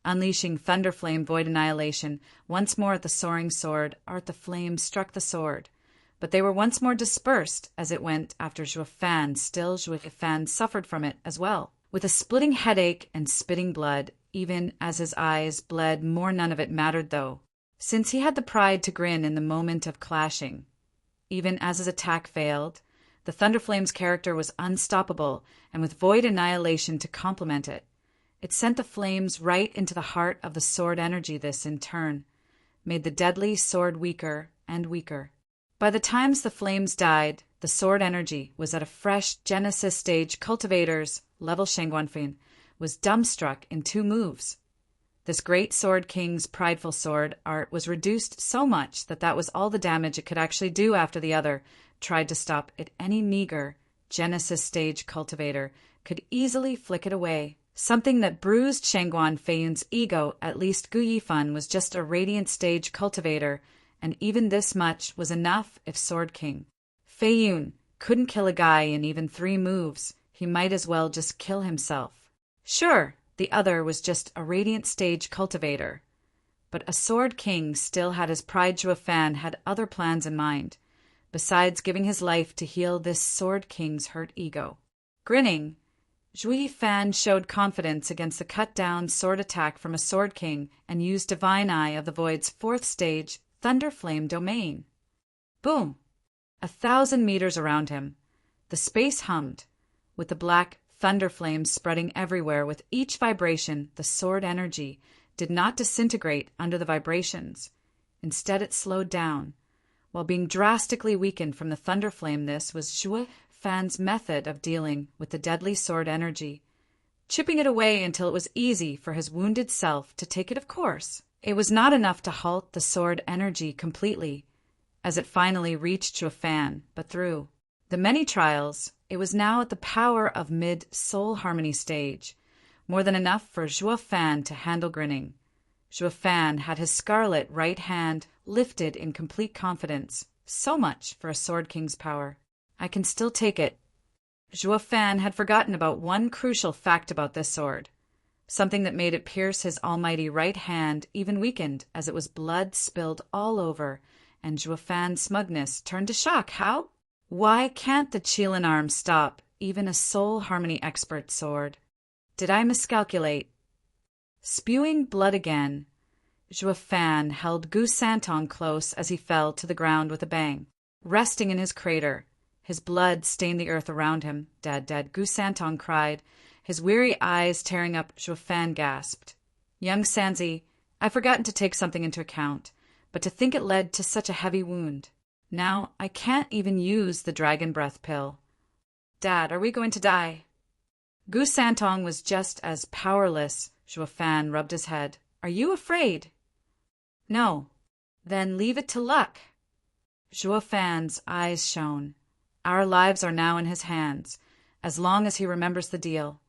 Unleashing thunder flame void annihilation once more at the soaring sword, the flame struck the sword. But they were once more dispersed as it went after Zhuo Fan. Still, Zhuo Fan suffered from it as well, with a splitting headache and spitting blood. Even as his eyes bled more, none of it mattered though, since he had the pride to grin in the moment of clashing. Even as his attack failed, the Thunderflame's character was unstoppable, and with void annihilation to complement it, it sent the flames right into the heart of the sword energy. This, in turn, made the deadly sword weaker and weaker. By the times the flames died, the sword energy was at a fresh Genesis stage. Cultivator's level. Shangguanfeng was dumbstruck in 2 moves. This great Sword King's prideful sword art was reduced so much that was all the damage it could actually do after the other tried to stop it. Any meager Genesis stage cultivator could easily flick it away. Something that bruised Shangguan Feiyun's ego. At least Gu Yifan was just a radiant stage cultivator, and even this much was enough. If Sword King Feiyun couldn't kill a guy in even 3 moves, he might as well just kill himself. Sure, the other was just a radiant stage cultivator, but a Sword King still had his pride. Zhuo Fan had other plans in mind, besides giving his life to heal this Sword King's hurt ego. Grinning, Zhuo Fan showed confidence against the cut-down sword attack from a Sword King and used Divine Eye of the Void's 4th stage, Thunder Flame Domain. Boom! 1,000 meters around him, the space hummed, with the black thunder flames spreading everywhere. With each vibration, the sword energy did not disintegrate under the vibrations. Instead, it slowed down, while being drastically weakened from the thunder flame. This was Zhuo Fan's method of dealing with the deadly sword energy, chipping it away until it was easy for his wounded self to take it. Of course, it was not enough to halt the sword energy completely, as it finally reached Zhuo Fan, but through the many trials, it was now at the power of mid-soul harmony stage, more than enough for Zhuo Fan to handle. Grinning, Zhuo Fan had his scarlet right hand lifted in complete confidence. So much for a Sword King's power. I can still take it. Zhuo Fan had forgotten about one crucial fact about this sword, something that made it pierce his almighty right hand, even weakened as it was blood spilled all over, and Zhuo Fan's smugness turned to shock. How? Why can't the Qilin arm stop even a soul harmony expert sword? Did I miscalculate? Spewing blood again, Zhuo Fan held Gu Santong close as he fell to the ground with a bang, resting in his crater. His blood stained the earth around him. Dead, dead, Gu Santong cried, his weary eyes tearing up. Zhuo Fan gasped. Young Sanzi, I've forgotten to take something into account, but to think it led to such a heavy wound. Now I can't even use the dragon breath pill. Dad, are we going to die? Gu Santong was just as powerless. Zhuo Fan rubbed his head. Are you afraid? No. Then leave it to luck. Zhuo Fan's eyes shone. Our lives are now in his hands, as long as he remembers the deal.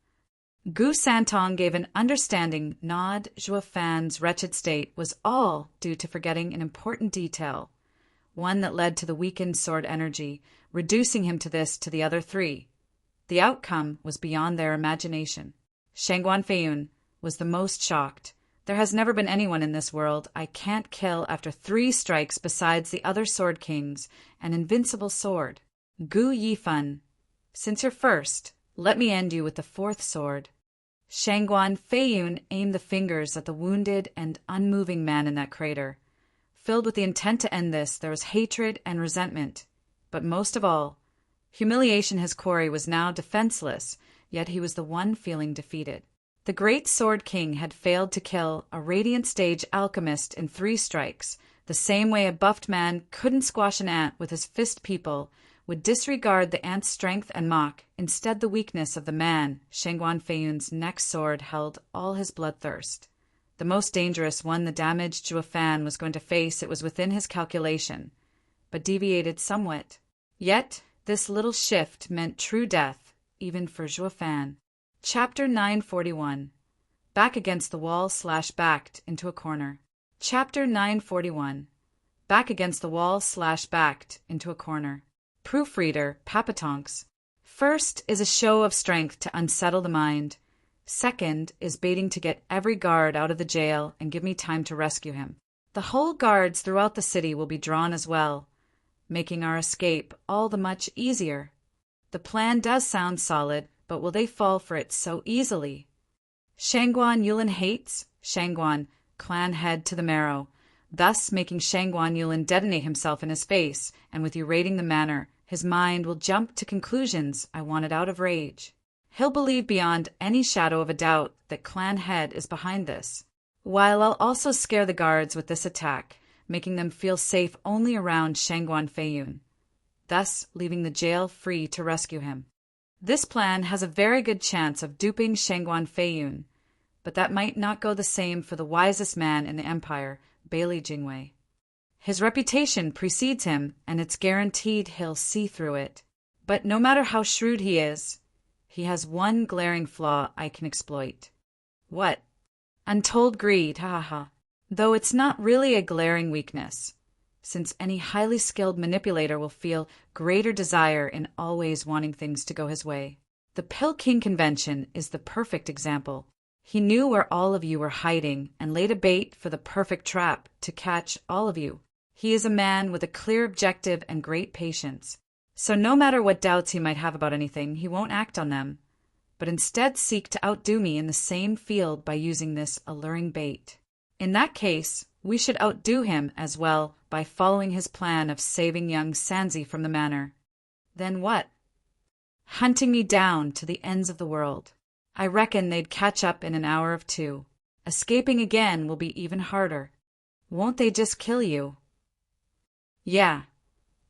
Gu Santong gave an understanding nod. Zhuo Fan's wretched state was all due to forgetting an important detail, one that led to the weakened sword energy, reducing him to the other 3. The outcome was beyond their imagination. Shangguan Feiyun was the most shocked. There has never been anyone in this world I can't kill after 3 strikes besides the other Sword Kings, an invincible sword. Gu Yifan, since you're first, let me end you with the 4th sword. Shangguan Feiyun aimed the fingers at the wounded and unmoving man in that crater. Filled with the intent to end this, there was hatred and resentment. But most of all, humiliation. His quarry was now defenseless, yet he was the one feeling defeated. The great Sword King had failed to kill a Radiant Stage alchemist in 3 strikes, the same way a buffed man couldn't squash an ant with his fist. People would disregard the ant's strength and mock, instead, the weakness of the man. Shangguan Feiyun's next sword held all his bloodthirst. The most dangerous one the damaged Zhuo Fan was going to face. It was within his calculation, but deviated somewhat. Yet, this little shift meant true death, even for Zhuo Fan. Chapter 941. Back against the wall / backed into a corner. Chapter 941. back against the wall / backed into a corner. Proofreader, Papatonks. First is a show of strength to unsettle the mind. Second is baiting to get every guard out of the jail and give me time to rescue him. The whole guards throughout the city will be drawn as well, making our escape all the much easier. The plan does sound solid, but will they fall for it so easily? Shangguan Yulin hates Shangguan, clan head to the marrow, thus making Shangguan Yulin detonate himself in his face, and with you raiding the manor, his mind will jump to conclusions I wanted out of rage. He'll believe beyond any shadow of a doubt that clan head is behind this, while I'll also scare the guards with this attack, making them feel safe only around Shangguan Feiyun, thus leaving the jail free to rescue him. This plan has a very good chance of duping Shangguan Feiyun, but that might not go the same for the wisest man in the empire, Bailey Jingwei. His reputation precedes him, and it's guaranteed he'll see through it. But no matter how shrewd he is, he has one glaring flaw I can exploit. What? Untold greed, ha ha ha. Though it's not really a glaring weakness, since any highly skilled manipulator will feel greater desire in always wanting things to go his way. The Pill King convention is the perfect example. He knew where all of you were hiding and laid a bait for the perfect trap to catch all of you. He is a man with a clear objective and great patience. So no matter what doubts he might have about anything, he won't act on them, but instead seek to outdo me in the same field by using this alluring bait. In that case, we should outdo him as well by following his plan of saving young Sanzi from the manor. Then what? Hunting me down to the ends of the world. I reckon they'd catch up in an hour or two. Escaping again will be even harder. Won't they just kill you? Yeah.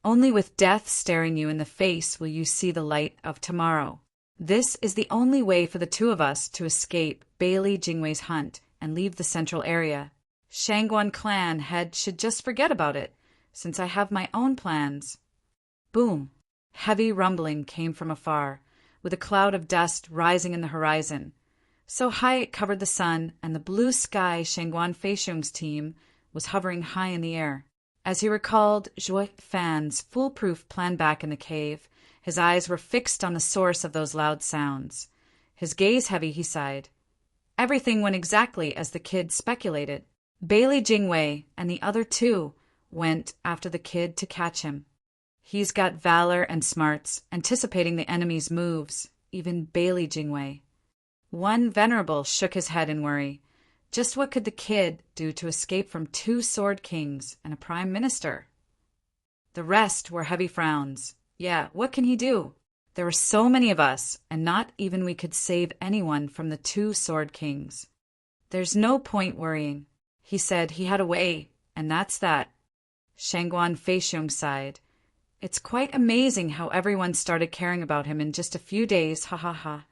Only with death staring you in the face will you see the light of tomorrow. This is the only way for the two of us to escape Bailey Jingwei's hunt and leave the central area. Shangguan clan head should just forget about it, since I have my own plans. Boom. Heavy rumbling came from afar, with a cloud of dust rising in the horizon. So high it covered the sun, and the blue sky Shangguan Feixiong's team was hovering high in the air. As he recalled Zhuo Fan's foolproof plan back in the cave, his eyes were fixed on the source of those loud sounds. His gaze heavy, he sighed. Everything went exactly as the kid speculated. Bailey Jingwei and the other two went after the kid to catch him. He's got valor and smarts, anticipating the enemy's moves, even Bailey Jingwei. One venerable shook his head in worry. Just what could the kid do to escape from 2 sword kings and a prime minister? The rest were heavy frowns. Yeah, what can he do? There were so many of us, and not even we could save anyone from the 2 sword kings. There's no point worrying. He said he had a way, and that's that. Shangguan Feixiong sighed. It's quite amazing how everyone started caring about him in just a few days, ha ha ha.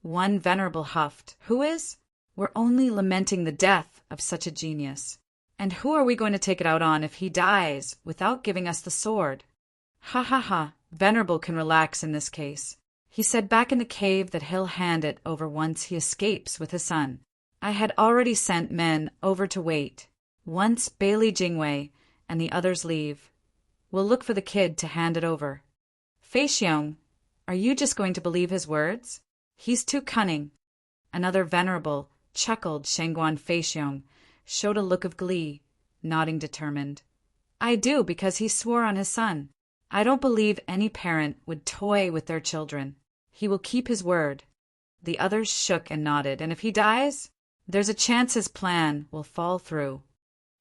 One venerable huffed. Who is? We're only lamenting the death of such a genius. And who are we going to take it out on if he dies without giving us the sword? Ha ha ha, Venerable can relax in this case. He said back in the cave that he'll hand it over once he escapes with his son. I had already sent men over to wait. Once Bailey Jingwei and the others leave, we'll look for the kid to hand it over. Feixiong, are you just going to believe his words? He's too cunning. Another venerable chuckled. Shangguan Feixiong showed a look of glee, nodding determined. I do, because he swore on his son. I don't believe any parent would toy with their children. He will keep his word. The others shook and nodded, and if he dies, there's a chance his plan will fall through.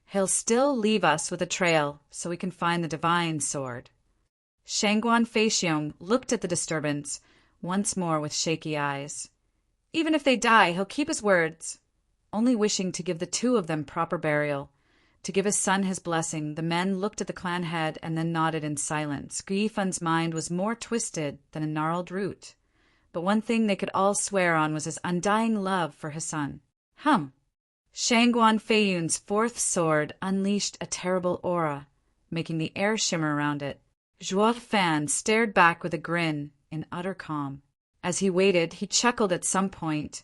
He'll still leave us with a trail so we can find the divine sword. Shangguan Feixiong looked at the disturbance once more with shaky eyes. Even if they die, he'll keep his words. Only wishing to give the 2 of them proper burial, to give his son his blessing, the men looked at the clan head and then nodded in silence. Guifan's mind was more twisted than a gnarled root, but one thing they could all swear on was his undying love for his son. Shangguan Feiyun's 4th sword unleashed a terrible aura, making the air shimmer around it. Zhuo Fan stared back with a grin in utter calm. As he waited, he chuckled at some point.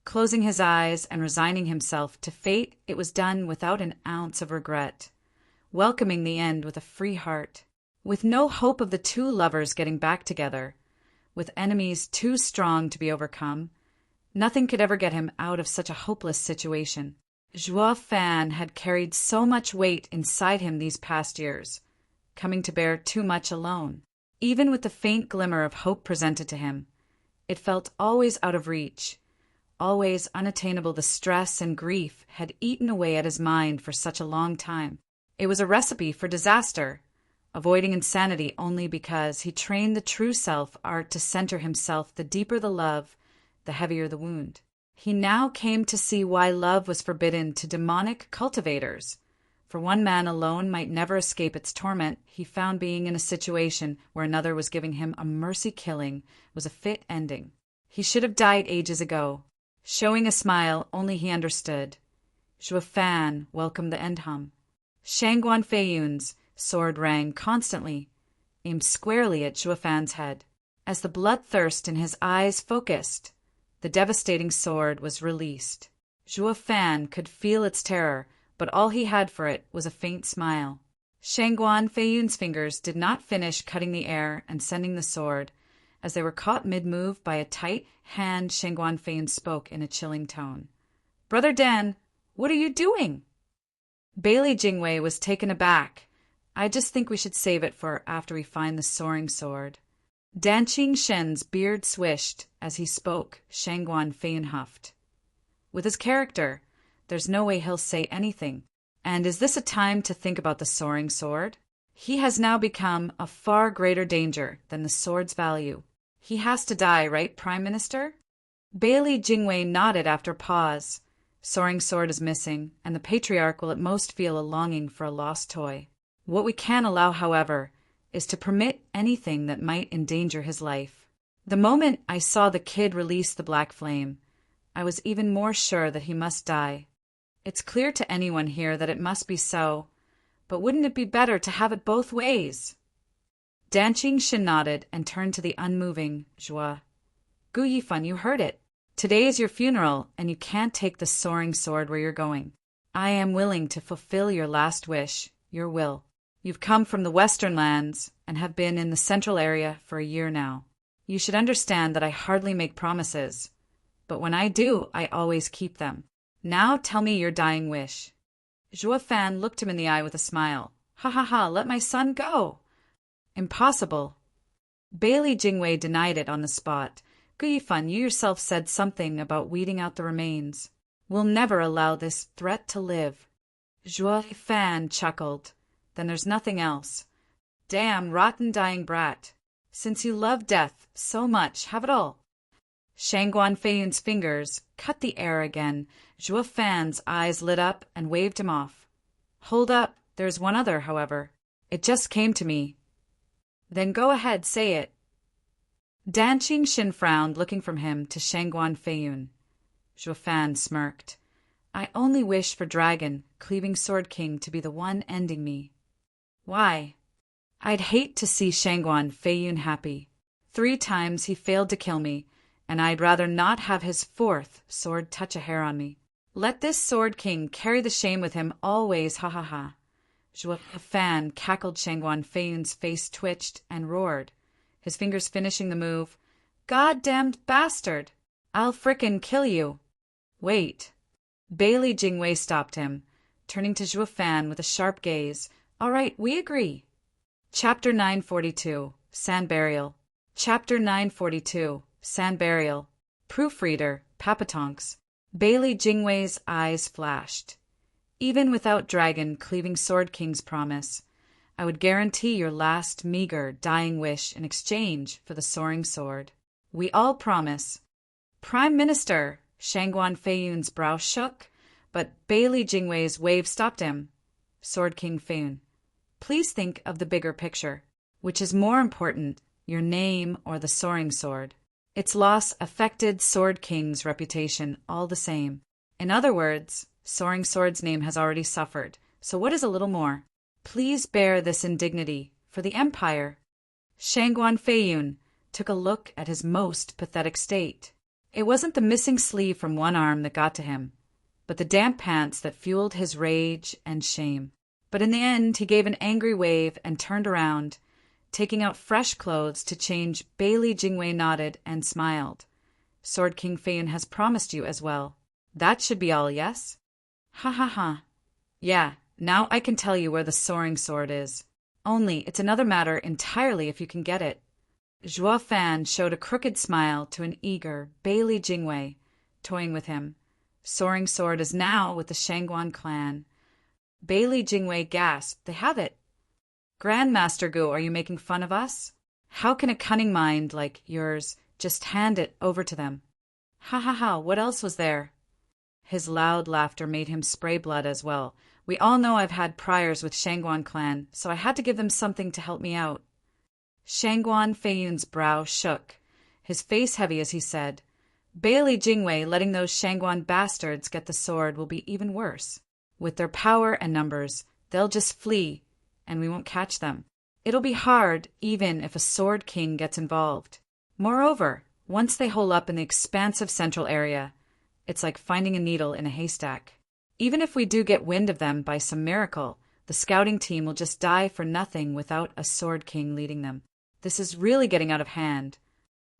Closing his eyes and resigning himself to fate, it was done without an ounce of regret. welcoming the end with a free heart. With no hope of the two lovers getting back together, with enemies too strong to be overcome, nothing could ever get him out of such a hopeless situation. Joie Fan had carried so much weight inside him these past years, coming to bear too much alone. Even with the faint glimmer of hope presented to him, it felt always out of reach, always unattainable. The stress and grief had eaten away at his mind for such a long time. It was a recipe for disaster, avoiding insanity only because he trained the true self art to center himself. The deeper the love, the heavier the wound. He now came to see why love was forbidden to demonic cultivators. For one man alone might never escape its torment, he found being in a situation where another was giving him a mercy killing was a fit ending. He should have died ages ago. Showing a smile only he understood, Joie Fan welcomed the end hum. Shangguan Feiyun's sword rang constantly, aimed squarely at Joie Fan's head. As the bloodthirst in his eyes focused, the devastating sword was released. Joie Fan could feel its terror, but all he had for it was a faint smile. Shangguan Feiyun's fingers did not finish cutting the air and sending the sword. As they were caught mid-move by a tight hand, Shangguan Feiyun spoke in a chilling tone. "Brother Dan, what are you doing?" Bailey Jingwei was taken aback. "I just think we should save it for after we find the soaring sword." Dan Shen's beard swished. As he spoke, Shangguan Feiyun huffed. "With his character, there's no way he'll say anything. And is this a time to think about the soaring sword? He has now become a far greater danger than the sword's value. He has to die, right, Prime Minister?" Bailey Jingwei nodded after a pause. Soaring sword is missing, and the patriarch will at most feel a longing for a lost toy. What we can't allow, however, is to permit anything that might endanger his life. The moment I saw the kid release the black flame, I was even more sure that he must die. It's clear to anyone here that it must be so, but wouldn't it be better to have it both ways? Dan Shen nodded and turned to the unmoving Joie. "Gu Yifan, you heard it. Today is your funeral, and you can't take the soaring sword where you're going. I am willing to fulfill your last wish, your will. You've come from the western lands and have been in the central area for a year now. You should understand that I hardly make promises, but when I do, I always keep them. Now tell me your dying wish." Joie Fan looked him in the eye with a smile. "Ha ha ha, let my son go." "Impossible." Bailey Jingwei denied it on the spot. "Gu Yifan, you yourself said something about weeding out the remains. We'll never allow this threat to live." Joie Fan chuckled. "Then there's nothing else. Damn rotten dying brat. Since you love death so much, have it all." Shangguan Feiyun's fingers cut the air again. Joie Fan's eyes lit up and waved him off. "Hold up, there's one other, however. It just came to me." "Then go ahead, say it." Dan Shen frowned, looking from him to Shangguan Feiyun. Joie Fan smirked. "I only wish for Dragon, Cleaving Sword King, to be the one ending me." "Why?" "I'd hate to see Shangguan Feiyun happy. 3 times he failed to kill me, and I'd rather not have his 4th sword touch a hair on me. Let this Sword King carry the shame with him always, ha ha ha." Joie Fan cackled. Shangguan Feiyun's face twitched and roared, his fingers finishing the move. "God-damned bastard! I'll frickin' kill you." "Wait." Bailey Jingwei stopped him, turning to Joie Fan with a sharp gaze. "All right, we agree." Chapter 942, Sand Burial. Chapter 942, Sand Burial. Proofreader, Papatonks. Bailey Jingwei's eyes flashed. "Even without Dragon, Cleaving Sword King's promise, I would guarantee your last meager, dying wish in exchange for the soaring sword. We all promise." "Prime Minister!" Shangguan Feiyun's brow shook, but Bailey Jingwei's wave stopped him. Sword King Feiyun, please think of the bigger picture. Which is more important, your name or the soaring sword? Its loss affected Sword King's reputation all the same. In other words, Soaring Sword's name has already suffered, so what is a little more? Please bear this indignity for the Empire. Shangguan Feiyun took a look at his most pathetic state. It wasn't the missing sleeve from one arm that got to him, but the damp pants that fueled his rage and shame. But in the end, he gave an angry wave and turned around, taking out fresh clothes to change. Bailey Jingwei nodded and smiled. Sword King Feiyun has promised you as well. That should be all, yes? Ha ha ha. Yeah, now I can tell you where the soaring sword is. Only, it's another matter entirely if you can get it. Zhuo Fan showed a crooked smile to an eager Bailey Jingwei, toying with him. Soaring sword is now with the Shangguan clan. Bailey Jingwei gasped. They have it. Grandmaster Gu, are you making fun of us? How can a cunning mind like yours just hand it over to them? Ha ha ha, what else was there? His loud laughter made him spray blood as well. We all know I've had priors with Shangguan clan, so I had to give them something to help me out. Shangguan Feiyun's brow shook, his face heavy as he said, Bailey Jingwei letting those Shangguan bastards get the sword will be even worse. With their power and numbers, they'll just flee, and we won't catch them. It'll be hard, even if a sword king gets involved. Moreover, once they hole up in the expansive central area, it's like finding a needle in a haystack. Even if we do get wind of them by some miracle, the scouting team will just die for nothing without a sword king leading them. This is really getting out of hand.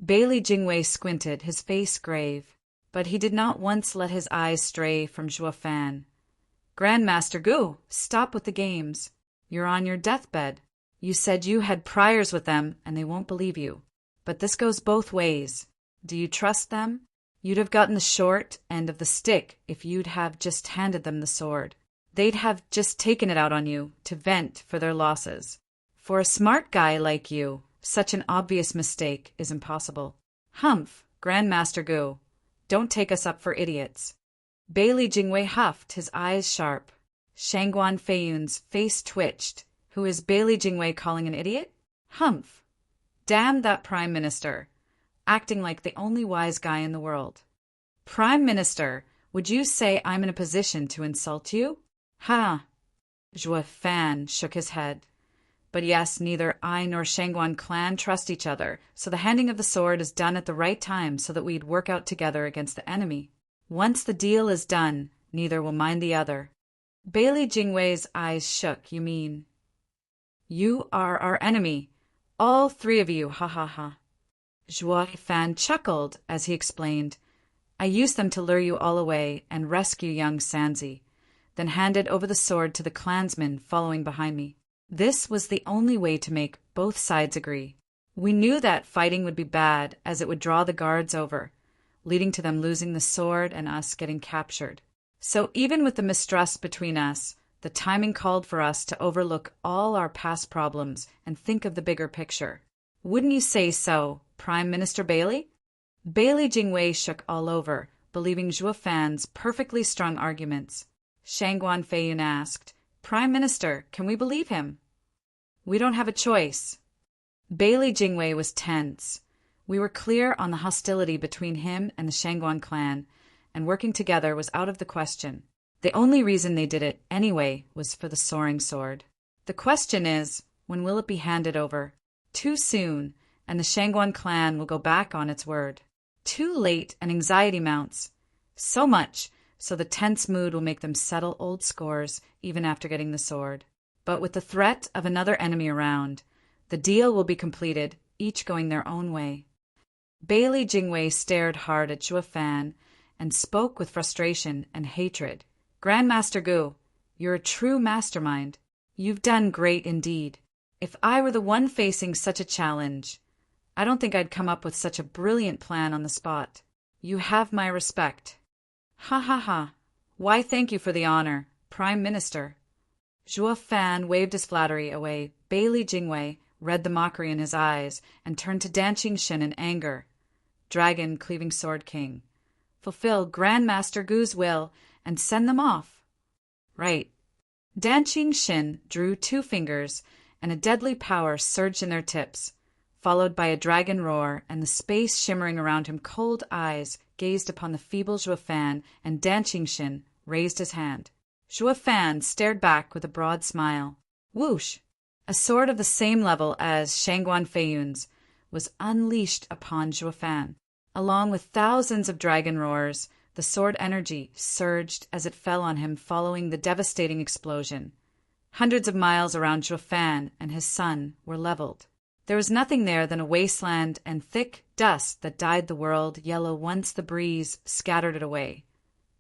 Bailey Jingwei squinted, his face grave, but he did not once let his eyes stray from Zhuo Fan. Grandmaster Gu, stop with the games. You're on your deathbed. You said you had priors with them, and they won't believe you. But this goes both ways. Do you trust them? You'd have gotten the short end of the stick if you'd have just handed them the sword. They'd have just taken it out on you to vent for their losses. For a smart guy like you, such an obvious mistake is impossible. Humph, Grandmaster Gu, don't take us up for idiots. Bailey Jingwei huffed, his eyes sharp. Shangguan Feiyun's face twitched. Who is Bailey Jingwei calling an idiot? Humph. Damn that Prime Minister, acting like the only wise guy in the world. Prime Minister, would you say I'm in a position to insult you? Ha! Zhuo Fan shook his head. But yes, neither I nor Shangguan clan trust each other, so the handing of the sword is done at the right time so that we'd work out together against the enemy. Once the deal is done, neither will mind the other. Bailey Jingwei's eyes shook. You mean? You are our enemy. All three of you, ha ha ha. Zhuo Fan chuckled as he explained, I used them to lure you all away and rescue young Sanzi, then handed over the sword to the clansmen following behind me. This was the only way to make both sides agree. We knew that fighting would be bad as it would draw the guards over, leading to them losing the sword and us getting captured. So even with the mistrust between us, the timing called for us to overlook all our past problems and think of the bigger picture. Wouldn't you say so, Prime Minister Bailey? Bailey Jingwei shook all over, believing Zhuo Fan's perfectly strong arguments. Shangguan Feiyun asked, Prime Minister, can we believe him? We don't have a choice. Bailey Jingwei was tense. We were clear on the hostility between him and the Shangguan clan, and working together was out of the question. The only reason they did it anyway was for the soaring sword. The question is, when will it be handed over? Too soon, and the Shangguan clan will go back on its word. Too late, and anxiety mounts. So much, so the tense mood will make them settle old scores even after getting the sword. But with the threat of another enemy around, the deal will be completed, each going their own way. Bailey Jingwei stared hard at Zhuo Fan and spoke with frustration and hatred. Grandmaster Gu, you're a true mastermind. You've done great indeed. If I were the one facing such a challenge, I don't think I'd come up with such a brilliant plan on the spot. You have my respect. Ha ha ha. Why, thank you for the honor, Prime Minister. Zhuo Fan waved his flattery away. Bailey Jingwei read the mockery in his eyes and turned to Dan Qingxin in anger. Dragon Cleaving Sword King. Fulfill Grandmaster Gu's will and send them off. Right. Dan Qingxin drew 2 fingers, and a deadly power surged in their tips, followed by a dragon roar, and the space shimmering around him. Cold eyes gazed upon the feeble Zhuo Fan, and Dan Qingxin raised his hand. Zhuo Fan stared back with a broad smile. Whoosh! A sword of the same level as Shangguan Feiyun's was unleashed upon Zhuo Fan. Along with thousands of dragon roars, the sword energy surged as it fell on him following the devastating explosion. Hundreds of miles around Juefan and his son were leveled. There was nothing there than a wasteland and thick dust that dyed the world yellow once the breeze scattered it away.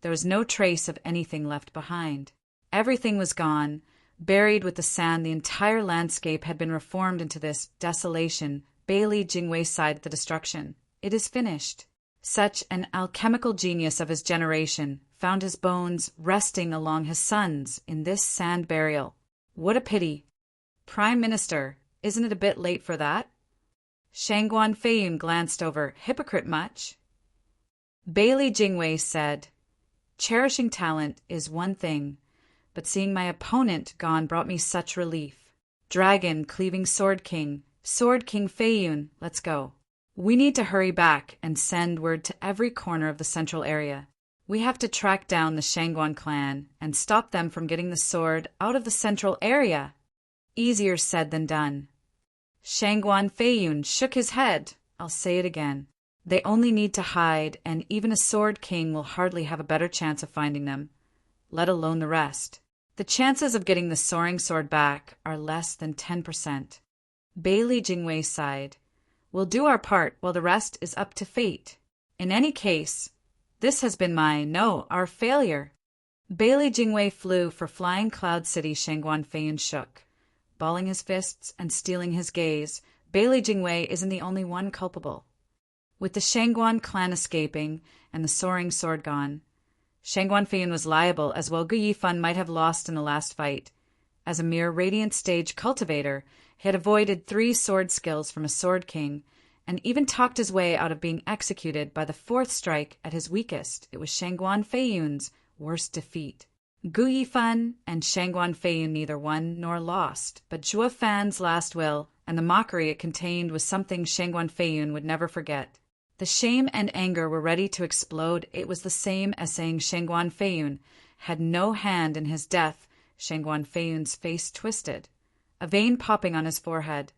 There was no trace of anything left behind. Everything was gone. Buried with the sand, the entire landscape had been reformed into this desolation. Bailey Jingwei sighed the destruction. It is finished. Such an alchemical genius of his generation found his bones resting along his son's in this sand burial. What a pity. Prime Minister, isn't it a bit late for that? Shangguan Feiyun glanced over. Hypocrite much? Bailey Jingwei said, cherishing talent is one thing, but seeing my opponent gone brought me such relief. Dragon, cleaving Sword King Feiyun, let's go. We need to hurry back and send word to every corner of the central area. We have to track down the Shangguan clan and stop them from getting the sword out of the central area. Easier said than done. Shangguan Feiyun shook his head. I'll say it again. They only need to hide, and even a Sword King will hardly have a better chance of finding them, let alone the rest. The chances of getting the soaring sword back are less than 10%. Bailey Jingwei sighed. We'll do our part while the rest is up to fate. In any case, this has been our failure. Bailey Jingwei flew for Flying Cloud City. Shangguan Feiyun shook, balling his fists and stealing his gaze. Bailey Jingwei isn't the only one culpable. With the Shangguan clan escaping and the soaring sword gone, Shangguan Feiyun was liable as well. Gu Yifan might have lost in the last fight. As a mere radiant stage cultivator, he had avoided 3 sword skills from a Sword King, and even talked his way out of being executed by the 4th strike at his weakest. It was Shangguan Feiyun's worst defeat. Gu Yifan and Shangguan Feiyun neither won nor lost, but Juefan's last will and the mockery it contained was something Shangguan Feiyun would never forget. The shame and anger were ready to explode. It was the same as saying Shangguan Feiyun had no hand in his death. Shangguan Feiyun's face twisted, a vein popping on his forehead.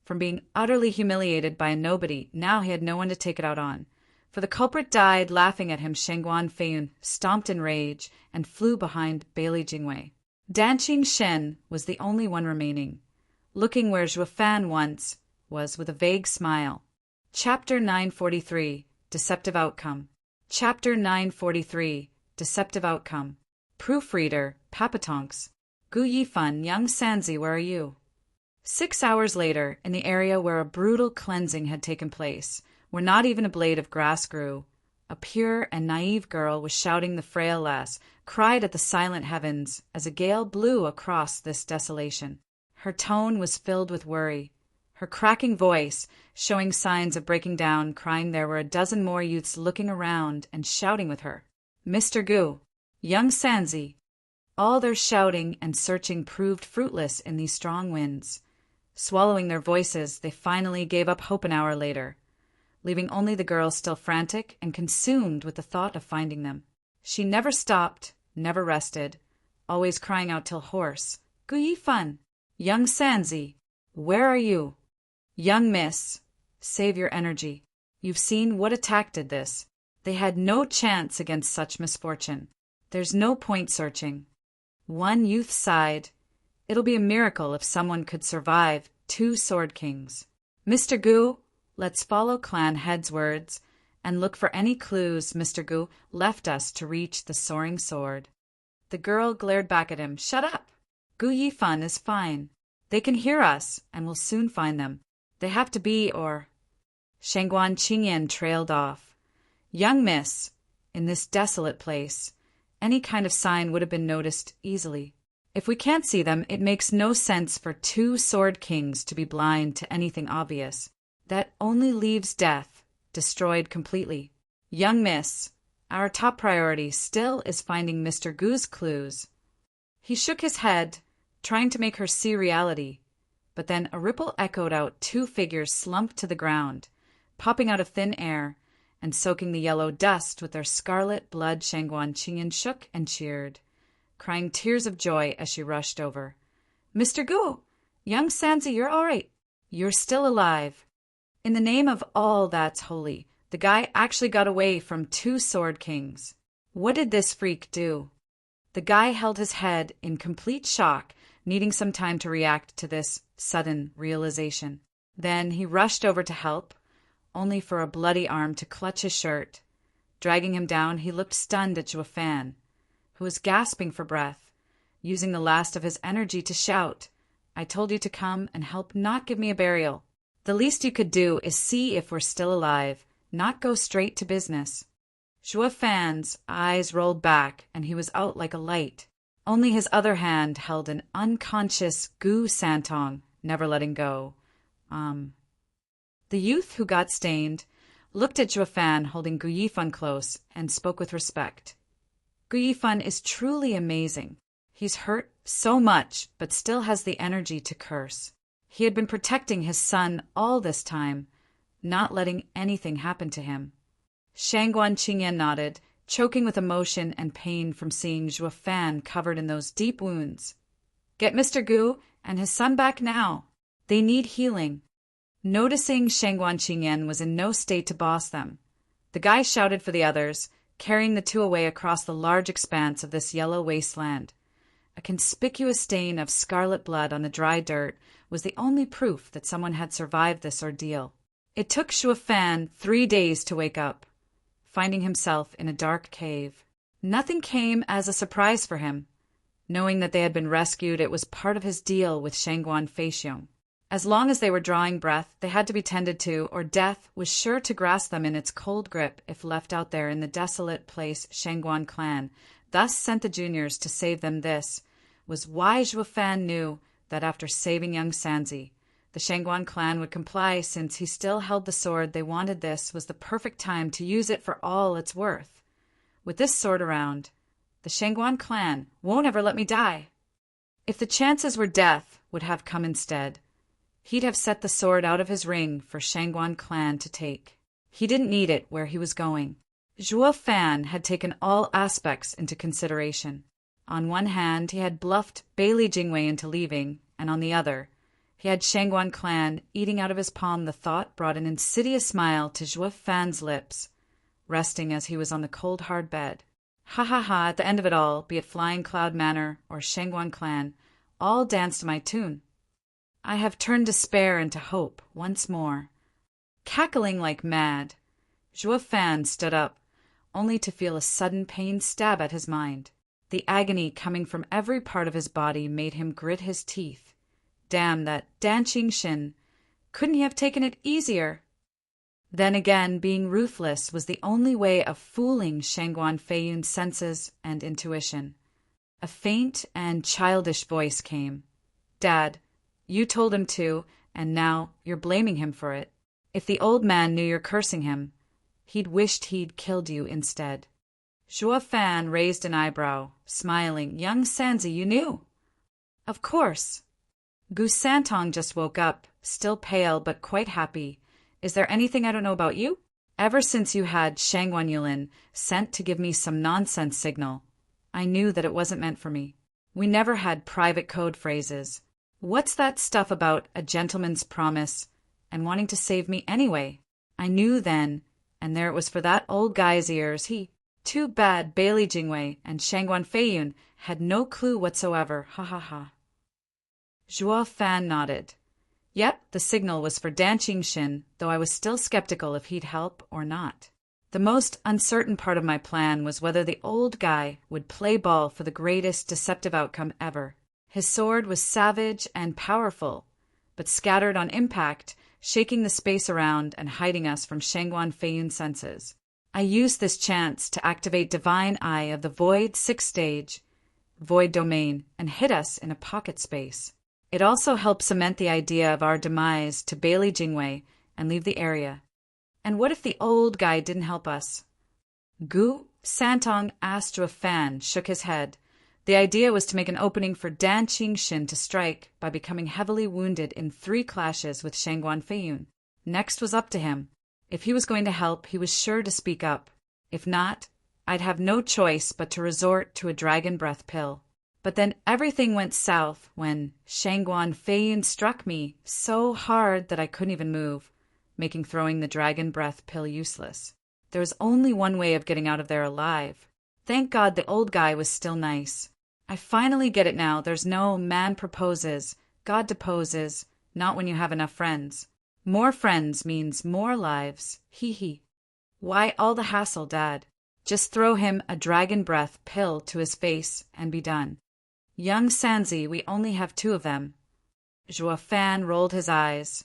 From being utterly humiliated by a nobody, now he had no one to take it out on. For the culprit died laughing at him. Shangguan Feiyun stomped in rage and flew behind Bailey Jingwei. Danqing Shen was the only one remaining, looking where Juefan once was with a vague smile. Chapter 943, Deceptive Outcome. Chapter 943, Deceptive Outcome. Proofreader, Papatonks. Gu Yifan, young Sanzi, where are you? 6 hours later, in the area where a brutal cleansing had taken place, where not even a blade of grass grew, a pure and naive girl was shouting. The frail lass cried at the silent heavens as a gale blew across this desolation. Her tone was filled with worry, her cracking voice showing signs of breaking down, crying. There were a dozen more youths looking around and shouting with her. Mr. Gu, young Sanzi. All their shouting and searching proved fruitless in these strong winds. Swallowing their voices, they finally gave up hope an hour later, leaving only the girl still frantic and consumed with the thought of finding them. She never stopped, never rested, always crying out till hoarse. Gu Yifan, young Sanzi, where are you? Young miss, save your energy. You've seen what attack did this. They had no chance against such misfortune. There's no point searching. One youth sighed. It'll be a miracle if someone could survive 2 Sword Kings. Mr. Gu, let's follow clan head's words and look for any clues Mr. Gu left us to reach the soaring sword. The girl glared back at him. Shut up. Gu Yifan is fine. They can hear us, and we'll soon find them. They have to be, or... Shangguan Qingyan trailed off. Young miss, in this desolate place, any kind of sign would have been noticed easily. If we can't see them, it makes no sense for 2 Sword Kings to be blind to anything obvious. That only leaves death, destroyed completely. Young miss, our top priority still is finding Mr. Gu's clues. He shook his head, trying to make her see reality, but then a ripple echoed out. 2 figures slumped to the ground, popping out of thin air and soaking the yellow dust with their scarlet blood. Shangguan Qingyan shook and cheered, crying tears of joy as she rushed over. Mr. Gu, young Sanzi, you're all right. You're still alive. In the name of all that's holy, the guy actually got away from 2 Sword Kings. What did this freak do? The guy held his head in complete shock, needing some time to react to this sudden realization. Then he rushed over to help, only for a bloody arm to clutch his shirt. Dragging him down, he looked stunned at Zhuo Fan, who was gasping for breath, using the last of his energy to shout, "I told you to come and help, not give me a burial. The least you could do is see if we're still alive, not go straight to business." Zhuo Fan's eyes rolled back, and he was out like a light. Only his other hand held an unconscious Gu Santong, never letting go. The youth who got stained looked at Zhuo Fan holding Gu Yifan close and spoke with respect. Gu Yifan is truly amazing. He's hurt so much, but still has the energy to curse. He had been protecting his son all this time, not letting anything happen to him. Shangguan Qingyan nodded, choking with emotion and pain from seeing Zhuo Fan covered in those deep wounds. "Get Mr. Gu and his son back now. They need healing." Noticing Shangguan Qingyan was in no state to boss them, the guy shouted for the others, carrying the two away across the large expanse of this yellow wasteland. A conspicuous stain of scarlet blood on the dry dirt was the only proof that someone had survived this ordeal. It took Zhuo Fan 3 days to wake up, finding himself in a dark cave. Nothing came as a surprise for him. Knowing that they had been rescued, it was part of his deal with Shangguan Feixiong. As long as they were drawing breath, they had to be tended to, or death was sure to grasp them in its cold grip if left out there in the desolate place Shangguan clan thus sent the juniors to save them. This was why Zhuo Fan knew that after saving young Sanzi, the Shangguan clan would comply since he still held the sword they wanted. This was the perfect time to use it for all it's worth. With this sword around, the Shangguan clan won't ever let me die. If the chances were death would have come instead, he'd have set the sword out of his ring for Shangguan clan to take. He didn't need it where he was going. Zhuo Fan had taken all aspects into consideration. On one hand, he had bluffed Bailey Jingwei into leaving, and on the other, he had Shangguan clan eating out of his palm. The thought brought an insidious smile to Zhuo Fan's lips, resting as he was on the cold hard bed. Ha ha ha, at the end of it all, be it Flying Cloud Manor or Shangguan clan, all danced to my tune. I have turned despair into hope once more. Cackling like mad, Zhuo Fan stood up, only to feel a sudden pain stab at his mind. The agony coming from every part of his body made him grit his teeth. Damn that Dan Qingxin! Couldn't he have taken it easier? Then again, being ruthless was the only way of fooling Shangguan Feiyun's senses and intuition. A faint and childish voice came. "Dad, you told him to, and now you're blaming him for it. If the old man knew you're cursing him, he'd wished he'd killed you instead." Zhuo Fan raised an eyebrow, smiling. "Young Sanzi, you knew?" "Of course." Gu Santong just woke up, still pale but quite happy. "Is there anything I don't know about you? Ever since you had Shangguan Yulin sent to give me some nonsense signal, I knew that it wasn't meant for me. We never had private code phrases. What's that stuff about a gentleman's promise and wanting to save me anyway? I knew then, and there it was for that old guy's ears. Too bad Bailey Jingwei and Shangguan Feiyun had no clue whatsoever. Ha ha ha." Zhuo Fan nodded. Yep, the signal was for Dan Qingxin, though I was still skeptical if he'd help or not. The most uncertain part of my plan was whether the old guy would play ball for the greatest deceptive outcome ever. His sword was savage and powerful, but scattered on impact, shaking the space around and hiding us from Shangguan Feiyun's senses. I used this chance to activate Divine Eye of the Void 6th stage, Void Domain, and hit us in a pocket space. It also helped cement the idea of our demise to Bailey Jingwei and leave the area. And what if the old guy didn't help us? Gu Santong asked Zhuo Fan, shook his head. The idea was to make an opening for Dan Qingxin to strike by becoming heavily wounded in 3 clashes with Shangguan Feiyun. Next was up to him. If he was going to help, he was sure to speak up. If not, I'd have no choice but to resort to a dragon breath pill. But then everything went south when Shangguan Feiyun struck me so hard that I couldn't even move, making throwing the dragon breath pill useless. There was only one way of getting out of there alive. Thank God the old guy was still nice. I finally get it now. There's no man proposes, God deposes, not when you have enough friends. More friends means more lives. Hee hee. Why all the hassle, Dad? Just throw him a dragon breath pill to his face and be done. Young Sanzi, we only have 2 of them. Joafan rolled his eyes.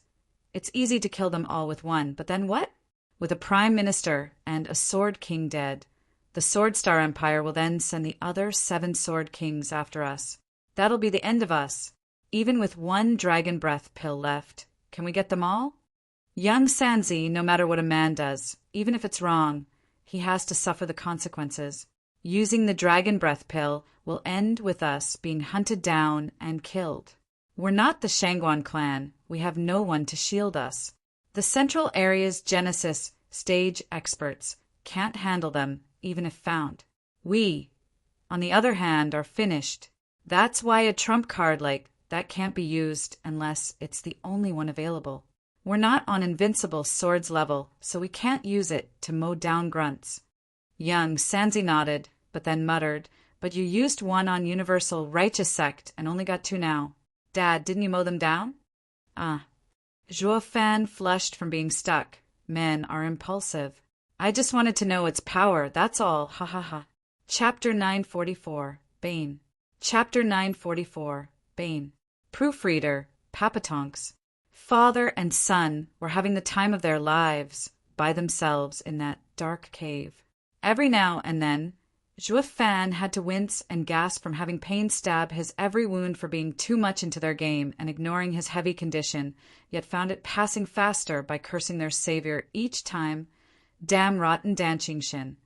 It's easy to kill them all with one, but then what? With a prime minister and a sword king dead, the Sword Star Empire will then send the other 7 sword kings after us. That'll be the end of us. Even with 1 dragon breath pill left, can we get them all? Young Sanzi, no matter what a man does, even if it's wrong, he has to suffer the consequences. Using the dragon breath pill will end with us being hunted down and killed. We're not the Shangguan clan. We have no one to shield us. The Central Area's Genesis stage experts can't handle them, even if found. We, on the other hand, are finished. That's why a trump card like that can't be used unless it's the only one available. We're not on invincible swords level, so we can't use it to mow down grunts. Young Sanzi nodded, but then muttered, But you used one on Universal Righteous Sect and only got 2 now. Dad, didn't you mow them down? Joafan flushed from being stuck. Men are impulsive. I just wanted to know its power, that's all, ha ha ha. Chapter 944, Bane. Chapter 944, Bane. Proofreader, Papatonks. Father and son were having the time of their lives by themselves in that dark cave. Every now and then, Joafan had to wince and gasp from having pain stab his every wound for being too much into their game and ignoring his heavy condition, yet found it passing faster by cursing their savior each time. Damn rotten Danshingshin.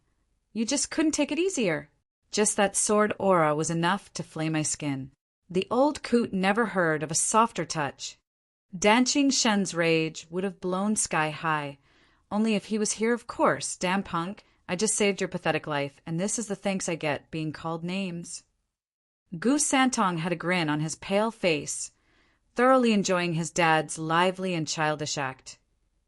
You just couldn't take it easier. Just that sword aura was enough to flay my skin. The old coot never heard of a softer touch. Danshingshin's rage would have blown sky high. Only if he was here, of course. Damn punk. I just saved your pathetic life, and this is the thanks I get, being called names. Gu Santong had a grin on his pale face, thoroughly enjoying his dad's lively and childish act.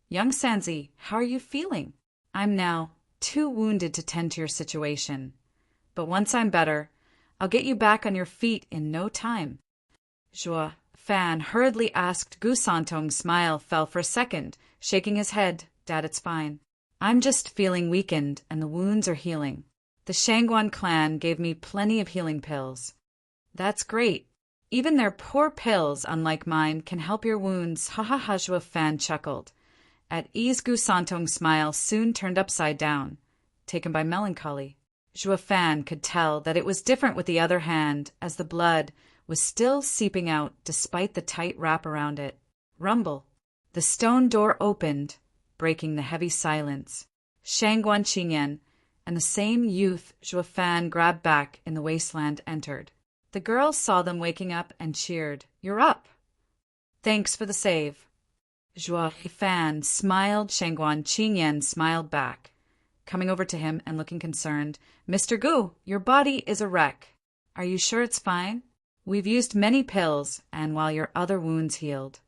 Young Sanzi, how are you feeling? I'm now too wounded to tend to your situation. But once I'm better, I'll get you back on your feet in no time. Joafan hurriedly asked. Gu Santong's smile fell for a second, shaking his head. Dad, it's fine. I'm just feeling weakened, and the wounds are healing. The Shangguan clan gave me plenty of healing pills. That's great. Even their poor pills, unlike mine, can help your wounds. Ha ha ha, Joafan chuckled. At ease, Gu Santong's smile soon turned upside down, taken by melancholy. Joafan could tell that it was different with the other hand, as the blood was still seeping out despite the tight wrap around it. Rumble. The stone door opened, breaking the heavy silence. Shangguan Qingyan and the same youth Joafan grabbed back in the wasteland entered. The girls saw them waking up and cheered. You're up. Thanks for the save. Joafan smiled. Shangguan Qingyan smiled back, coming over to him and looking concerned. Mr. Gu, your body is a wreck. Are you sure it's fine? We've used many pills, and while your other wounds healed.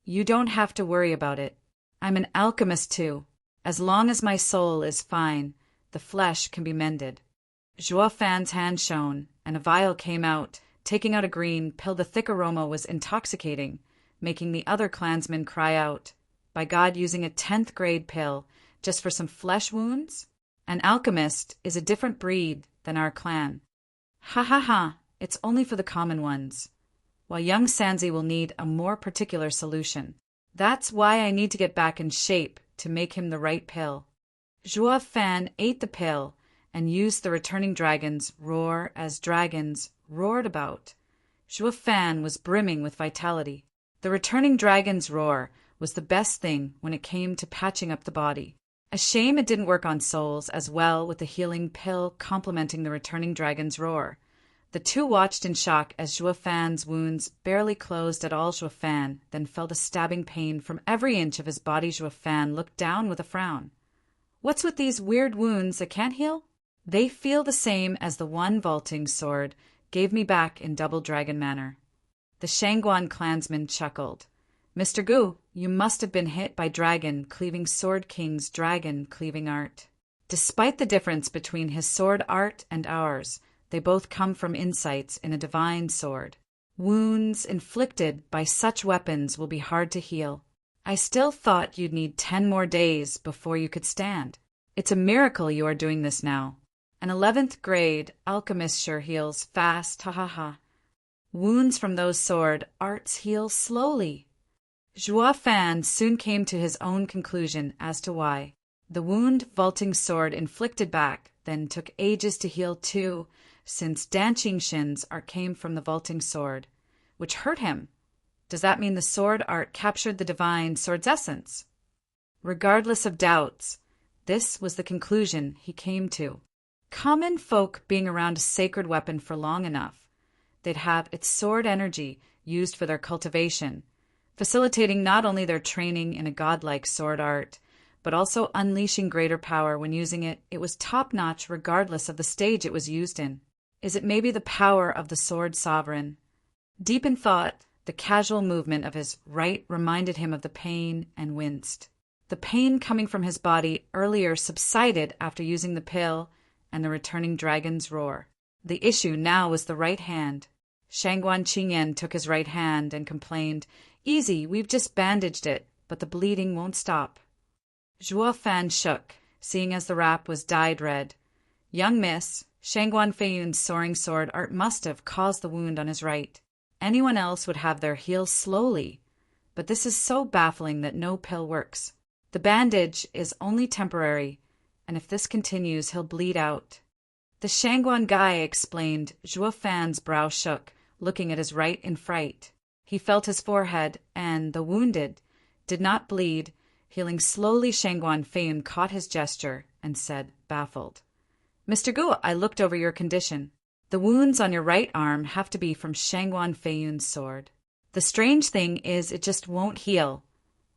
You don't have to worry about it. I'm an alchemist too. As long as my soul is fine, the flesh can be mended. Joafan's hand shone, and a vial came out, taking out a green pill. The thick aroma was intoxicating, making the other clansmen cry out. By God, using a 10th grade pill just for some flesh wounds? An alchemist is a different breed than our clan. Ha ha ha, it's only for the common ones. While young Sanzi will need a more particular solution. That's why I need to get back in shape to make him the right pill. Joafan ate the pill and used the returning dragon's roar as dragons roared about. Joafan was brimming with vitality. The returning dragon's roar was the best thing when it came to patching up the body. A shame it didn't work on souls as well, with the healing pill complementing the returning dragon's roar. The 2 watched in shock as Joafan's wounds barely closed at all. Joafan then felt a stabbing pain from every inch of his body. Joafan looked down with a frown. What's with these weird wounds that can't heal? They feel the same as the one vaulting sword gave me back in Double Dragon Manor. The Shangguan clansman chuckled. Mr. Gu, you must have been hit by Dragon Cleaving Sword King's dragon cleaving art. Despite the difference between his sword art and ours, They both come from insights in a divine sword. Wounds inflicted by such weapons will be hard to heal. I still thought you'd need 10 more days before you could stand. It's a miracle you are doing this now. An 11th grade alchemist sure heals fast, ha ha ha. Wounds from those sword arts heal slowly. Zhuo Fan soon came to his own conclusion as to why. The wound vaulting sword inflicted back then took ages to heal too, since Danqingxin's art came from the vaulting sword, which hurt him. Does that mean the sword art captured the divine sword's essence? Regardless of doubts, this was the conclusion he came to. Common folk being around a sacred weapon for long enough, they'd have its sword energy used for their cultivation, facilitating not only their training in a godlike sword art, but also unleashing greater power when using it. It was top-notch regardless of the stage it was used in. Is it maybe the power of the sword sovereign? Deep in thought, the casual movement of his right reminded him of the pain and winced. The pain coming from his body earlier subsided after using the pill and the returning dragon's roar. The issue now was the right hand. Shangguan Qingyan took his right hand and complained, "Easy, we've just bandaged it, but the bleeding won't stop." Zhuo Fan shook, seeing as the wrap was dyed red. Young miss, Shangguan Feiyun's soaring sword art must have caused the wound on his right. Anyone else would have their heal slowly, but this is so baffling that no pill works. The bandage is only temporary, and if this continues, he'll bleed out. The Shangguan guy explained. Zhuo Fan's brow shook, looking at his right in fright. He felt his forehead, and, though wounded, did not bleed. Healing slowly, Shangguan Feiyun caught his gesture and said, baffled, "Mr. Gu, I looked over your condition. The wounds on your right arm have to be from Shangguan Feiyun's sword. The strange thing is it just won't heal,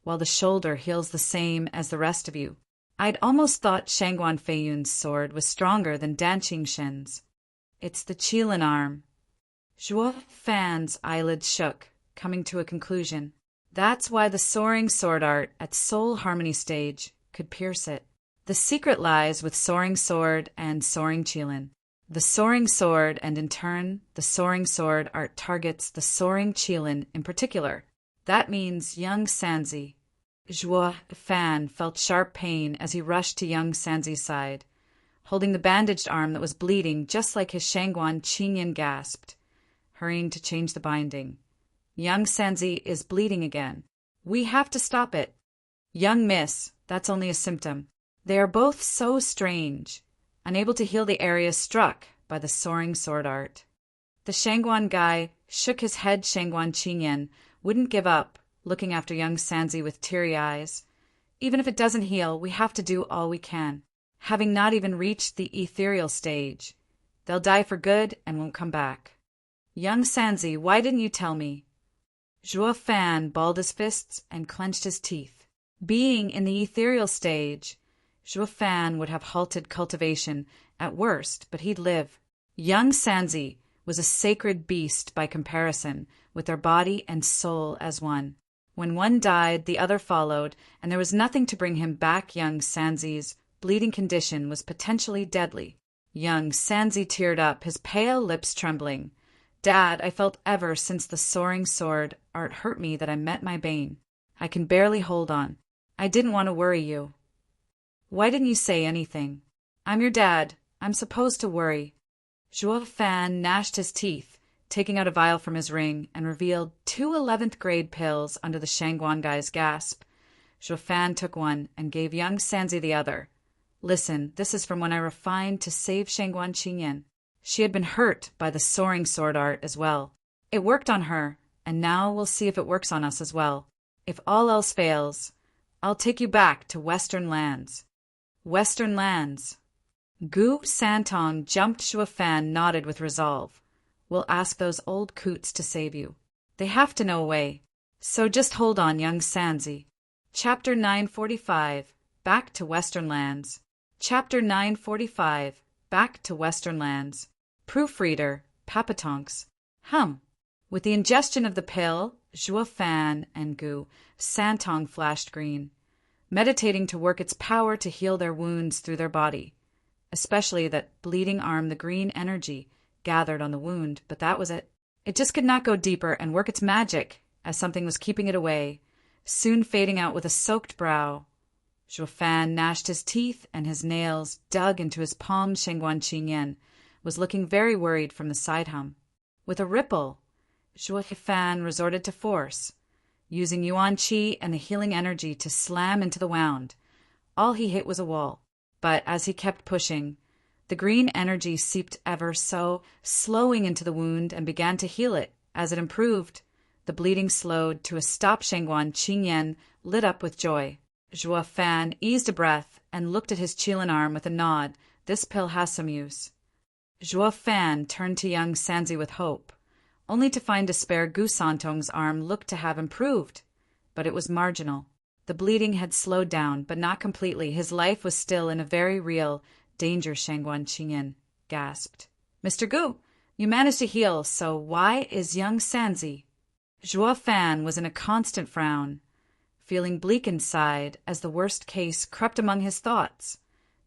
while the shoulder heals the same as the rest of you. I'd almost thought Shangguan Feiyun's sword was stronger than Danqingxin's. It's the Qilin arm." Zhuo Fan's eyelids shook, coming to a conclusion. That's why the soaring sword art at soul harmony stage could pierce it. The secret lies with soaring sword and soaring Qilin. The soaring sword and in turn, the soaring sword art targets the soaring Qilin in particular. That means young Sanzi. Zhuo Fan felt sharp pain as he rushed to young Sanzi's side, holding the bandaged arm that was bleeding just like his Shangguan Qingyan gasped, hurrying to change the binding. Young Sanzi is bleeding again. We have to stop it. Young miss, that's only a symptom. They are both so strange, unable to heal the area struck by the soaring sword art. The Shangguan guy shook his head. Shangguan Qingyan wouldn't give up, looking after young Sanzi with teary eyes. Even if it doesn't heal, we have to do all we can. Having not even reached the ethereal stage, they'll die for good and won't come back. Young Sanzi, why didn't you tell me? Zhuo Fan balled his fists and clenched his teeth. Being in the ethereal stage, Zhuo Fan would have halted cultivation at worst, but he'd live. Young Sanzi was a sacred beast by comparison, with their body and soul as one. When one died, the other followed, and there was nothing to bring him back. Young Sanzi's bleeding condition was potentially deadly. Young Sanzi teared up, his pale lips trembling. Dad, I felt ever since the soaring sword art hurt me that I met my bane. I can barely hold on. I didn't want to worry you. Why didn't you say anything? I'm your dad. I'm supposed to worry. Zhuo Fan gnashed his teeth, taking out a vial from his ring, and revealed 2 11th grade pills under the Shangguan guy's gasp. Zhuo Fan took one and gave young Sanzi the other. Listen, this is from when I refined to save Shangguan Qingyan. She had been hurt by the soaring sword art as well. It worked on her, and now we'll see if it works on us as well. If all else fails, I'll take you back to Western lands. Western lands. Gu Santong jumped. Zhuo Fan nodded with resolve. We'll ask those old coots to save you. They have to know a way. So just hold on, young Sanzi. Chapter 945. Back to Western lands. Chapter 945. Back to Western lands. Proofreader, Papatonks. With the ingestion of the pill, Zhuo Fan and Gu Santong flashed green, meditating to work its power to heal their wounds through their body, especially that bleeding arm. The green energy gathered on the wound, but that was it. It just could not go deeper and work its magic, as something was keeping it away, soon fading out with a soaked brow. Zhuo Fan gnashed his teeth, and his nails dug into his palm. Shengguan Qingyan was looking very worried from the side hum. With a ripple, Zhuo Fan resorted to force, using Yuan Qi and the healing energy to slam into the wound. All he hit was a wall, but as he kept pushing, the green energy seeped ever so, slowing into the wound and began to heal it. As it improved, the bleeding slowed to a stop. Shengguan Qingyan lit up with joy. Zhuo Fan eased a breath and looked at his Qilin arm with a nod. This pill has some use. Zhuo Fan turned to young Sanzi with hope, only to find despair. Gu Santong's arm looked to have improved, but it was marginal. The bleeding had slowed down, but not completely. His life was still in a very real danger. Shengguan Qingyan gasped. Mr. Gu, you managed to heal, so why is young Sanzi? Zhuo Fan was in a constant frown, feeling bleak inside as the worst case crept among his thoughts.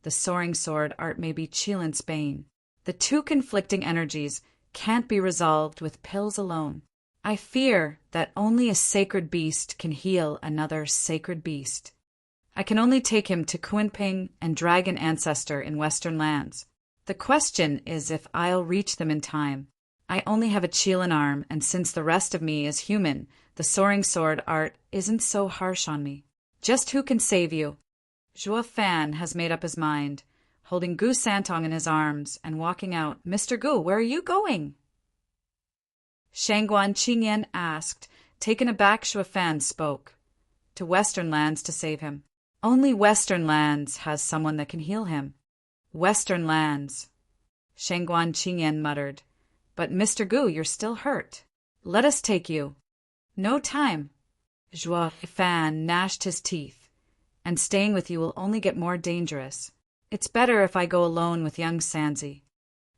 The soaring sword art may be Qilin's bane. The two conflicting energies can't be resolved with pills alone. I fear that only a sacred beast can heal another sacred beast. I can only take him to Kunping and Dragon Ancestor in Western lands. The question is if I'll reach them in time. I only have a Qilin arm, and since the rest of me is human, the soaring sword art isn't so harsh on me. Just who can save you? Zhuo Fan has made up his mind, holding Gu Santong in his arms and walking out. Mr. Gu, where are you going? Shengguan Qingyan asked. Taken aback, Zhuo Fan spoke. To Western lands to save him. Only Western lands has someone that can heal him. Western lands. Shengguan Qingyan muttered. But Mr. Gu, you're still hurt. Let us take you. No time. Zhuo Fan gnashed his teeth. And staying with you will only get more dangerous. It's better if I go alone with young Sanzi.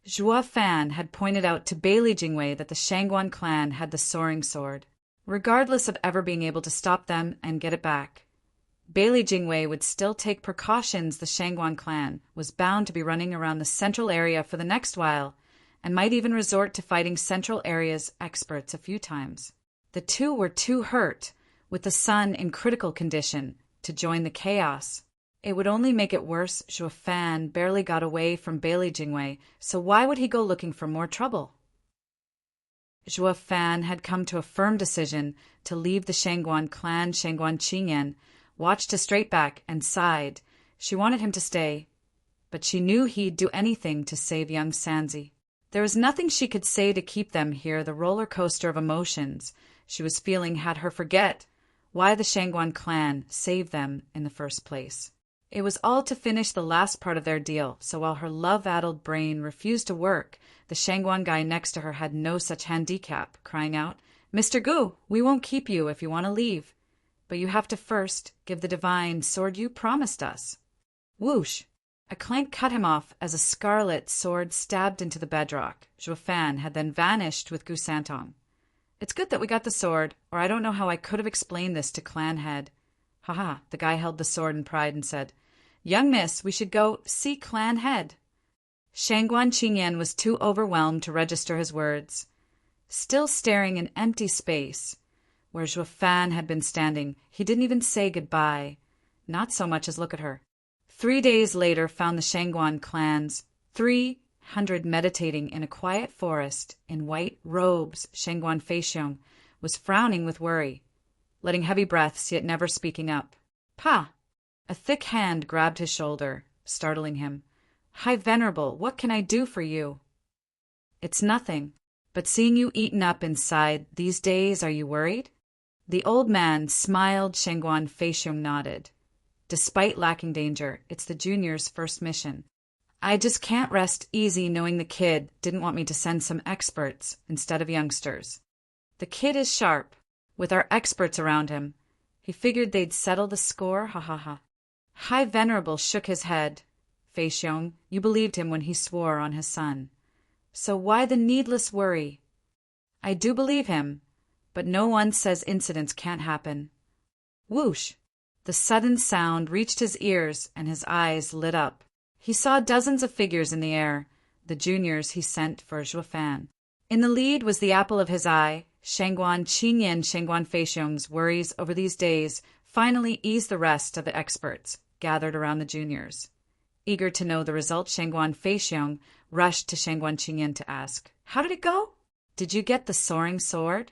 Zhuo Fan had pointed out to Bailey Jingwei that the Shangguan clan had the soaring sword. Regardless of ever being able to stop them and get it back, Bailey Jingwei would still take precautions. The Shangguan clan was bound to be running around the central area for the next while, and might even resort to fighting central area's experts a few times. The two were too hurt, with the sun in critical condition, to join the chaos. It would only make it worse. Zhuo Fan barely got away from Bailey Jingwei, so why would he go looking for more trouble? Zhuo Fan had come to a firm decision to leave the Shangguan clan. Shengguan Qingyan watched his straight back and sighed. She wanted him to stay, but she knew he'd do anything to save young Sanzi. There was nothing she could say to keep them here. The roller coaster of emotions she was feeling had her forget why the Shangguan clan saved them in the first place. It was all to finish the last part of their deal, so while her love-addled brain refused to work, the Shangguan guy next to her had no such handicap, crying out, Mr. Gu, we won't keep you if you want to leave, but you have to first give the divine sword you promised us. Whoosh! A clank cut him off as a scarlet sword stabbed into the bedrock. Zhuo Fan had then vanished with Gu Santong. It's good that we got the sword, or I don't know how I could have explained this to clan head. Haha, the guy held the sword in pride and said, Young miss, we should go see clan head. Shangguan Qingyan was too overwhelmed to register his words. Still staring in empty space, where Zhuo Fan had been standing, he didn't even say goodbye, not so much as look at her. 3 days later found the Shangguan clans 300 meditating in a quiet forest in white robes. Shangguan Feixiong was frowning with worry, letting heavy breaths yet never speaking up. Pa! A thick hand grabbed his shoulder, startling him. High Venerable, what can I do for you? It's nothing, but seeing you eaten up inside these days, are you worried? The old man smiled. Shangguan Feixiong nodded. Despite lacking danger, it's the junior's first mission. I just can't rest easy knowing the kid didn't want me to send some experts instead of youngsters. The kid is sharp. With our experts around him, he figured they'd settle the score, ha ha ha. High Venerable shook his head. Feixiong, you believed him when he swore on his son. So why the needless worry? I do believe him, but no one says incidents can't happen. Whoosh! The sudden sound reached his ears and his eyes lit up. He saw dozens of figures in the air, the juniors he sent for Zhuofan. In the lead was the apple of his eye. Shangguan Qinyan Shangguan Feixiong's worries over these days finally eased the rest of the experts gathered around the juniors. Eager to know the result, Shangguan Feixiong rushed to Shangguan Qinyan to ask, "How did it go? Did you get the soaring sword?"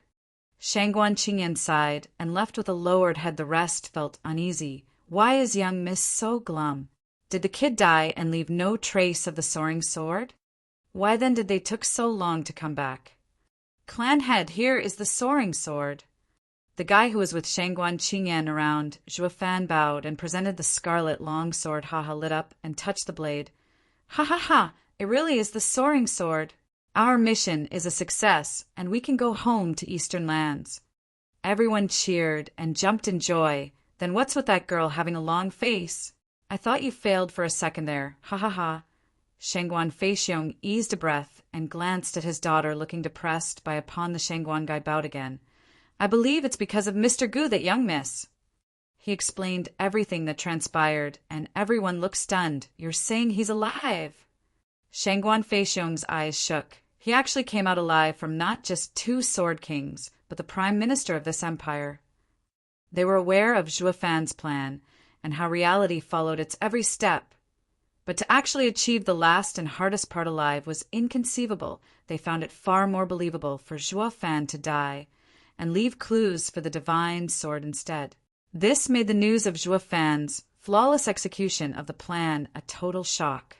Shangguan Qinyan sighed, and left with a lowered head. The rest felt uneasy. Why is young Miss so glum? Did the kid die and leave no trace of the soaring sword? Why then did they took so long to come back? "Clan head, here is the soaring sword." The guy who was with Shangguan Qinyan around Zhuofan bowed and presented the scarlet long sword. Haha lit up and touched the blade. "Ha ha ha! It really is the soaring sword. Our mission is a success, and we can go home to Eastern lands." Everyone cheered and jumped in joy. "Then what's with that girl having a long face? I thought you failed for a second there. Ha ha ha." Shangguan Feixiong eased a breath and glanced at his daughter, looking depressed. By upon the Shangguan guy bowed again. "I believe it's because of Mr. Gu, that young miss." He explained everything that transpired, and everyone looked stunned. "You're saying he's alive?" Shangguan Feixiong's eyes shook. He actually came out alive from not just 2 sword kings, but the prime minister of this empire. They were aware of Zhuofan's plan, and how reality followed its every step. But to actually achieve the last and hardest part alive was inconceivable. They found it far more believable for Zhuofan to die, and leave clues for the divine sword instead. This made the news of Zhuofan's flawless execution of the plan a total shock.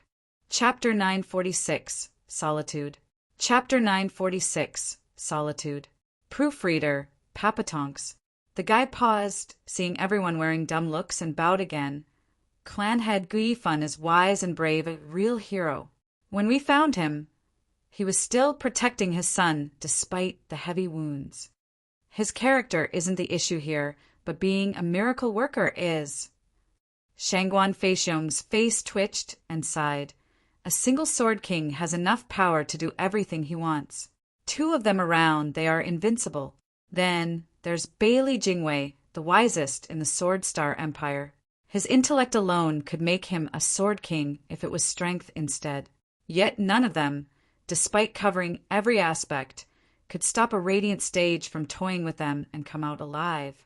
Chapter 946, Solitude. Chapter 946, Solitude. Proofreader, Papatonks. The guy paused, seeing everyone wearing dumb looks, and bowed again. "Clan head Gu Yifan is wise and brave, a real hero. When we found him, he was still protecting his son despite the heavy wounds. His character isn't the issue here, but being a miracle worker is." Shangguan Feixiong's face twitched and sighed. "A single sword king has enough power to do everything he wants. 2 of them around, they are invincible. Then there's Bailey Jingwei, the wisest in the Sword Star Empire. His intellect alone could make him a sword king if it was strength instead. Yet none of them, despite covering every aspect, could stop a radiant stage from toying with them and come out alive."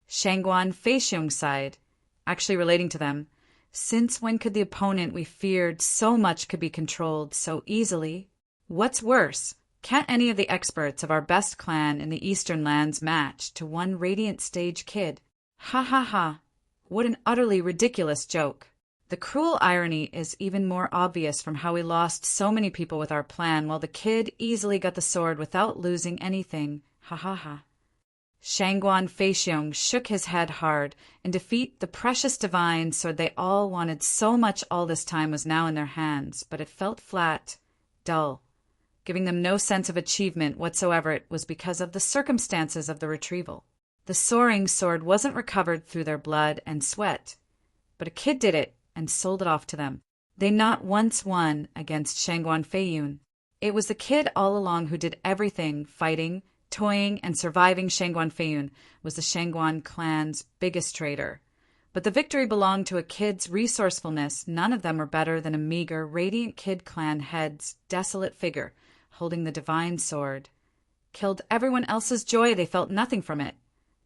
Shangguan Feixiong sighed, actually relating to them. "Since when could the opponent we feared so much could be controlled so easily? What's worse, can't any of the experts of our best clan in the Eastern lands match to one radiant stage kid? Ha ha ha! What an utterly ridiculous joke. The cruel irony is even more obvious from how we lost so many people with our plan, while the kid easily got the sword without losing anything. Ha ha ha." Shangguan Feixiong shook his head hard. In defeat, the precious divine sword they all wanted so much all this time was now in their hands, but it felt flat, dull, giving them no sense of achievement whatsoever. It was because of the circumstances of the retrieval. The soaring sword wasn't recovered through their blood and sweat, but a kid did it and sold it off to them. They not once won against Shangguan Feiyun. It was the kid all along who did everything, fighting, toying, and surviving. Shangguan Feiyun was the Shangguan clan's biggest traitor. But the victory belonged to a kid's resourcefulness. None of them were better than a meager, radiant kid clan head's desolate figure, holding the divine sword. Killed everyone else's joy. They felt nothing from it.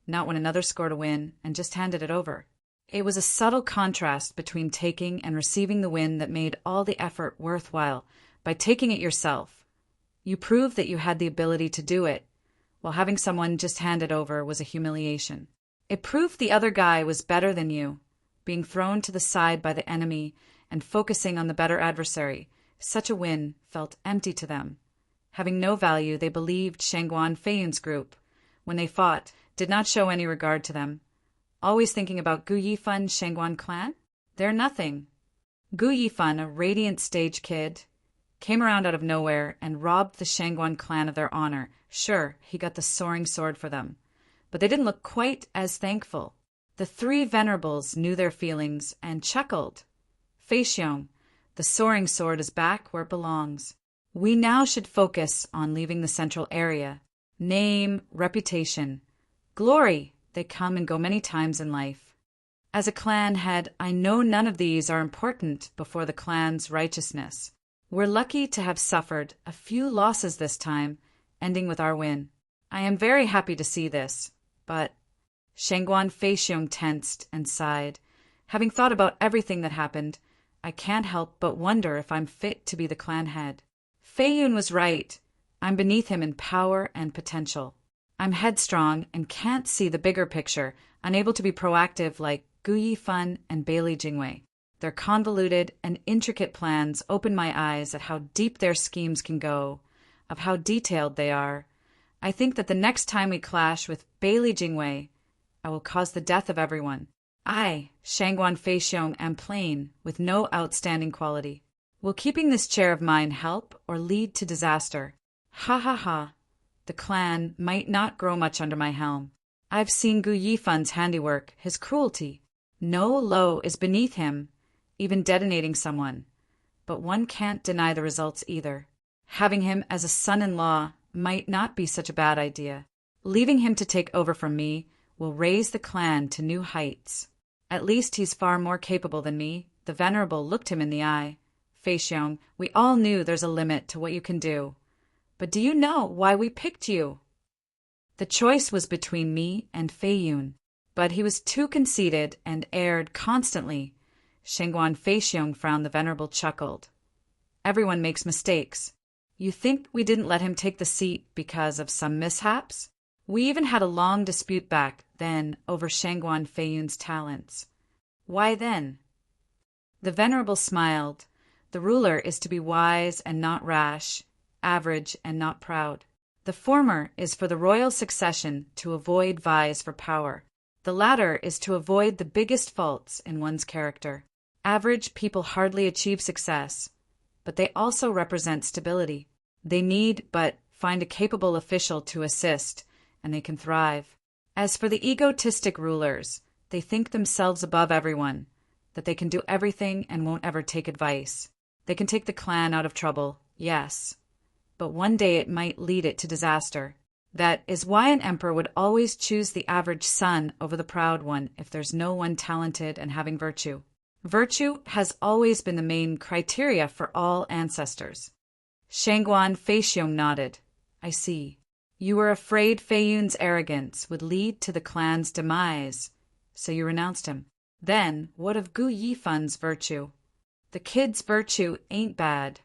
Not when another scored a win and just handed it over. It was a subtle contrast between taking and receiving the win that made all the effort worthwhile. By taking it yourself, you proved that you had the ability to do it, while having someone just hand it over was a humiliation. It proved the other guy was better than you. Being thrown to the side by the enemy and focusing on the better adversary, such a win felt empty to them. Having no value, they believed Shangguan Feiyun's group, when they fought, did not show any regard to them. Always thinking about Gu Yifan Shangguan clan? They're nothing. Gu Yifan, a radiant stage kid, came around out of nowhere and robbed the Shangguan clan of their honor. Sure, he got the soaring sword for them, but they didn't look quite as thankful. The 3 venerables knew their feelings and chuckled. Feixiong, the soaring sword is back where it belongs. We now should focus on leaving the central area. Name, reputation, glory, they come and go many times in life. As a clan head, I know none of these are important before the clan's righteousness. We're lucky to have suffered a few losses this time, ending with our win. I am very happy to see this, but Shangguan Feixiong tensed and sighed. Having thought about everything that happened, I can't help but wonder if I'm fit to be the clan head. Fei Yun was right. I'm beneath him in power and potential. I'm headstrong and can't see the bigger picture, unable to be proactive like Gu Yifan and Bailey Jingwei. Their convoluted and intricate plans open my eyes at how deep their schemes can go, of how detailed they are. I think that the next time we clash with Bailey Jingwei, I will cause the death of everyone. I, Shangguan Feixiong, am plain, with no outstanding quality. Will keeping this chair of mine help or lead to disaster? Ha ha ha. The clan might not grow much under my helm. I've seen Gu Yifan's handiwork, his cruelty. No low is beneath him, even detonating someone. But one can't deny the results either. Having him as a son-in-law might not be such a bad idea. Leaving him to take over from me will raise the clan to new heights. At least he's far more capable than me. The Venerable looked him in the eye. Feixiong, we all knew there's a limit to what you can do. But do you know why we picked you? The choice was between me and Fei Yun, but he was too conceited and erred constantly. Shangguan Feixiong frowned. The Venerable chuckled. Everyone makes mistakes. You think we didn't let him take the seat because of some mishaps? We even had a long dispute back then over Shangguan Feiyun's talents. Why then? The Venerable smiled. The ruler is to be wise and not rash, average and not proud. The former is for the royal succession to avoid vies for power. The latter is to avoid the biggest faults in one's character. Average people hardly achieve success, but they also represent stability. They need but find a capable official to assist, and they can thrive. As for the egotistic rulers, they think themselves above everyone, that they can do everything and won't ever take advice. They can take the clan out of trouble, yes, but one day it might lead it to disaster. That is why an emperor would always choose the average son over the proud one if there's no one talented and having virtue. Virtue has always been the main criteria for all ancestors. Shangguan Feixiong nodded. I see. You were afraid Fei Yun's arrogance would lead to the clan's demise, so you renounced him. Then, what of Gu Yifan's virtue? The kid's virtue ain't bad.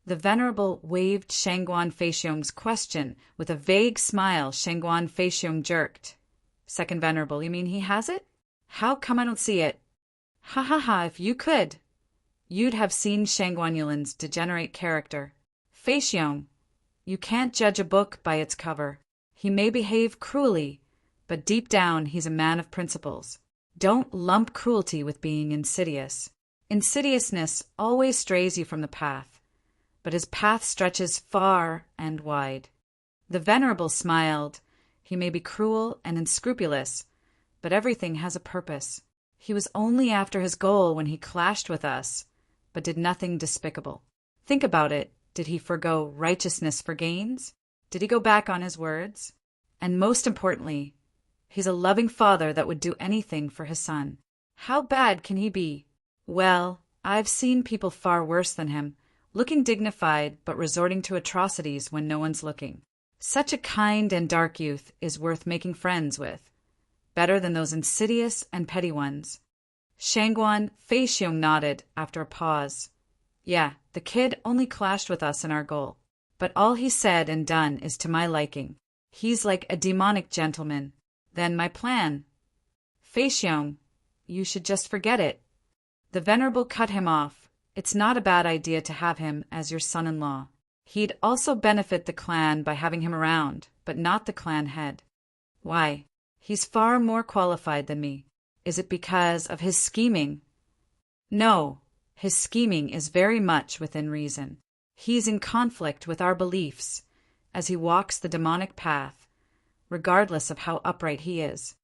The Venerable waved Shangguan Feixiong's question with a vague smile. Shangguan Feixiong jerked. Second Venerable, you mean he has it? How come I don't see it? Ha ha ha, if you could, you'd have seen Shangguan Yulin's degenerate character. Feixiong, you can't judge a book by its cover. He may behave cruelly, but deep down he's a man of principles. Don't lump cruelty with being insidious. Insidiousness always strays you from the path, but his path stretches far and wide. The Venerable smiled. He may be cruel and unscrupulous, but everything has a purpose. He was only after his goal when he clashed with us, but did nothing despicable. Think about it. Did he forgo righteousness for gains? Did he go back on his words? And most importantly, he's a loving father that would do anything for his son. How bad can he be? Well, I've seen people far worse than him, looking dignified but resorting to atrocities when no one's looking. Such a kind and dark youth is worth making friends with, better than those insidious and petty ones. Shangguan Feixiong nodded after a pause. Yeah, the kid only clashed with us in our goal, but all he said and done is to my liking. He's like a demonic gentleman. Then my plan. Feixiong, you should just forget it. The Venerable cut him off. It's not a bad idea to have him as your son-in-law. He'd also benefit the clan by having him around, but not the clan head. Why? He's far more qualified than me. Is it because of his scheming? No, his scheming is very much within reason. He's in conflict with our beliefs as he walks the demonic path, regardless of how upright he is.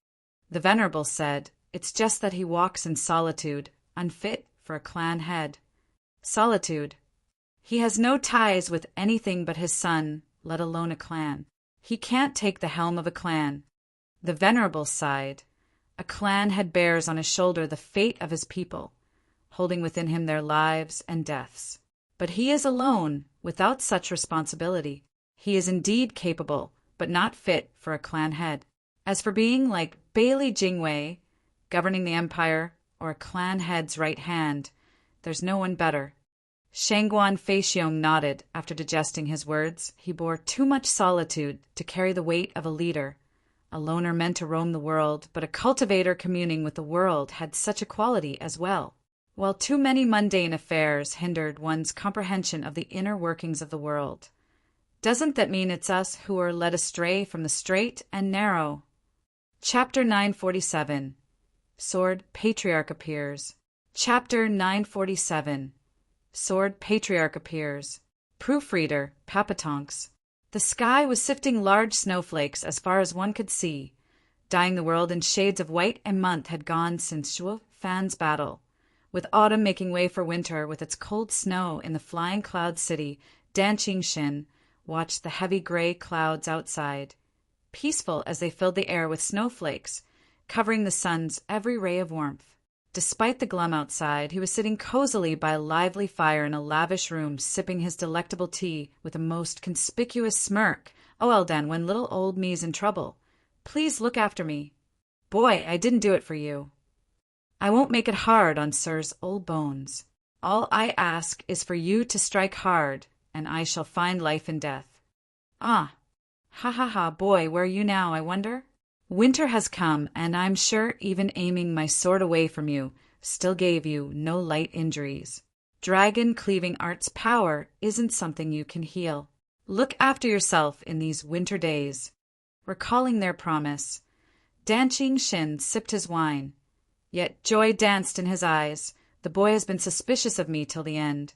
The Venerable said, it's just that he walks in solitude, unfit for a clan head. Solitude. He has no ties with anything but his son, let alone a clan. He can't take the helm of a clan. The Venerable sighed. A clan head bears on his shoulder the fate of his people, holding within him their lives and deaths. But he is alone, without such responsibility. He is indeed capable, but not fit for a clan head. As for being like Bailey Jingwei, governing the empire, or a clan head's right hand, there's no one better. Shangguan Feixiong nodded after digesting his words. He bore too much solitude to carry the weight of a leader. A loner meant to roam the world, but a cultivator communing with the world had such a quality as well. While too many mundane affairs hindered one's comprehension of the inner workings of the world. Doesn't that mean it's us who are led astray from the straight and narrow? Chapter 947. Sword Patriarch appears. Chapter 947. Sword Patriarch appears. Proofreader, Papatonks. The sky was sifting large snowflakes as far as one could see. Dyeing the world in shades of white a month had gone since Shuo Fan's battle. With autumn making way for winter with its cold snow in the flying cloud city, Dan Qingxin watched the heavy gray clouds outside, peaceful as they filled the air with snowflakes, covering the sun's every ray of warmth. Despite the glum outside, he was sitting cozily by a lively fire in a lavish room, sipping his delectable tea with a most conspicuous smirk. "Oh, Eldan, when little old me's in trouble, please look after me. Boy, I didn't do it for you. I won't make it hard on Sir's old bones. All I ask is for you to strike hard, and I shall find life in death. Ah, ha ha ha, boy, where are you now, I wonder? Winter has come, and I'm sure even aiming my sword away from you still gave you no light injuries. Dragon-cleaving art's power isn't something you can heal. Look after yourself in these winter days." Recalling their promise, Dan Qingxin sipped his wine. Yet joy danced in his eyes. The boy has been suspicious of me till the end,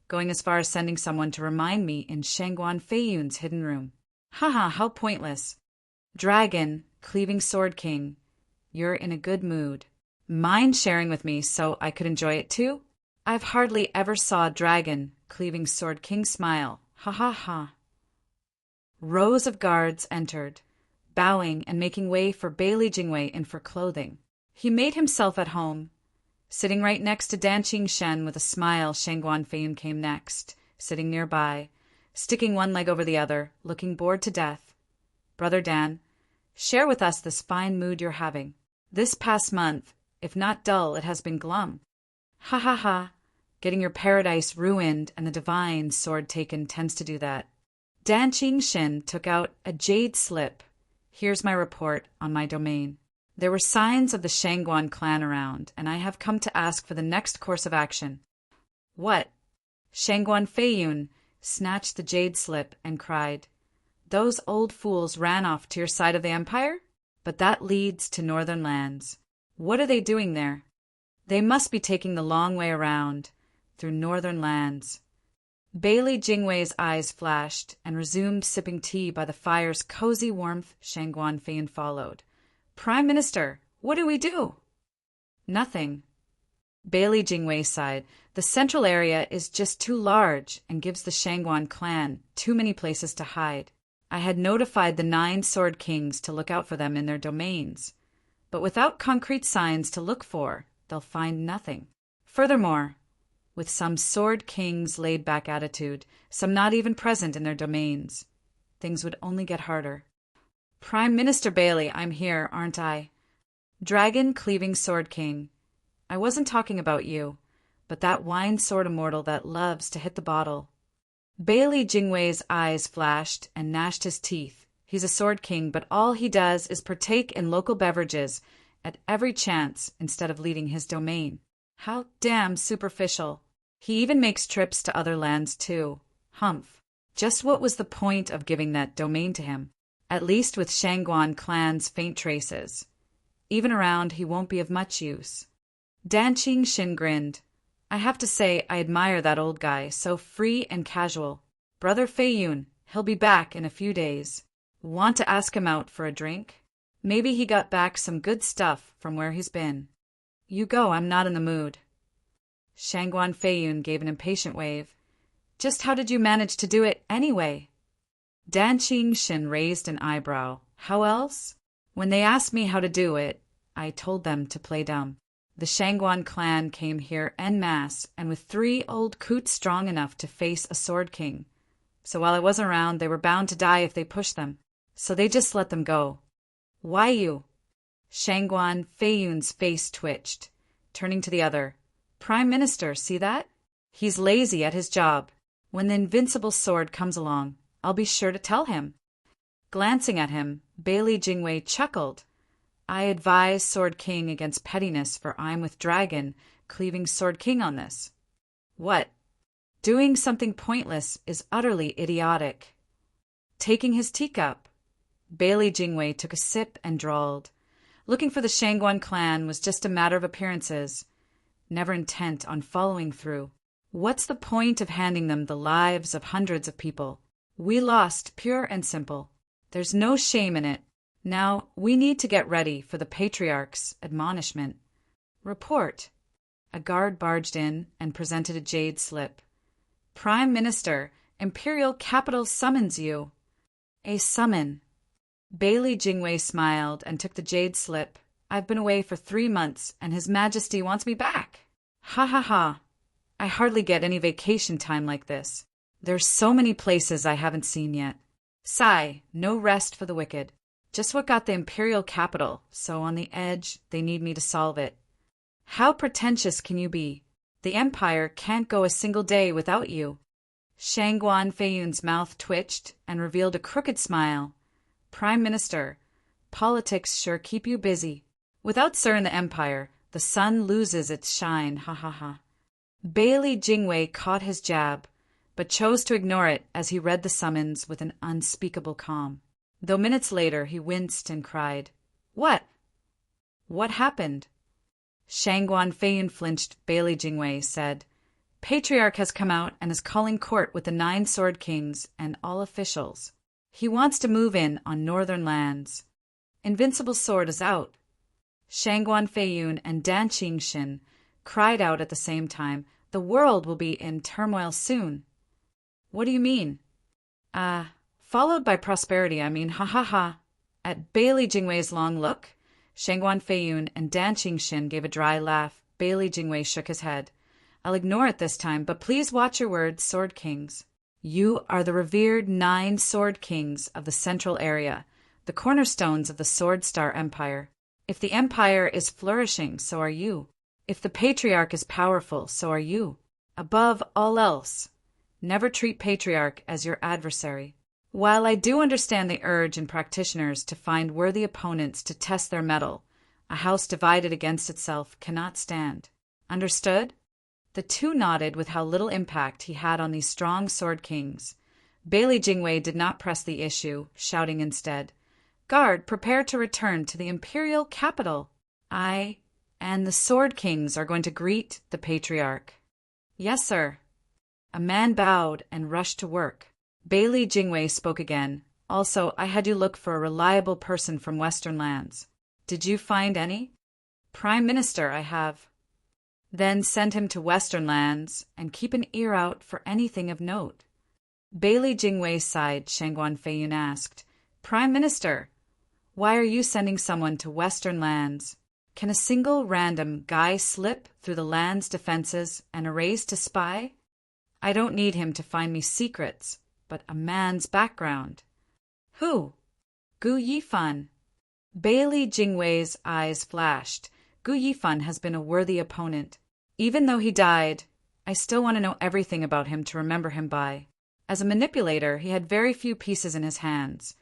going as far as sending someone to remind me in Shangguan Feiyun's hidden room. Haha, how pointless. Dragon, cleaving sword king, you're in a good mood. Mind sharing with me so I could enjoy it too? I've hardly ever saw dragon, cleaving sword king smile. Ha ha ha. Rows of guards entered, bowing and making way for Bailey Jingwei in fur clothing. He made himself at home. Sitting right next to Dan Qingxin with a smile, Shangguan Feiyun came next, sitting nearby, sticking one leg over the other, looking bored to death. "Brother Dan, share with us this fine mood you're having. This past month, if not dull, it has been glum. Ha ha ha, getting your paradise ruined and the divine sword taken tends to do that." Dan Qingxin took out a jade slip. "Here's my report on my domain. There were signs of the Shangguan clan around, and I have come to ask for the next course of action." "What?" Shangguan Feiyun snatched the jade slip and cried, "Those old fools ran off to your side of the empire? But that leads to northern lands. What are they doing there? They must be taking the long way around, through northern lands." Bailey Jingwei's eyes flashed and resumed sipping tea by the fire's cozy warmth. Shangguan Feiyun followed. "Prime Minister, what do we do?" "Nothing." Bailey Jingwei sighed. "The central area is just too large and gives the Shangguan clan too many places to hide. I had notified the 9 sword kings to look out for them in their domains, but without concrete signs to look for, they'll find nothing. Furthermore, with some sword kings' laid-back attitude, some not even present in their domains, things would only get harder." "Prime Minister Bailey, I'm here, aren't I? Dragon-cleaving sword king. I wasn't talking about you, but that wine sword immortal that loves to hit the bottle." Bailey Jingwei's eyes flashed and gnashed his teeth. He's a sword king, but all he does is partake in local beverages at every chance instead of leading his domain. How damn superficial. He even makes trips to other lands too. Humph. Just what was the point of giving that domain to him? At least with Shangguan clan's faint traces. Even around, he won't be of much use. Dan Qingxin grinned. "I have to say I admire that old guy, so free and casual. Brother Feiyun, he'll be back in a few days. Want to ask him out for a drink? Maybe he got back some good stuff from where he's been." "You go, I'm not in the mood." Shangguan Feiyun gave an impatient wave. "Just how did you manage to do it anyway?" Dan Qingxin raised an eyebrow. "How else? When they asked me how to do it, I told them to play dumb. The Shangguan clan came here en masse and with 3 old coots strong enough to face a Sword King. So while I wasn't around, they were bound to die if they pushed them. So they just let them go. Why you? Shangguan Feiyun's face twitched, turning to the other. Prime Minister, see that? He's lazy at his job. When the invincible sword comes along, I'll be sure to tell him. Glancing at him, Bailey Jingwei chuckled. I advise Sword King against pettiness, for I'm with Dragon, cleaving Sword King on this. What? Doing something pointless is utterly idiotic. Taking his teacup. Bailey Jingwei took a sip and drawled. Looking for the Shangguan clan was just a matter of appearances, never intent on following through. What's the point of handing them the lives of hundreds of people? We lost, pure and simple. There's no shame in it. Now, we need to get ready for the Patriarch's admonishment. Report. A guard barged in and presented a jade slip. Prime Minister, Imperial Capital summons you. A summon. Bailey Jingwei smiled and took the jade slip. I've been away for 3 months, and His Majesty wants me back. Ha ha ha. I hardly get any vacation time like this. There's so many places I haven't seen yet. Sigh, no rest for the wicked. Just what got the Imperial Capital, so on the edge, they need me to solve it. How pretentious can you be? The Empire can't go a single day without you. Shangguan Feiyun's mouth twitched and revealed a crooked smile. Prime Minister, politics sure keep you busy. Without Sir in the Empire, the sun loses its shine, ha ha ha. Bailey Jingwei caught his jab, but chose to ignore it as he read the summons with an unspeakable calm. Though minutes later he winced and cried, What? What happened? Shangguan Feiyun flinched. Bailey Jingwei said, Patriarch has come out and is calling court with the 9 Sword Kings and all officials. He wants to move in on northern lands. Invincible sword is out. Shangguan Feiyun and Dan Qingshin cried out at the same time, The world will be in turmoil soon. What do you mean? Followed by prosperity, I mean, ha ha ha. At Bailey Jingwei's long look, Shangguan Feiyun and Dan Qingshin gave a dry laugh. Bailey Jingwei shook his head. I'll ignore it this time, but please watch your words, Sword Kings. You are the revered 9 Sword Kings of the central area, the cornerstones of the Sword Star Empire. If the Empire is flourishing, so are you. If the Patriarch is powerful, so are you. Above all else, never treat Patriarch as your adversary. While I do understand the urge in practitioners to find worthy opponents to test their mettle, a house divided against itself cannot stand. Understood? The two nodded with how little impact he had on these strong Sword Kings. Bailey Jingwei did not press the issue, shouting instead, Guard, prepare to return to the Imperial Capital. I and the Sword Kings are going to greet the Patriarch. Yes, sir. A man bowed and rushed to work. Bailey Jingwei spoke again. Also, I had you look for a reliable person from Western lands. Did you find any? Prime Minister, I have. Then send him to Western lands and keep an ear out for anything of note. Bailey Jingwei sighed. Shangguan Feiyun asked, Prime Minister, why are you sending someone to Western lands? Can a single random guy slip through the land's defenses and erase to spy? I don't need him to find me secrets, but a man's background. Who? Gu Yifan. Bailey Jingwei's eyes flashed. Gu Yifan has been a worthy opponent. Even though he died, I still want to know everything about him to remember him by. As a manipulator, he had very few pieces in his hands.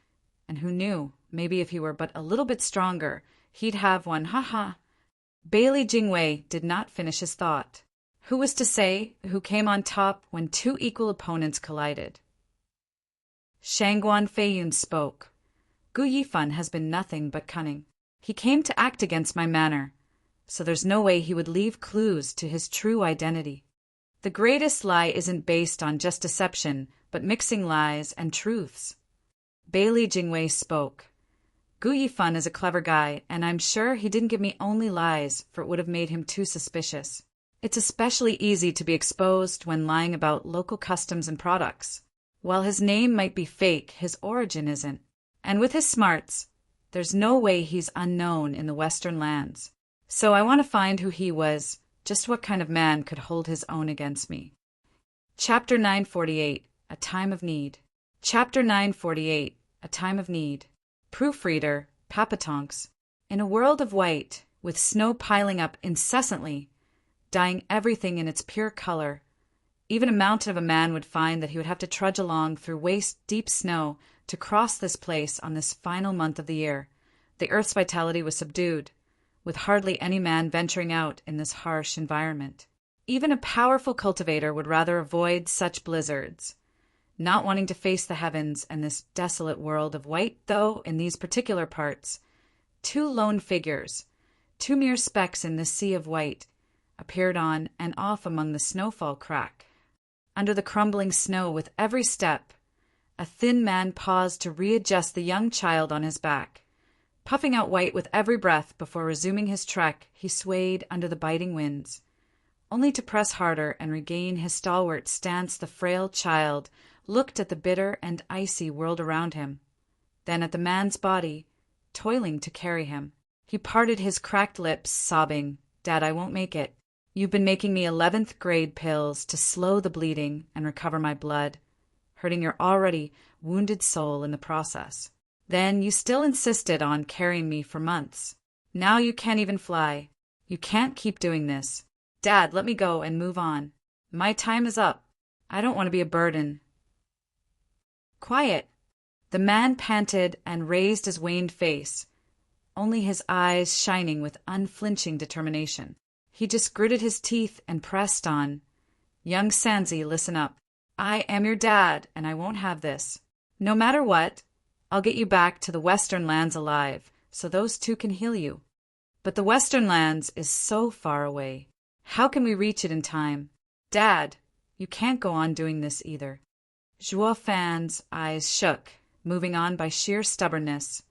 And who knew, maybe if he were but a little bit stronger, he'd have one, ha-ha. Bailey Jingwei did not finish his thought. Who was to say who came on top when 2 equal opponents collided? Shangguan Feiyun spoke. Gu Yifan has been nothing but cunning. He came to act against my manor, so there's no way he would leave clues to his true identity. The greatest lie isn't based on just deception, but mixing lies and truths. Bailey Jingwei spoke. Gu Yifan is a clever guy, and I'm sure he didn't give me only lies, for it would have made him too suspicious. It's especially easy to be exposed when lying about local customs and products. While his name might be fake, his origin isn't. And with his smarts, there's no way he's unknown in the Western lands. So I want to find who he was, just what kind of man could hold his own against me. Chapter 948, A Time of Need. Chapter 948, A Time of Need. Proofreader, Papatonks. In a world of white, with snow piling up incessantly, dyeing everything in its pure color, even a mountain of a man would find that he would have to trudge along through waist-deep snow to cross this place on this final month of the year. The earth's vitality was subdued, with hardly any man venturing out in this harsh environment. Even a powerful cultivator would rather avoid such blizzards, not wanting to face the heavens and this desolate world of white, though, in these particular parts, two lone figures, two mere specks in this sea of white, appeared on and off among the snowfall crack. Under the crumbling snow with every step, a thin man paused to readjust the young child on his back. Puffing out white with every breath before resuming his trek, he swayed under the biting winds, only to press harder and regain his stalwart stance. The frail child looked at the bitter and icy world around him, then at the man's body, toiling to carry him. He parted his cracked lips, sobbing, "Dad, I won't make it. You've been making me 11th grade pills to slow the bleeding and recover my blood, hurting your already wounded soul in the process. Then you still insisted on carrying me for months. Now you can't even fly. You can't keep doing this. Dad, let me go and move on. My time is up. I don't want to be a burden." "Quiet." The man panted and raised his waned face, only his eyes shining with unflinching determination. He just gritted his teeth and pressed on. "Young Sansi, listen up. I am your dad, and I won't have this. No matter what, I'll get you back to the Western Lands alive, so those two can heal you. But the Western Lands is so far away. How can we reach it in time? Dad, you can't go on doing this either." Joao Fan's eyes shook, moving on by sheer stubbornness.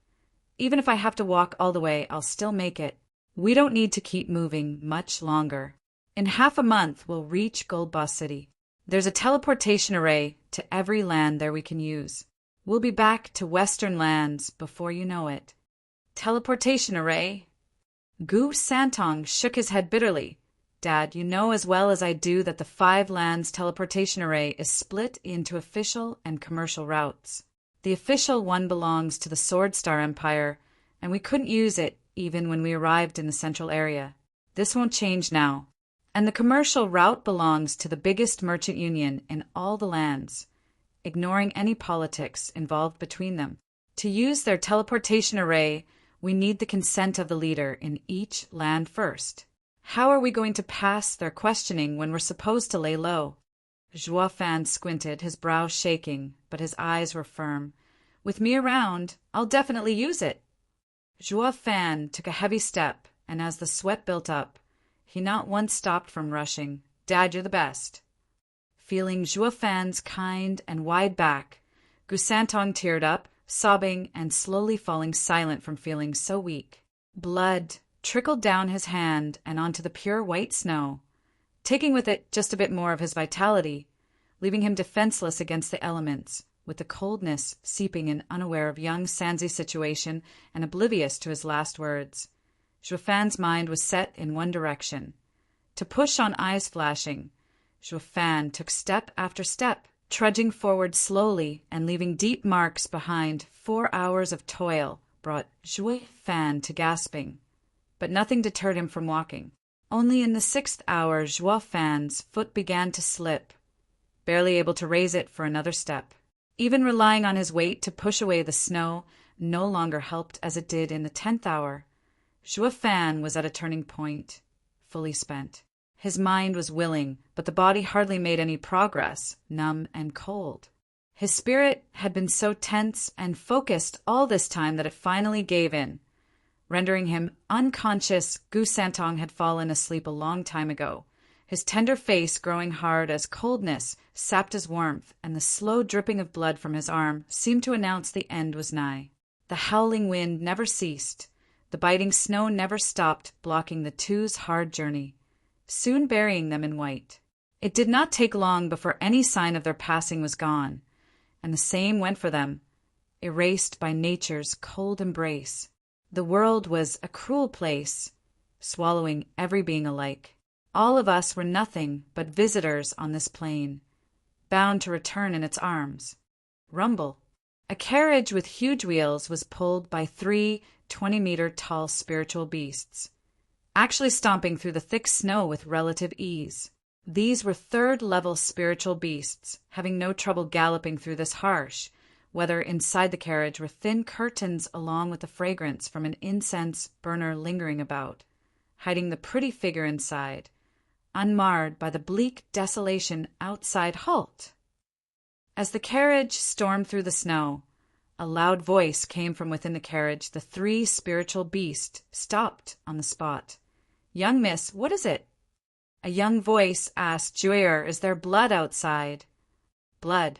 "Even if I have to walk all the way, I'll still make it. We don't need to keep moving much longer. In half a month, we'll reach Gold Boss City. There's a teleportation array to every land there we can use. We'll be back to Western Lands before you know it." "Teleportation array?" Gu Santong shook his head bitterly. "Dad, you know as well as I do that the 5 lands teleportation array is split into official and commercial routes. The official one belongs to the Sword Star Empire, and we couldn't use it even when we arrived in the central area. This won't change now. And the commercial route belongs to the biggest merchant union in all the lands, ignoring any politics involved between them. To use their teleportation array, we need the consent of the leader in each land first. How are we going to pass their questioning when we're supposed to lay low?" Joao Fan squinted, his brows shaking, but his eyes were firm. "With me around, I'll definitely use it." Joao Fan took a heavy step, and as the sweat built up, he not once stopped from rushing. "Dad, you're the best." Feeling Joao Fan's kind and wide back, Gu Santong teared up, sobbing and slowly falling silent from feeling so weak. Blood trickled down his hand and onto the pure white snow, taking with it just a bit more of his vitality, leaving him defenseless against the elements, with the coldness seeping in, unaware of young Sansi's situation and oblivious to his last words. Joao Fan's mind was set in one direction, to push on eyes flashing. Joao Fan took step after step, trudging forward slowly and leaving deep marks behind. 4 hours of toil brought Joao Fan to gasping, but nothing deterred him from walking. Only in the 6th hour Joao Fan's foot began to slip, barely able to raise it for another step. Even relying on his weight to push away the snow no longer helped as it did in the 10th hour. Joao Fan was at a turning point, fully spent. His mind was willing, but the body hardly made any progress, numb and cold. His spirit had been so tense and focused all this time that it finally gave in. Rendering him unconscious, Gu Santong had fallen asleep a long time ago, his tender face growing hard as coldness sapped his warmth, and the slow dripping of blood from his arm seemed to announce the end was nigh. The howling wind never ceased. The biting snow never stopped, blocking the two's hard journey, soon burying them in white. It did not take long before any sign of their passing was gone, and the same went for them, erased by nature's cold embrace. The world was a cruel place, swallowing every being alike. All of us were nothing but visitors on this plane, bound to return in its arms. Rumble. A carriage with huge wheels was pulled by 3 20-meter-tall spiritual beasts, actually stomping through the thick snow with relative ease. These were third-level spiritual beasts, having no trouble galloping through this harsh, whether inside the carriage were thin curtains along with the fragrance from an incense burner lingering about, hiding the pretty figure inside, unmarred by the bleak desolation outside. Halt! As the carriage stormed through the snow, a loud voice came from within the carriage. The 3 spiritual beasts stopped on the spot. "Young miss, what is it?" A young voice asked Jouer, "Is there blood outside?" Blood.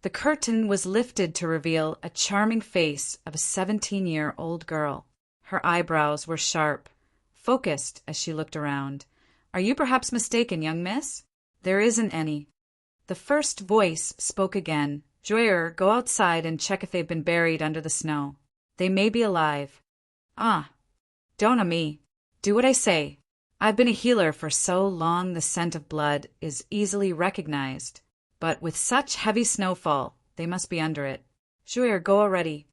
The curtain was lifted to reveal a charming face of a 17-year-old girl. Her eyebrows were sharp, focused as she looked around. "Are you perhaps mistaken, young miss?" "There isn't any." The first voice spoke again. "Jouer, go outside and check if they've been buried under the snow. They may be alive." "Ah, don't me. Do what I say. I've been a healer for so long the scent of blood is easily recognized. But with such heavy snowfall, they must be under it. Jouer, go already."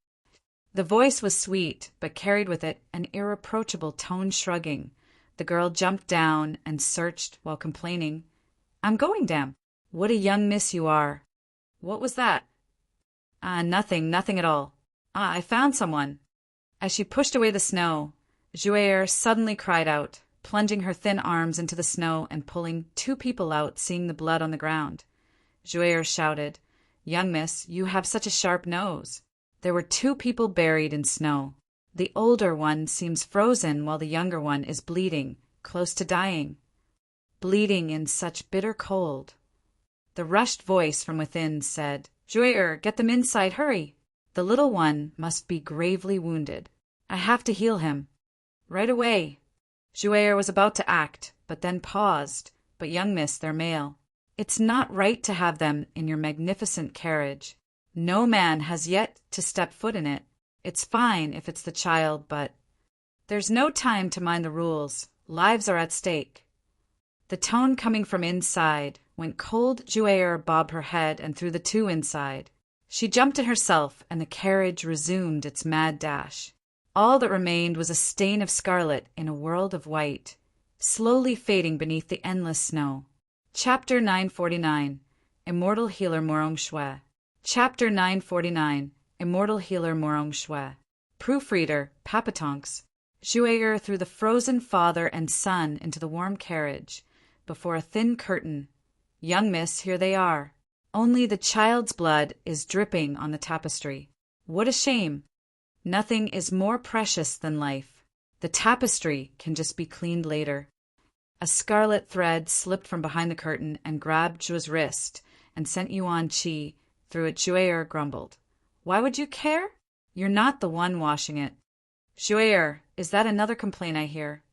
The voice was sweet, but carried with it an irreproachable tone. Shrugging, the girl jumped down and searched while complaining. "I'm going, damn. What a young miss you are." "What was that?" Nothing at all." "I found someone." As she pushed away the snow, Jouer suddenly cried out, plunging her thin arms into the snow and pulling 2 people out, seeing the blood on the ground. Jouer shouted, "Young miss, you have such a sharp nose." There were 2 people buried in snow. The older one seems frozen while the younger one is bleeding, close to dying. Bleeding in such bitter cold. The rushed voice from within said, "Jouer, get them inside, hurry." The little one must be gravely wounded. "I have to heal him." "Right away." Jouer was about to act, but then paused. "But young miss, they're male. It's not right to have them in your magnificent carriage. No man has yet to step foot in it. It's fine if it's the child, but there's no time to mind the rules. Lives are at stake." The tone coming from inside went cold. Jouer bobbed her head and threw the 2 inside. She jumped in herself, and the carriage resumed its mad dash. All that remained was a stain of scarlet in a world of white, slowly fading beneath the endless snow. Chapter 949. Immortal Healer Morong Shue. Chapter 949. Immortal Healer Morong Shue. Proofreader, Papatonks. Jouer threw the frozen father and son into the warm carriage, before a thin curtain. "Young miss, here they are. Only the child's blood is dripping on the tapestry. What a shame. Nothing is more precious than life. The tapestry can just be cleaned later." A scarlet thread slipped from behind the curtain and grabbed Zhu's wrist and sent Yuan Qi through it. Jouer grumbled, "Why would you care? You're not the one washing it." "Jouer, is that another complaint I hear?"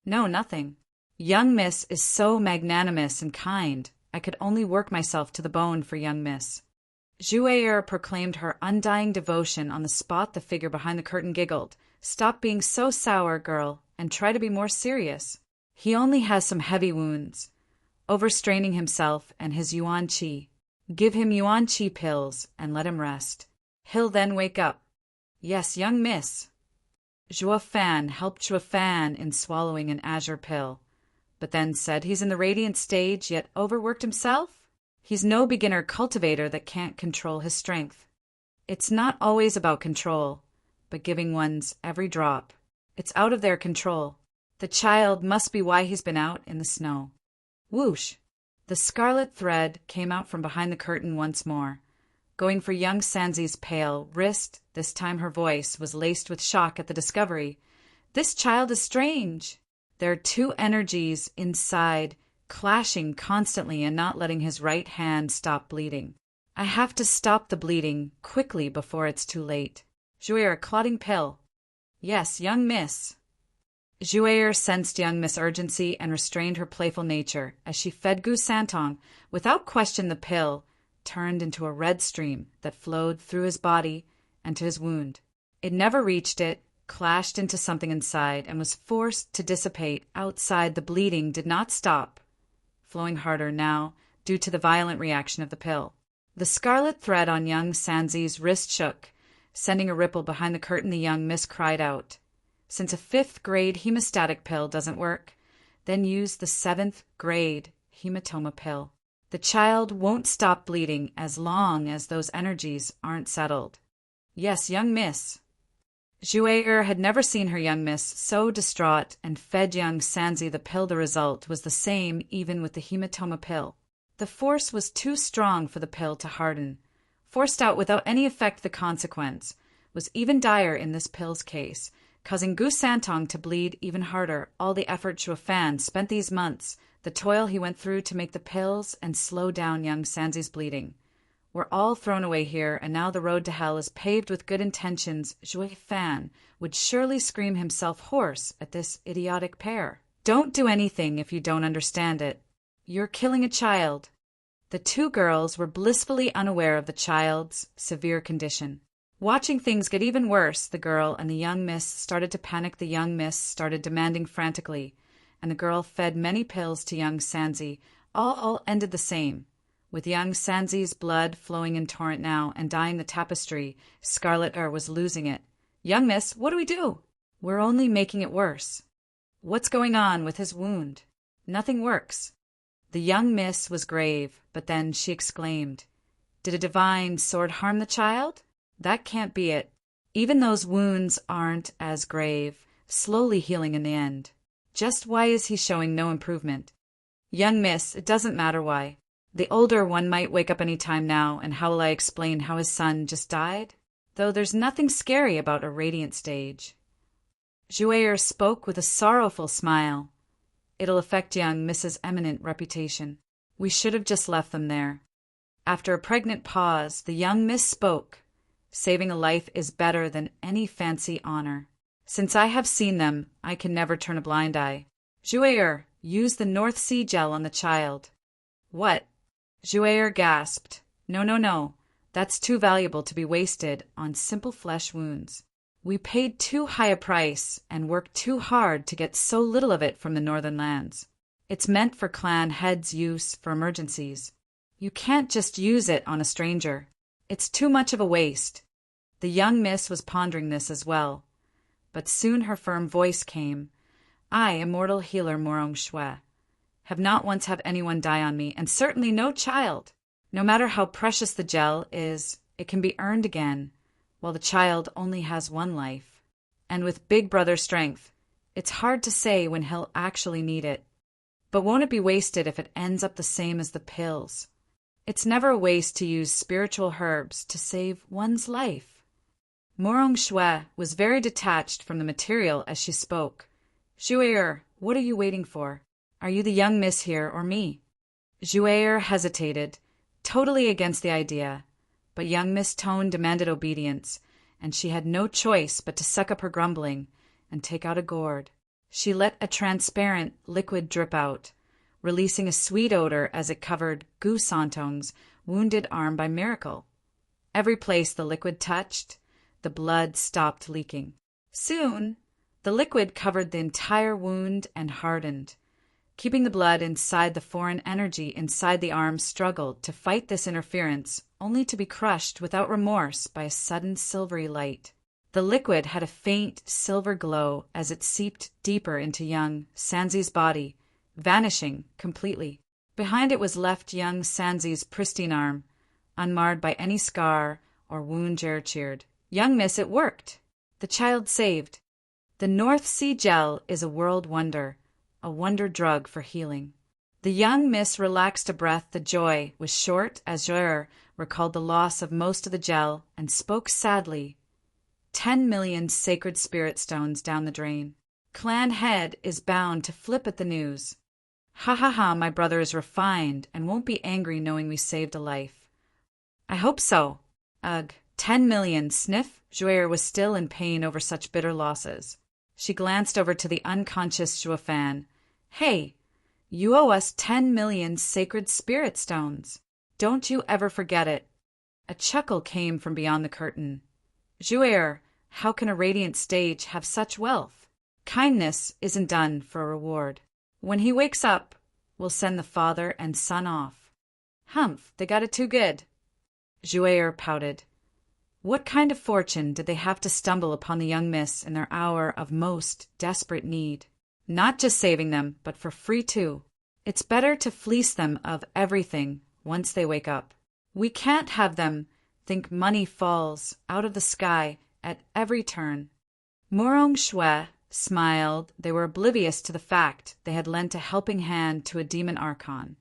"No, nothing. Young miss is so magnanimous and kind. I could only work myself to the bone for young miss." Jouer proclaimed her undying devotion on the spot. The figure behind the curtain giggled. "Stop being so sour, girl, and try to be more serious. He only has some heavy wounds, overstraining himself and his Yuan Qi. Give him Yuan Qi pills and let him rest. He'll then wake up." "Yes, young miss." Zhuo Fan helped Zhuo Fan in swallowing an azure pill, but then said, "He's in the radiant stage, yet overworked himself? He's no beginner cultivator that can't control his strength. It's not always about control, but giving one's every drop. It's out of their control. The child must be why he's been out in the snow." Whoosh! The scarlet thread came out from behind the curtain once more, going for young Sanzi's pale wrist. This time her voice was laced with shock at the discovery. "This child is strange. There are 2 energies inside, clashing constantly and not letting his right hand stop bleeding. I have to stop the bleeding quickly before it's too late. Jouer, a clotting pill." "Yes, young miss." Jouer sensed young miss' urgency and restrained her playful nature as she fed Gu Santong. Without question, the pill turned into a red stream that flowed through his body and to his wound. It never reached it, clashed into something inside, and was forced to dissipate. Outside, the bleeding did not stop, flowing harder now due to the violent reaction of the pill. The scarlet thread on young Sanzi's wrist shook, sending a ripple behind the curtain. The young miss cried out. Since a 5th grade hemostatic pill doesn't work, then use the 7th grade hematoma pill. The child won't stop bleeding as long as those energies aren't settled. Yes, young miss. Jouer had never seen her young miss so distraught and fed young Sanzi the pill. The result was the same even with the hematoma pill. The force was too strong for the pill to harden. Forced out without any effect, the consequence was even dire in this pill's case, causing Gu Santong to bleed even harder. All the effort Fan spent these months, the toil he went through to make the pills and slow down young Sanzi's bleeding, were all thrown away here, and now the road to hell is paved with good intentions. Fan would surely scream himself hoarse at this idiotic pair. Don't do anything if you don't understand it. You're killing a child. The 2 girls were blissfully unaware of the child's severe condition. Watching things get even worse, the girl and the young miss started to panic. The young miss started demanding frantically, and the girl fed many pills to young Sanzi. All ended the same, with young Sanzi's blood flowing in torrent now and dyeing the tapestry. Scarlet was losing it. Young miss, what do we do? We're only making it worse. What's going on with his wound? Nothing works. The young miss was grave, but then she exclaimed, Did a divine sword harm the child? That can't be it. Even those wounds aren't as grave, slowly healing in the end. Just why is he showing no improvement? Young miss, it doesn't matter why. The older one might wake up any time now, and how will I explain how his son just died? Though there's nothing scary about a radiant stage. Jouer spoke with a sorrowful smile. It'll affect young Mrs. Eminent reputation. We should have just left them there. After a pregnant pause, the young miss spoke. Saving a life is better than any fancy honor. Since I have seen them, I can never turn a blind eye. Jouer, use the North Sea gel on the child. What? Jouer gasped. No. That's too valuable to be wasted on simple flesh wounds. We paid too high a price and worked too hard to get so little of it from the northern lands. It's meant for clan heads' use for emergencies. You can't just use it on a stranger. It's too much of a waste. The young miss was pondering this as well, but soon her firm voice came. I, immortal healer Morong Shui, have not once had anyone die on me, and certainly no child. No matter how precious the gel is, it can be earned again, while the child only has one life. And with Big Brother strength, it's hard to say when he'll actually need it. But won't it be wasted if it ends up the same as the pills? It's never a waste to use spiritual herbs to save one's life. Morong Shui was very detached from the material as she spoke. Jouer, what are you waiting for? Are you the young miss here or me? Jouer hesitated, totally against the idea, but young Miss Tone demanded obedience, and she had no choice but to suck up her grumbling and take out a gourd. She let a transparent liquid drip out, releasing a sweet odor as it covered Gu Santong's wounded arm by miracle. Every place the liquid touched, the blood stopped leaking. Soon, the liquid covered the entire wound and hardened. Keeping the blood inside, the foreign energy inside the arm struggled to fight this interference, only to be crushed without remorse by a sudden silvery light. The liquid had a faint silver glow as it seeped deeper into young Sanzi's body, vanishing completely. Behind it was left young Sanzi's pristine arm, unmarred by any scar or wound. Cheered. Young miss, it worked. The child saved. The North Sea gel is a world wonder, a wonder drug for healing. The young miss relaxed a breath. The joy was short as Jouer recalled the loss of most of the gel and spoke sadly. 10 million sacred spirit stones down the drain. Clan head is bound to flip at the news. Ha, my brother is refined and won't be angry knowing we saved a life. I hope so. Ugh, 10 million, sniff. Jouer was still in pain over such bitter losses. She glanced over to the unconscious Fan. Hey, you owe us 10 million sacred spirit stones. Don't you ever forget it. A chuckle came from beyond the curtain. Jouer, How can a radiant stage have such wealth? Kindness isn't done for a reward. When he wakes up, we'll send the father and son off. Humph, they got it too good. Jouer pouted. What kind of fortune did they have to stumble upon the young miss in their hour of most desperate need? Not just saving them, but for free too. It's better to fleece them of everything once they wake up. We can't have them think money falls out of the sky at every turn. Morong Shue smiled. They were oblivious to the fact they had lent a helping hand to a demon archon,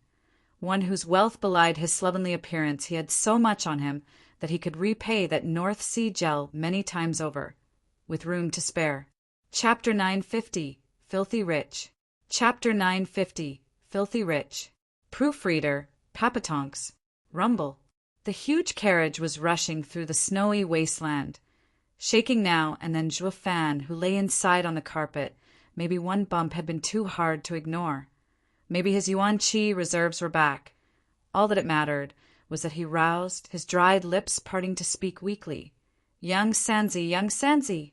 one whose wealth belied his slovenly appearance. He had so much on him that he could repay that North Sea gel many times over, with room to spare. Chapter 950, Filthy Rich. Chapter 950, Filthy Rich. Proofreader, Papatonks, Rumble. The huge carriage was rushing through the snowy wasteland, shaking now and then Zhuo Fan, who lay inside on the carpet. Maybe one bump had been too hard to ignore. Maybe his yuan qi reserves were back. All that it mattered was that he roused, his dried lips parting to speak weakly. Young Sanzi, young Sanzi!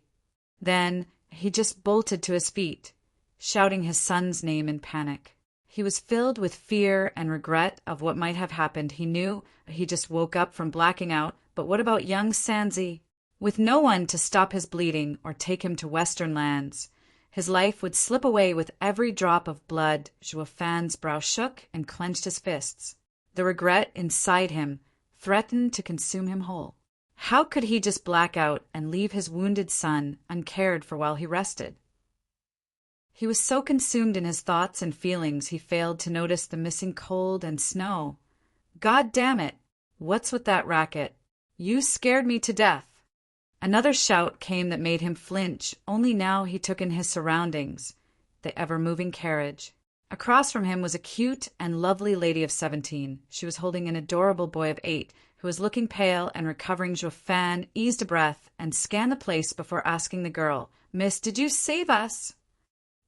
Then he just bolted to his feet, shouting his son's name in panic. He was filled with fear and regret of what might have happened. He knew he just woke up from blacking out, but what about young Sanzi? With no one to stop his bleeding or take him to western lands, his life would slip away with every drop of blood. Zhuo Fan's brow shook and clenched his fists. The regret inside him threatened to consume him whole. How could he just black out and leave his wounded son uncared for while he rested? He was so consumed in his thoughts and feelings he failed to notice the missing cold and snow. God damn it! What's with that racket? You scared me to death. Another shout came that made him flinch. Only now he took in his surroundings, the ever-moving carriage. Across from him was a cute and lovely lady of 17. She was holding an adorable boy of 8, who was looking pale and recovering. Zhuo Fan eased a breath and scanned the place before asking the girl, "Miss, did you save us?"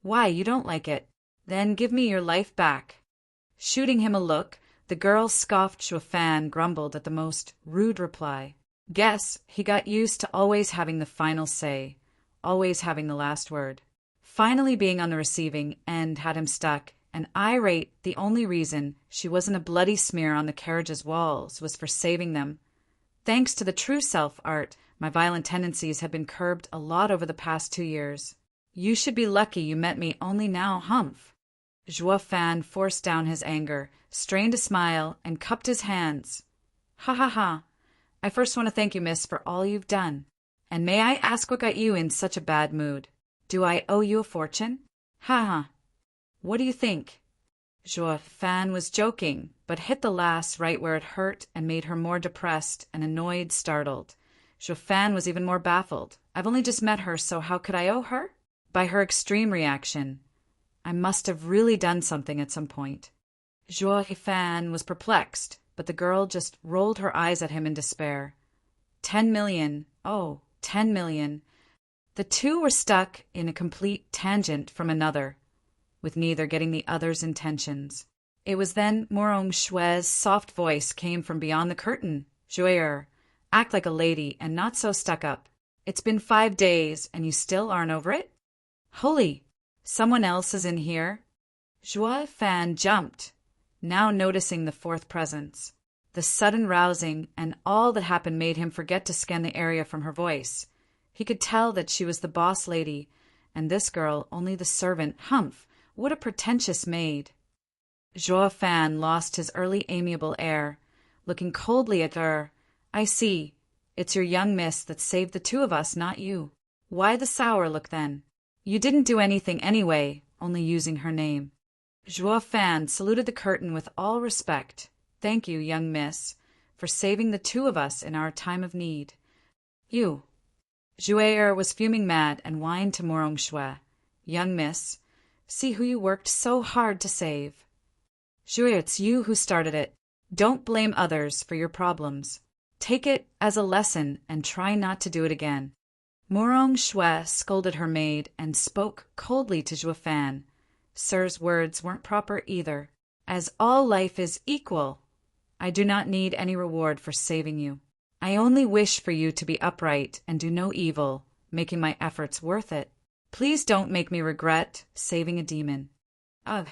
"Why, you don't like it? Then give me your life back." Shooting him a look, the girl scoffed. Zhuo Fan grumbled at the most rude reply. Guess he got used to always having the final say, always having the last word. Finally being on the receiving end had him stuck, and irate. The only reason she wasn't a bloody smear on the carriage's walls was for saving them. Thanks to the true self art, my violent tendencies have been curbed a lot over the past 2 years. You should be lucky you met me only now, humph. Zhuo Fan forced down his anger, strained a smile, and cupped his hands. Ha ha ha. I first want to thank you, miss, for all you've done. And may I ask what got you in such a bad mood? Do I owe you a fortune? Ha ha. What do you think? Zhuo Fan was joking, but hit the lass right where it hurt and made her more depressed and annoyed, startled. Zhuo Fan was even more baffled. I've only just met her, so how could I owe her? By her extreme reaction. I must have really done something at some point. Zhuo Fan was perplexed, but the girl just rolled her eyes at him in despair. 10 million. Oh, 10 million. The two were stuck in a complete tangent from another, with neither getting the other's intentions. It was then Morong Shue's soft voice came from beyond the curtain. Jouer, act like a lady and not so stuck up. It's been 5 days and you still aren't over it? Holy, someone else is in here? Zhuo Fan jumped, now noticing the fourth presence. The sudden rousing and all that happened made him forget to scan the area from her voice. He could tell that she was the boss lady, and this girl only the servant. Humph, what a pretentious maid. Zhuo Fan lost his early amiable air, looking coldly at her. I see. It's your young miss that saved the two of us, not you. Why the sour look then? You didn't do anything anyway, only using her name. Zhuo Fan saluted the curtain with all respect. Thank you, young miss, for saving the two of us in our time of need. You. Jouer was fuming mad and whined to Morong Shue. Young miss, see who you worked so hard to save. Jouer, it's you who started it. Don't blame others for your problems. Take it as a lesson and try not to do it again. Morong Shue scolded her maid and spoke coldly to Zhuo Fan. Sir's words weren't proper either. As all life is equal, I do not need any reward for saving you. I only wish for you to be upright and do no evil, making my efforts worth it. Please don't make me regret saving a demon. Ugh.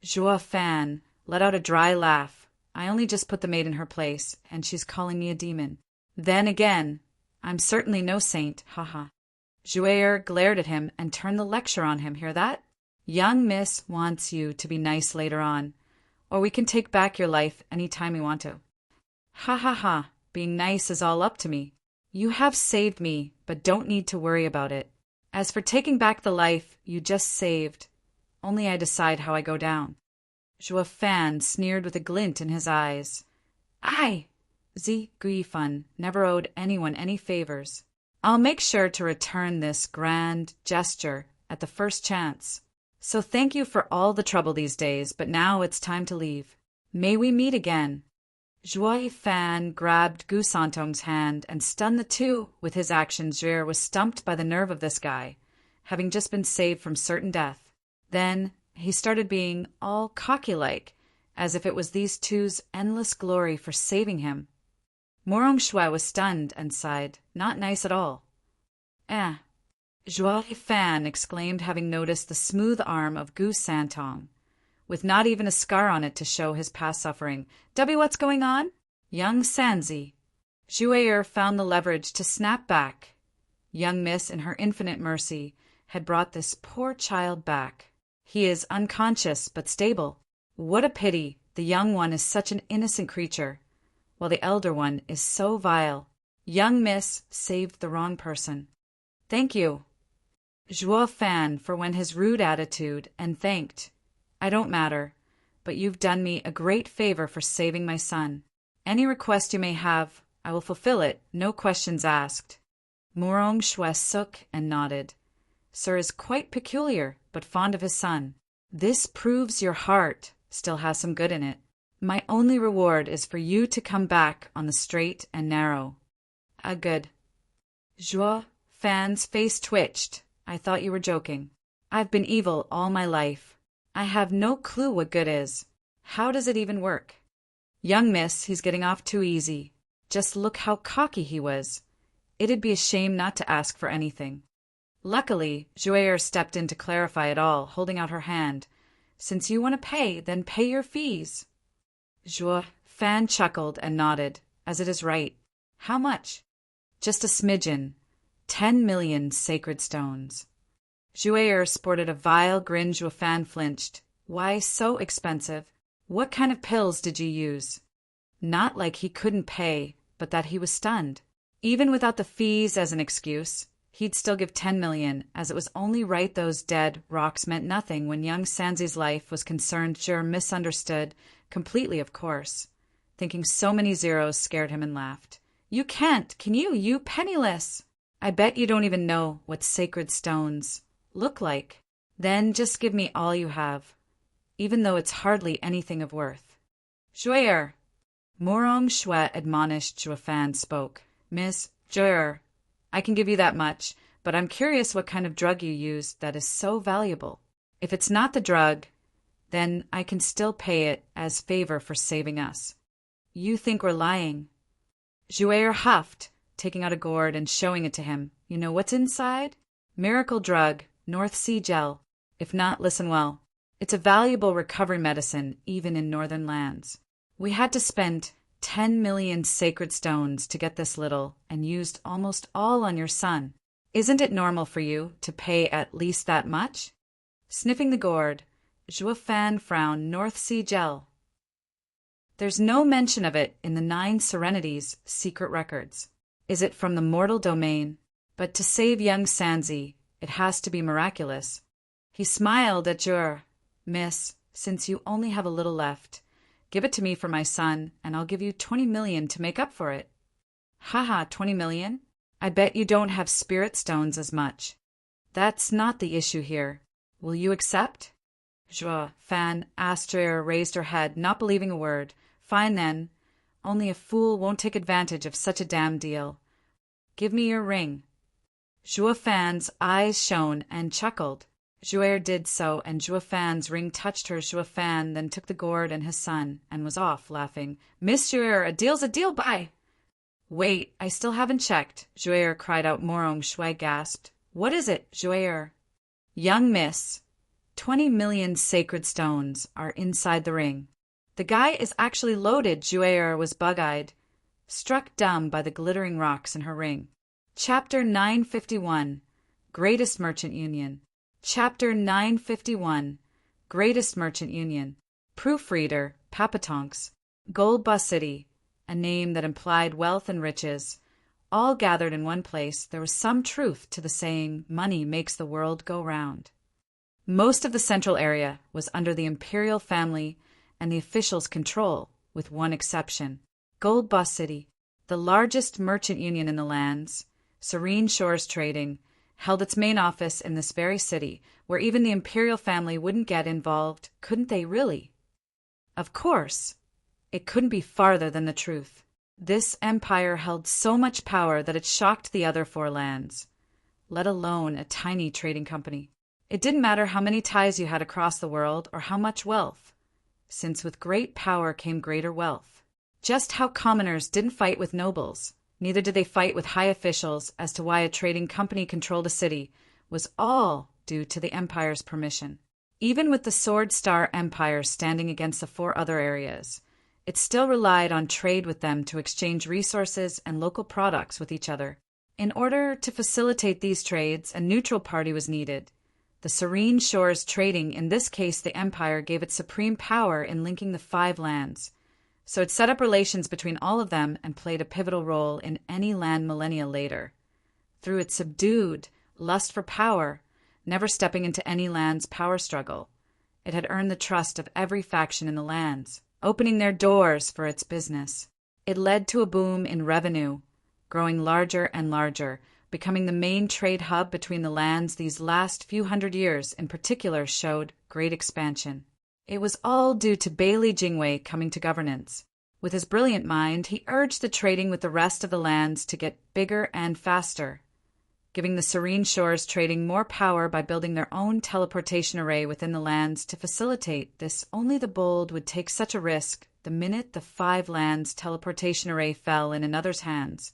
Joa Fan let out a dry laugh. I only just put the maid in her place, and she's calling me a demon. Then again, I'm certainly no saint, haha. Jouer glared at him and turned the lecture on him, hear that? Young miss wants you to be nice later on, or we can take back your life any time we want to. Ha ha ha, being nice is all up to me. You have saved me, but don't need to worry about it. As for taking back the life you just saved, only I decide how I go down. Joa Fan sneered with a glint in his eyes. I, Z Griefun, never owed anyone any favors. I'll make sure to return this grand gesture at the first chance. So thank you for all the trouble these days, but now it's time to leave. May we meet again. Joa Fan grabbed Gu Santong's hand and stunned the two. With his actions, Jouer was stumped by the nerve of this guy, having just been saved from certain death. Then he started being all cocky-like, as if it was these two's endless glory for saving him. Morong Shue was stunned and sighed, not nice at all. Eh. Joa Fan exclaimed, having noticed the smooth arm of Gu Santong, with not even a scar on it to show his past suffering. What's going on? Young Sanzi. Jouer found the leverage to snap back. Young Miss, in her infinite mercy, had brought this poor child back. He is unconscious but stable. What a pity, the young one is such an innocent creature, while the elder one is so vile. Young Miss saved the wrong person. Thank you. Joa Fan forwent his rude attitude and thanked. I don't matter, but you've done me a great favor for saving my son. Any request you may have, I will fulfill it, no questions asked. Morong Shue shook and nodded. Sir is quite peculiar, but fond of his son. This proves your heart still has some good in it. My only reward is for you to come back on the straight and narrow. Good. Joa Fan's face twitched. I thought you were joking. I've been evil all my life. I have no clue what good is. How does it even work? Young miss, he's getting off too easy. Just look how cocky he was. It'd be a shame not to ask for anything. Luckily, Jouer stepped in to clarify it all, holding out her hand. Since you want to pay, then pay your fees. Joa Fan chuckled and nodded, as it is right. How much? Just a smidgen. 10 million sacred stones. Jouer sported a vile grin. Joa Fan flinched. Why so expensive? What kind of pills did you use? Not like he couldn't pay, but that he was stunned. Even without the fees as an excuse, he'd still give 10 million, as it was only right those dead rocks meant nothing when young Sanzi's life was concerned. Jouer misunderstood, completely of course, thinking so many zeros scared him and laughed. You can't, can you? You penniless! I bet you don't even know what sacred stones look like. Then just give me all you have, even though it's hardly anything of worth. Jouer! Morong Shue admonished. Joa Fan spoke. Miss Jouer, I can give you that much, but I'm curious what kind of drug you used that is so valuable. If it's not the drug, then I can still pay it as favor for saving us. You think we're lying? Jouer huffed, taking out a gourd and showing it to him. You know what's inside? Miracle drug, North Sea gel. If not, listen well. It's a valuable recovery medicine, even in northern lands. We had to spend 10 million sacred stones to get this little, and used almost all on your son. Isn't it normal for you to pay at least that much? Sniffing the gourd, Joa Fan frowned. North Sea gel. There's no mention of it in the 9 Serenities secret records. Is it from the mortal domain? But to save young Sanzi, it has to be miraculous. He smiled at Jouer. Miss, since you only have a little left, give it to me for my son, and I'll give you 20 million to make up for it. Haha, 20 million? I bet you don't have spirit stones as much. That's not the issue here. Will you accept? Joa Fan asked. Jouer raised her head, not believing a word. Fine then. Only a fool won't take advantage of such a damn deal. Give me your ring. Joa Fan's eyes shone and chuckled. Jouer did so, and Joa Fan's ring touched her. Joa Fan then took the gourd and his son, and was off, laughing. Miss Jouer, a deal's a deal, bye! Wait, I still haven't checked, Jouer cried out. Morong Shui gasped. What is it, Jouer? Young miss, 20 million sacred stones are inside the ring. The guy is actually loaded. Jouer was bug-eyed, struck dumb by the glittering rocks in her ring. Chapter 951, Greatest Merchant Union. Chapter 951, Greatest Merchant Union. Proofreader, Papatonks. Gold Bus City, a name that implied wealth and riches. All gathered in one place, there was some truth to the saying, money makes the world go round. Most of the central area was under the imperial family and the officials' control, with one exception. Gold Bus City, the largest merchant union in the lands, Serene Shores Trading, held its main office in this very city, where even the imperial family wouldn't get involved, couldn't they really? Of course, it couldn't be farther than the truth. This empire held so much power that it shocked the other four lands, let alone a tiny trading company. It didn't matter how many ties you had across the world or how much wealth, since with great power came greater wealth. Just how commoners didn't fight with nobles, neither did they fight with high officials as to why a trading company controlled a city, was all due to the empire's permission. Even with the Sword Star Empire standing against the four other areas, it still relied on trade with them to exchange resources and local products with each other. In order to facilitate these trades, a neutral party was needed. The Serene Shores Trading, in this case the Empire, gave it supreme power in linking the 5 lands, so it set up relations between all of them and played a pivotal role in any land millennia later. Through its subdued lust for power, never stepping into any land's power struggle, it had earned the trust of every faction in the lands, opening their doors for its business. It led to a boom in revenue, growing larger and larger, becoming the main trade hub between the lands. These last few hundred years in particular showed great expansion. It was all due to Bailey Jingwei coming to governance. With his brilliant mind, he urged the trading with the rest of the lands to get bigger and faster, giving the Serene Shores Trading more power by building their own teleportation array within the lands to facilitate this. Only the bold would take such a risk. The minute the 5 lands teleportation array fell in another's hands,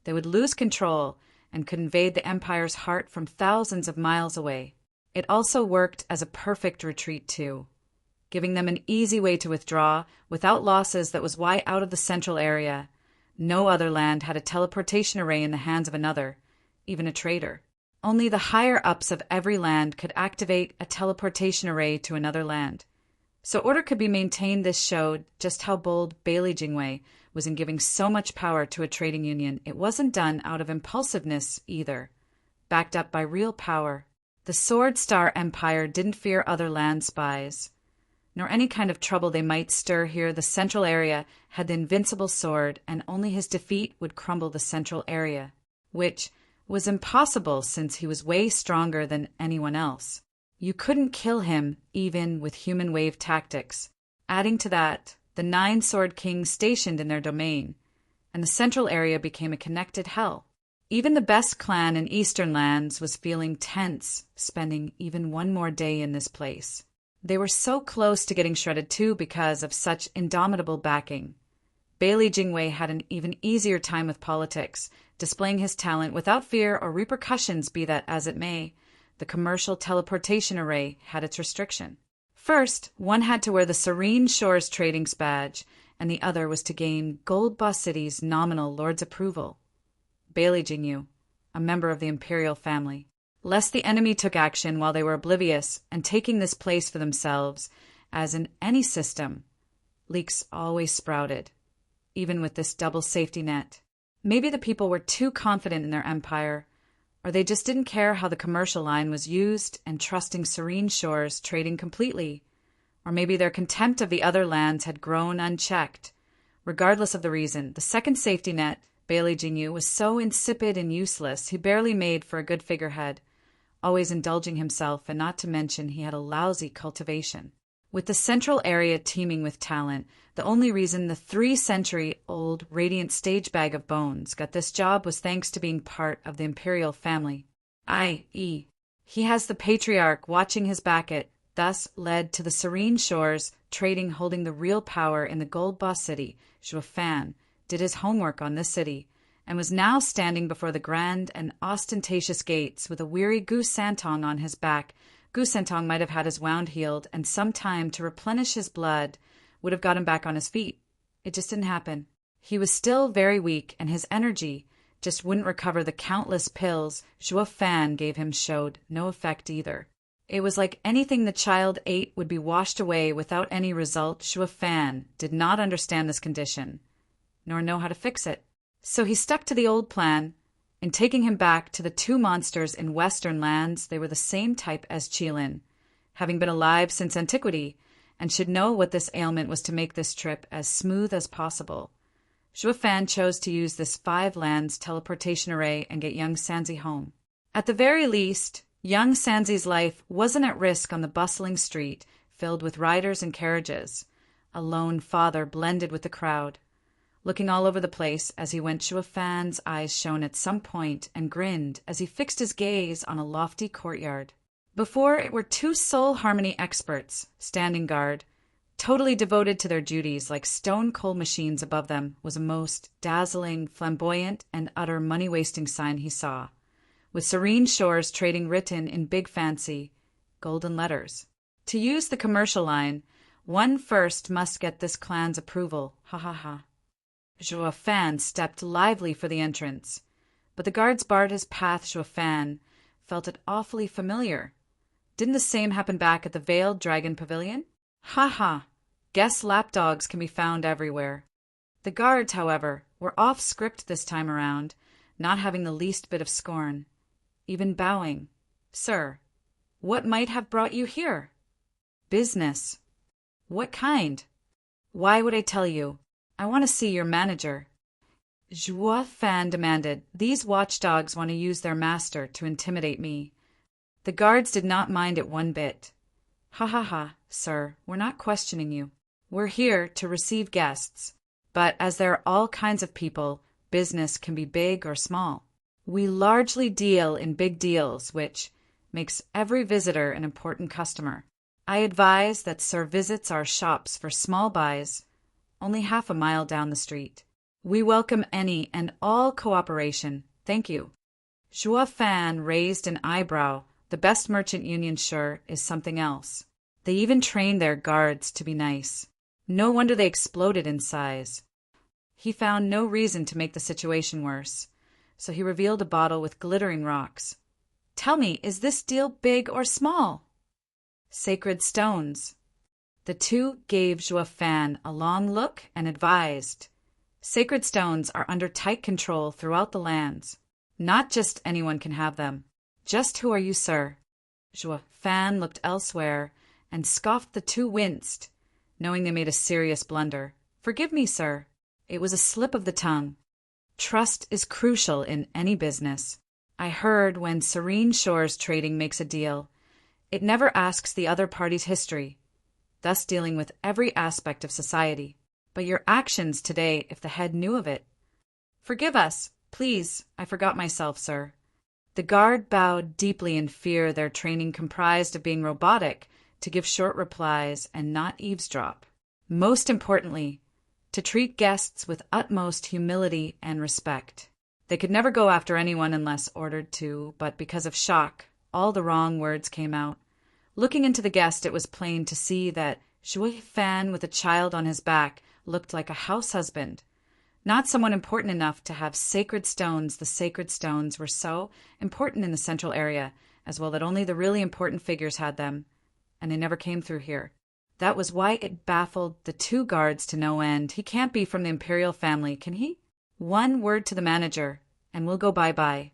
they would lose control and could invade the Empire's heart from thousands of miles away. It also worked as a perfect retreat too, giving them an easy way to withdraw without losses. That was why out of the central area, no other land had a teleportation array in the hands of another, even a trader. Only the higher-ups of every land could activate a teleportation array to another land. So order could be maintained. This showed just how bold Bailey Jingwei was in giving so much power to a trading union. It wasn't done out of impulsiveness either, backed up by real power. The Sword Star Empire didn't fear other land spies, nor any kind of trouble they might stir here. The central area had the invincible sword, and only his defeat would crumble the central area, which was impossible since he was way stronger than anyone else. You couldn't kill him even with human wave tactics. Adding to that, the 9 Sword Kings stationed in their domain, and the central area became a connected hell. Even the best clan in Eastern lands was feeling tense, spending even one more day in this place. They were so close to getting shredded too because of such indomitable backing. Bailey Jingwei had an even easier time with politics, displaying his talent without fear or repercussions. Be that as it may, the commercial teleportation array had its restriction. First, one had to wear the Serene Shores Trading's badge, and the other was to gain Gold Bus City's nominal lord's approval. Bailey Jingyu, a member of the imperial family. Lest the enemy took action while they were oblivious and taking this place for themselves, as in any system, leaks always sprouted, even with this double safety net. Maybe the people were too confident in their empire, or they just didn't care how the commercial line was used and trusting Serene Shores Trading completely, or maybe their contempt of the other lands had grown unchecked. Regardless of the reason, the second safety net, Bailey Jingyu, was so insipid and useless he barely made for a good figurehead, always indulging himself, and not to mention he had a lousy cultivation. With the central area teeming with talent, the only reason the 3-century-old radiant stage bag of bones got this job was thanks to being part of the imperial family, i.e., he has the patriarch watching his back. It thus led to the Serene Shores Trading holding the real power in the Gold Boss City. Zhuo Fan did his homework on this city, and was now standing before the grand and ostentatious gates with a weary goose santong on his back. Goose santong might have had his wound healed, and some time to replenish his blood would have got him back on his feet. It just didn't happen. He was still very weak, and his energy just wouldn't recover. The countless pills Zhuo Fan gave him showed no effect either. It was like anything the child ate would be washed away without any result. Zhuo Fan did not understand this condition, nor know how to fix it. So he stuck to the old plan. In taking him back to the two monsters in western lands, they were the same type as Qilin, having been alive since antiquity, and should know what this ailment was to make this trip as smooth as possible. Zhuo Fan chose to use this 5 lands teleportation array and get young Sanzi home. At the very least, young Sanzi's life wasn't at risk on the bustling street filled with riders and carriages. A lone father blended with the crowd. Looking all over the place as he went, Zhuo Fan's eyes shone at some point and grinned as he fixed his gaze on a lofty courtyard. Before it were 2 soul harmony experts standing guard, totally devoted to their duties like stone-cold machines. Above them was a most dazzling, flamboyant, and utter money-wasting sign he saw, with Serene Shores Trading written in big fancy golden letters. To use the commercial line, one first must get this clan's approval. Ha ha ha. Zhuo Fan stepped lively for the entrance, but the guards barred his path. Zhuo Fan felt it awfully familiar. Didn't the same happen back at the Veiled Dragon Pavilion? Ha ha! Guess lapdogs can be found everywhere. The guards, however, were off script this time around, not having the least bit of scorn, even bowing. Sir, what might have brought you here? Business. What kind? Why would I tell you? I want to see your manager. Zhuo Fan demanded. These watchdogs want to use their master to intimidate me. The guards did not mind it one bit. Ha ha ha, sir, we're not questioning you. We're here to receive guests. But as there are all kinds of people, business can be big or small. We largely deal in big deals, which makes every visitor an important customer. I advise that sir visits our shops for small buys, only half a mile down the street. We welcome any and all cooperation. Thank you. Zhuo Fan raised an eyebrow. The best merchant union, sure, is something else. They even train their guards to be nice. No wonder they exploded in size. He found no reason to make the situation worse, so he revealed a bottle with glittering rocks. Tell me, is this deal big or small? Sacred stones. The two gave Zhuo Fan a long look and advised. Sacred stones are under tight control throughout the lands. Not just anyone can have them. Just who are you, sir? Zhuo Fan looked elsewhere and scoffed. The two winced, knowing they made a serious blunder. Forgive me, sir. It was a slip of the tongue. Trust is crucial in any business. I heard when Serene Shores Trading makes a deal, it never asks the other party's history, thus dealing with every aspect of society. But your actions today, if the head knew of it. Forgive us, please. I forgot myself, sir. The guard bowed deeply in fear. Their training comprised of being robotic, to give short replies and not eavesdrop. Most importantly, to treat guests with utmost humility and respect. They could never go after anyone unless ordered to, but because of shock, all the wrong words came out. Looking into the guest, it was plain to see that Zhuo Fan with a child on his back looked like a house husband. Not someone important enough to have sacred stones. The sacred stones were so important in the central area, as well that only the really important figures had them, and they never came through here. That was why it baffled the two guards to no end. He can't be from the imperial family, can he? One word to the manager, and we'll go bye-bye.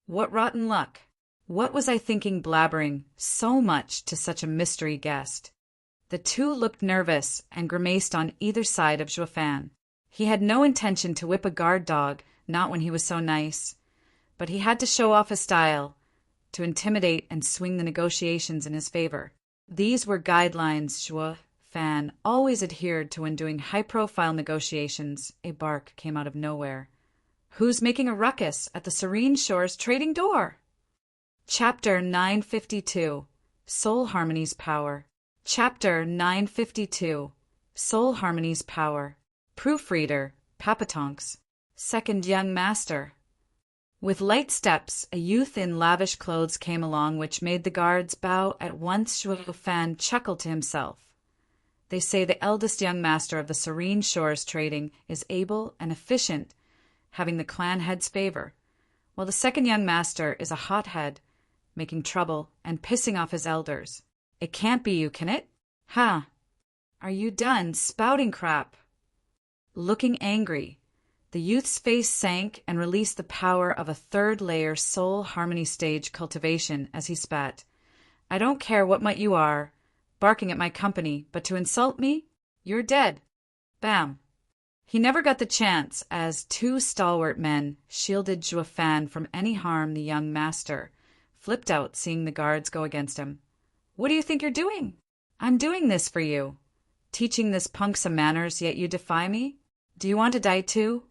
What rotten luck. What was I thinking blabbering so much to such a mystery guest? The two looked nervous and grimaced on either side of Zhuo Fan. He had no intention to whip a guard dog, not when he was so nice. But he had to show off his style, to intimidate and swing the negotiations in his favor. These were guidelines Zhuo Fan always adhered to when doing high-profile negotiations. A bark came out of nowhere. Who's making a ruckus at the Serene Shores Trading door? Chapter 952. Soul Harmony's Power. Chapter 952. Soul Harmony's Power. Proofreader, Papatonks. Second young master. With light steps, a youth in lavish clothes came along, which made the guards bow at once. Zhuo Fan chuckled to himself. They say the eldest young master of the Serene Shores trading is able and efficient, having the clan head's favor, while the second young master is a hothead, making trouble and pissing off his elders. It can't be you, can it? Ha! Are you done spouting crap? Looking angry, the youth's face sank and released the power of a third-layer soul harmony stage cultivation as he spat. I don't care what might you are, barking at my company, but to insult me? You're dead. Bam. He never got the chance, as two stalwart men shielded Zhuo Fan from any harm. The young master flipped out, seeing the guards go against him. What do you think you're doing? I'm doing this for you. Teaching this punk some manners, yet you defy me? Do you want to die too?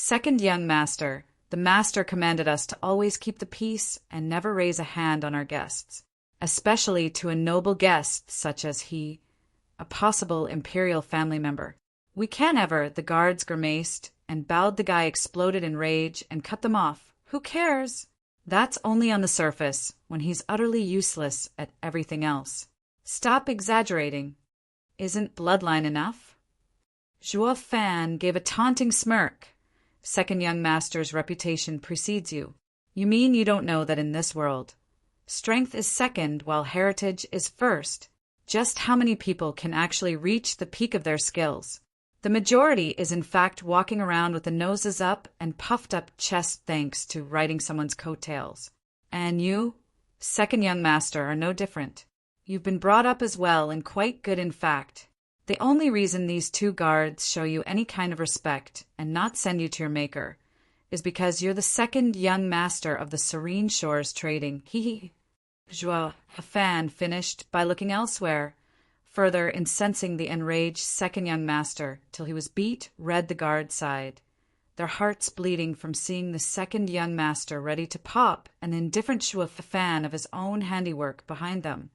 Second young master, the master commanded us to always keep the peace and never raise a hand on our guests, especially to a noble guest such as he, a possible imperial family member. We can't ever, the guards grimaced and bowed. The guy exploded in rage and cut them off. Who cares? That's only on the surface, when he's utterly useless at everything else. Stop exaggerating. Isn't bloodline enough? Zhuo Fan gave a taunting smirk. Second young master's reputation precedes you. You mean you don't know that in this world, strength is second while heritage is first? Just how many people can actually reach the peak of their skills? The majority is in fact walking around with the noses up and puffed up chest thanks to riding someone's coattails. And you, second young master, are no different. You've been brought up as well, and quite good in fact. The only reason these two guards show you any kind of respect and not send you to your maker is because you're the second young master of the Serene Shores trading. Hee. Zhuo Fan finished by looking elsewhere, further incensing the enraged second young master till he was beat red. The guards sighed, their hearts bleeding from seeing the second young master ready to pop an indifferent Zhuo Fan of his own handiwork behind them.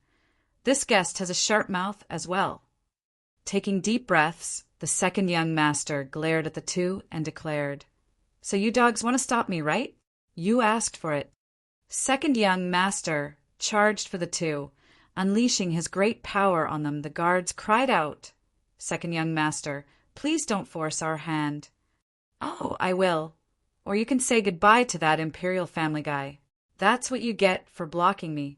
This guest has a sharp mouth as well. Taking deep breaths, the second young master glared at the two and declared, So you dogs want to stop me, right? You asked for it. Second young master charged for the two, unleashing his great power on them. The guards cried out, Second young master, please don't force our hand. Oh, I will. Or you can say goodbye to that imperial family guy. That's what you get for blocking me.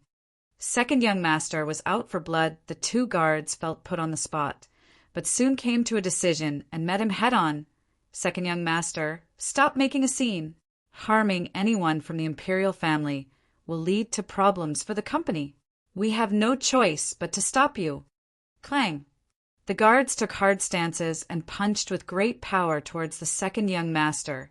Second young master was out for blood. The two guards felt put on the spot, but soon came to a decision and met him head-on. Second young master, stop making a scene. Harming anyone from the imperial family will lead to problems for the company. We have no choice but to stop you. Clang. The guards took hard stances and punched with great power towards the second young master,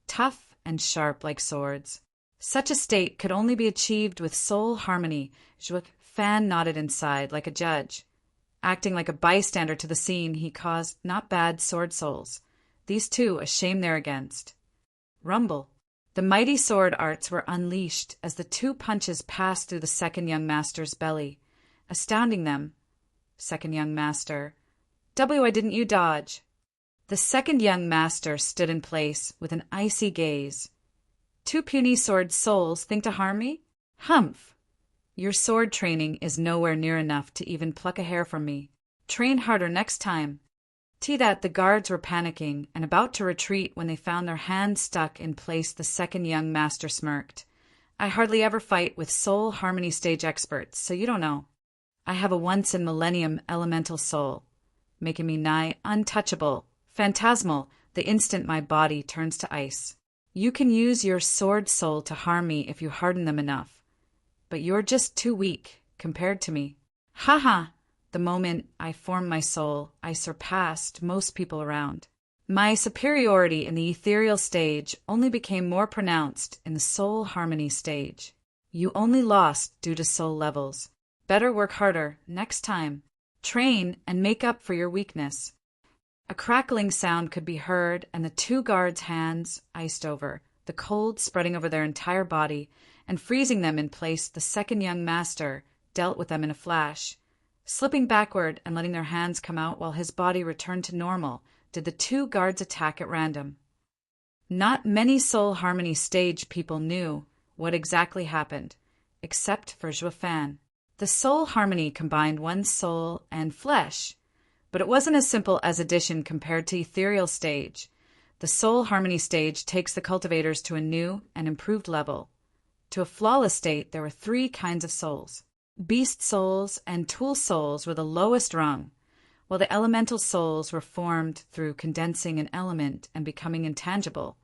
tough and sharp like swords. Such a state could only be achieved with soul harmony. Zhuo Fan nodded inside like a judge. Acting like a bystander to the scene, he caused not bad sword souls, these two a shame they're against. Rumble. The mighty sword arts were unleashed as the two punches passed through the second young master's belly, astounding them. Second young master, why didn't you dodge? The second young master stood in place with an icy gaze. Two puny sword souls think to harm me? Humph! Your sword training is nowhere near enough to even pluck a hair from me. Train harder next time. That the guards were panicking and about to retreat when they found their hands stuck in place. The second young master smirked. I hardly ever fight with soul harmony stage experts, so you don't know. I have a once-in-millennium elemental soul, making me nigh untouchable, phantasmal, the instant my body turns to ice. You can use your sword soul to harm me if you harden them enough, but you're just too weak compared to me. Ha ha! The moment I formed my soul, I surpassed most people around. My superiority in the ethereal stage only became more pronounced in the soul harmony stage. You only lost due to soul levels. Better work harder next time. Train and make up for your weakness. A crackling sound could be heard, and the two guards' hands iced over, the cold spreading over their entire body and freezing them in place. The second young master dealt with them in a flash. Slipping backward and letting their hands come out while his body returned to normal, did the two guards attack at random. Not many soul harmony stage people knew what exactly happened, except for Juefan. The soul harmony combined one's soul and flesh, but it wasn't as simple as addition compared to ethereal stage. The soul harmony stage takes the cultivators to a new and improved level. To a flawless state, there were 3 kinds of souls. Beast souls and tool souls were the lowest rung, while the elemental souls were formed through condensing an element and becoming intangible.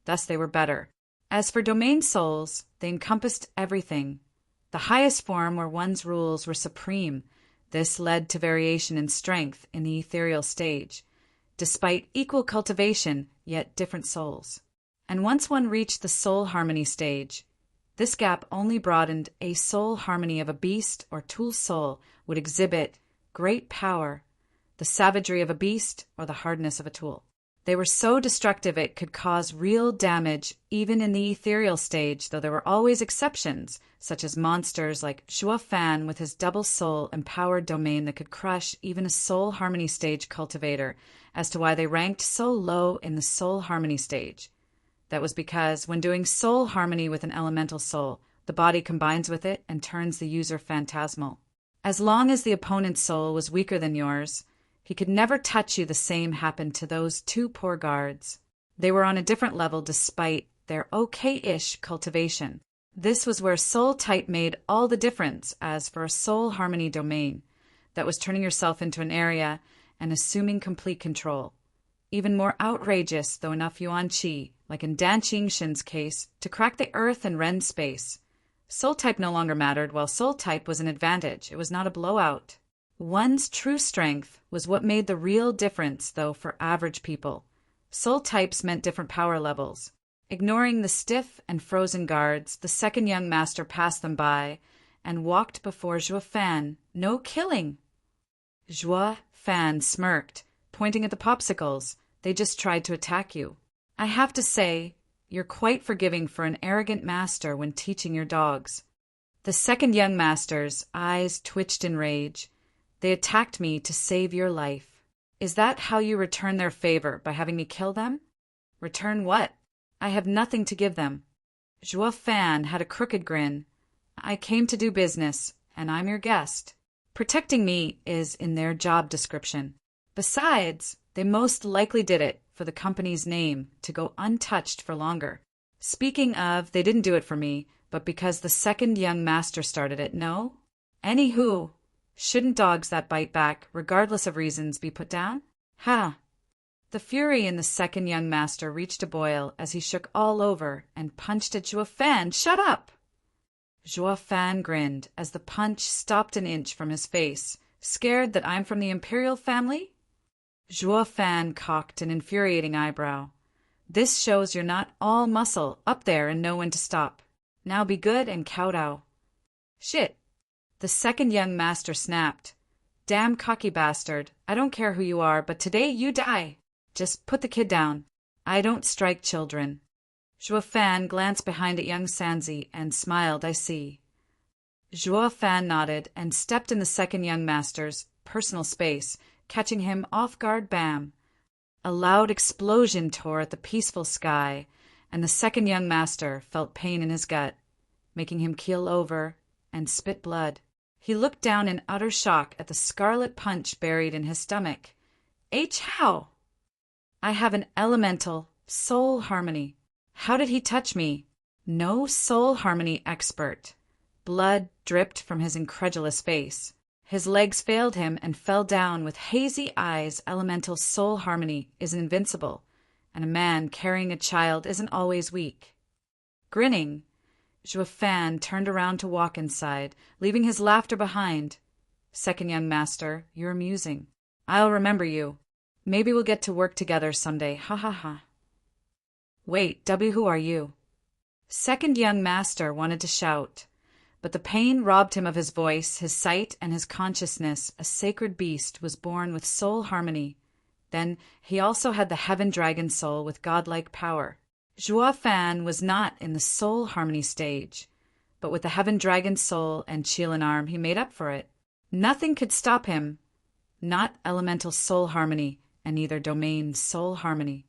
Thus they were better. As for domain souls, they encompassed everything. The highest form where one's rules were supreme. This led to variation in strength in the ethereal stage, despite equal cultivation, yet different souls. And once one reached the soul harmony stage, this gap only broadened. A soul harmony of a beast or tool soul would exhibit great power, the savagery of a beast or the hardness of a tool. They were so destructive it could cause real damage even in the ethereal stage, though there were always exceptions, such as monsters like Juefan with his double soul empowered domain that could crush even a soul harmony stage cultivator, as to why they ranked so low in the soul harmony stage. That was because when doing soul harmony with an elemental soul, the body combines with it and turns the user phantasmal. As long as the opponent's soul was weaker than yours, he could never touch you. The same happened to those 2 poor guards. They were on a different level despite their okay-ish cultivation. This was where soul type made all the difference. As for a soul harmony domain, that was turning yourself into an area and assuming complete control. Even more outrageous, though enough yuan qi, like in Dan Qingshin's case, to crack the earth and ren space. Soul type no longer mattered, while soul type was an advantage. It was not a blowout. One's true strength was what made the real difference, though, for average people. Soul types meant different power levels. Ignoring the stiff and frozen guards, the second young master passed them by and walked before Juefan. No killing! Juefan smirked, pointing at the popsicles. They just tried to attack you. I have to say, you're quite forgiving for an arrogant master when teaching your dogs. The second young master's eyes twitched in rage. They attacked me to save your life. Is that how you return their favor, by having me kill them? Return what? I have nothing to give them. Juefan had a crooked grin. I came to do business, and I'm your guest. Protecting me is in their job description. Besides, they most likely did it for the company's name to go untouched for longer. Speaking of, they didn't do it for me, but because the second young master started it, no? Anywho, shouldn't dogs that bite back, regardless of reasons, be put down? Ha! The fury in the second young master reached a boil as he shook all over and punched at Juefan. Shut up! Juefan grinned as the punch stopped an inch from his face. Scared that I'm from the imperial family? Juefan cocked an infuriating eyebrow. This shows you're not all muscle, up there and know when to stop. Now be good and kowtow. Shit! The second young master snapped. Damn cocky bastard. I don't care who you are, but today you die. Just put the kid down. I don't strike children. Juefan glanced behind at young Sanzi and smiled. I see. Juefan nodded and stepped in the second young master's personal space, catching him off guard. Bam! A loud explosion tore at the peaceful sky, and the second young master felt pain in his gut, making him keel over and spit blood. He looked down in utter shock at the scarlet punch buried in his stomach. How? I have an elemental soul harmony. How did he touch me? No soul harmony expert. Blood dripped from his incredulous face. His legs failed him and fell down with hazy eyes. Elemental soul harmony is invincible, and a man carrying a child isn't always weak. Grinning, Juefan turned around to walk inside, leaving his laughter behind. Second young master, you're amusing. I'll remember you. Maybe we'll get to work together someday. Ha ha ha. Wait, who are you? Second young master wanted to shout, but the pain robbed him of his voice, his sight, and his consciousness. A sacred beast was born with soul harmony. Then he also had the heaven dragon soul with godlike power. Juefan was not in the soul harmony stage, but with the heaven dragon soul and Qilin arm, he made up for it. Nothing could stop him. Not elemental soul harmony, and neither domain soul harmony.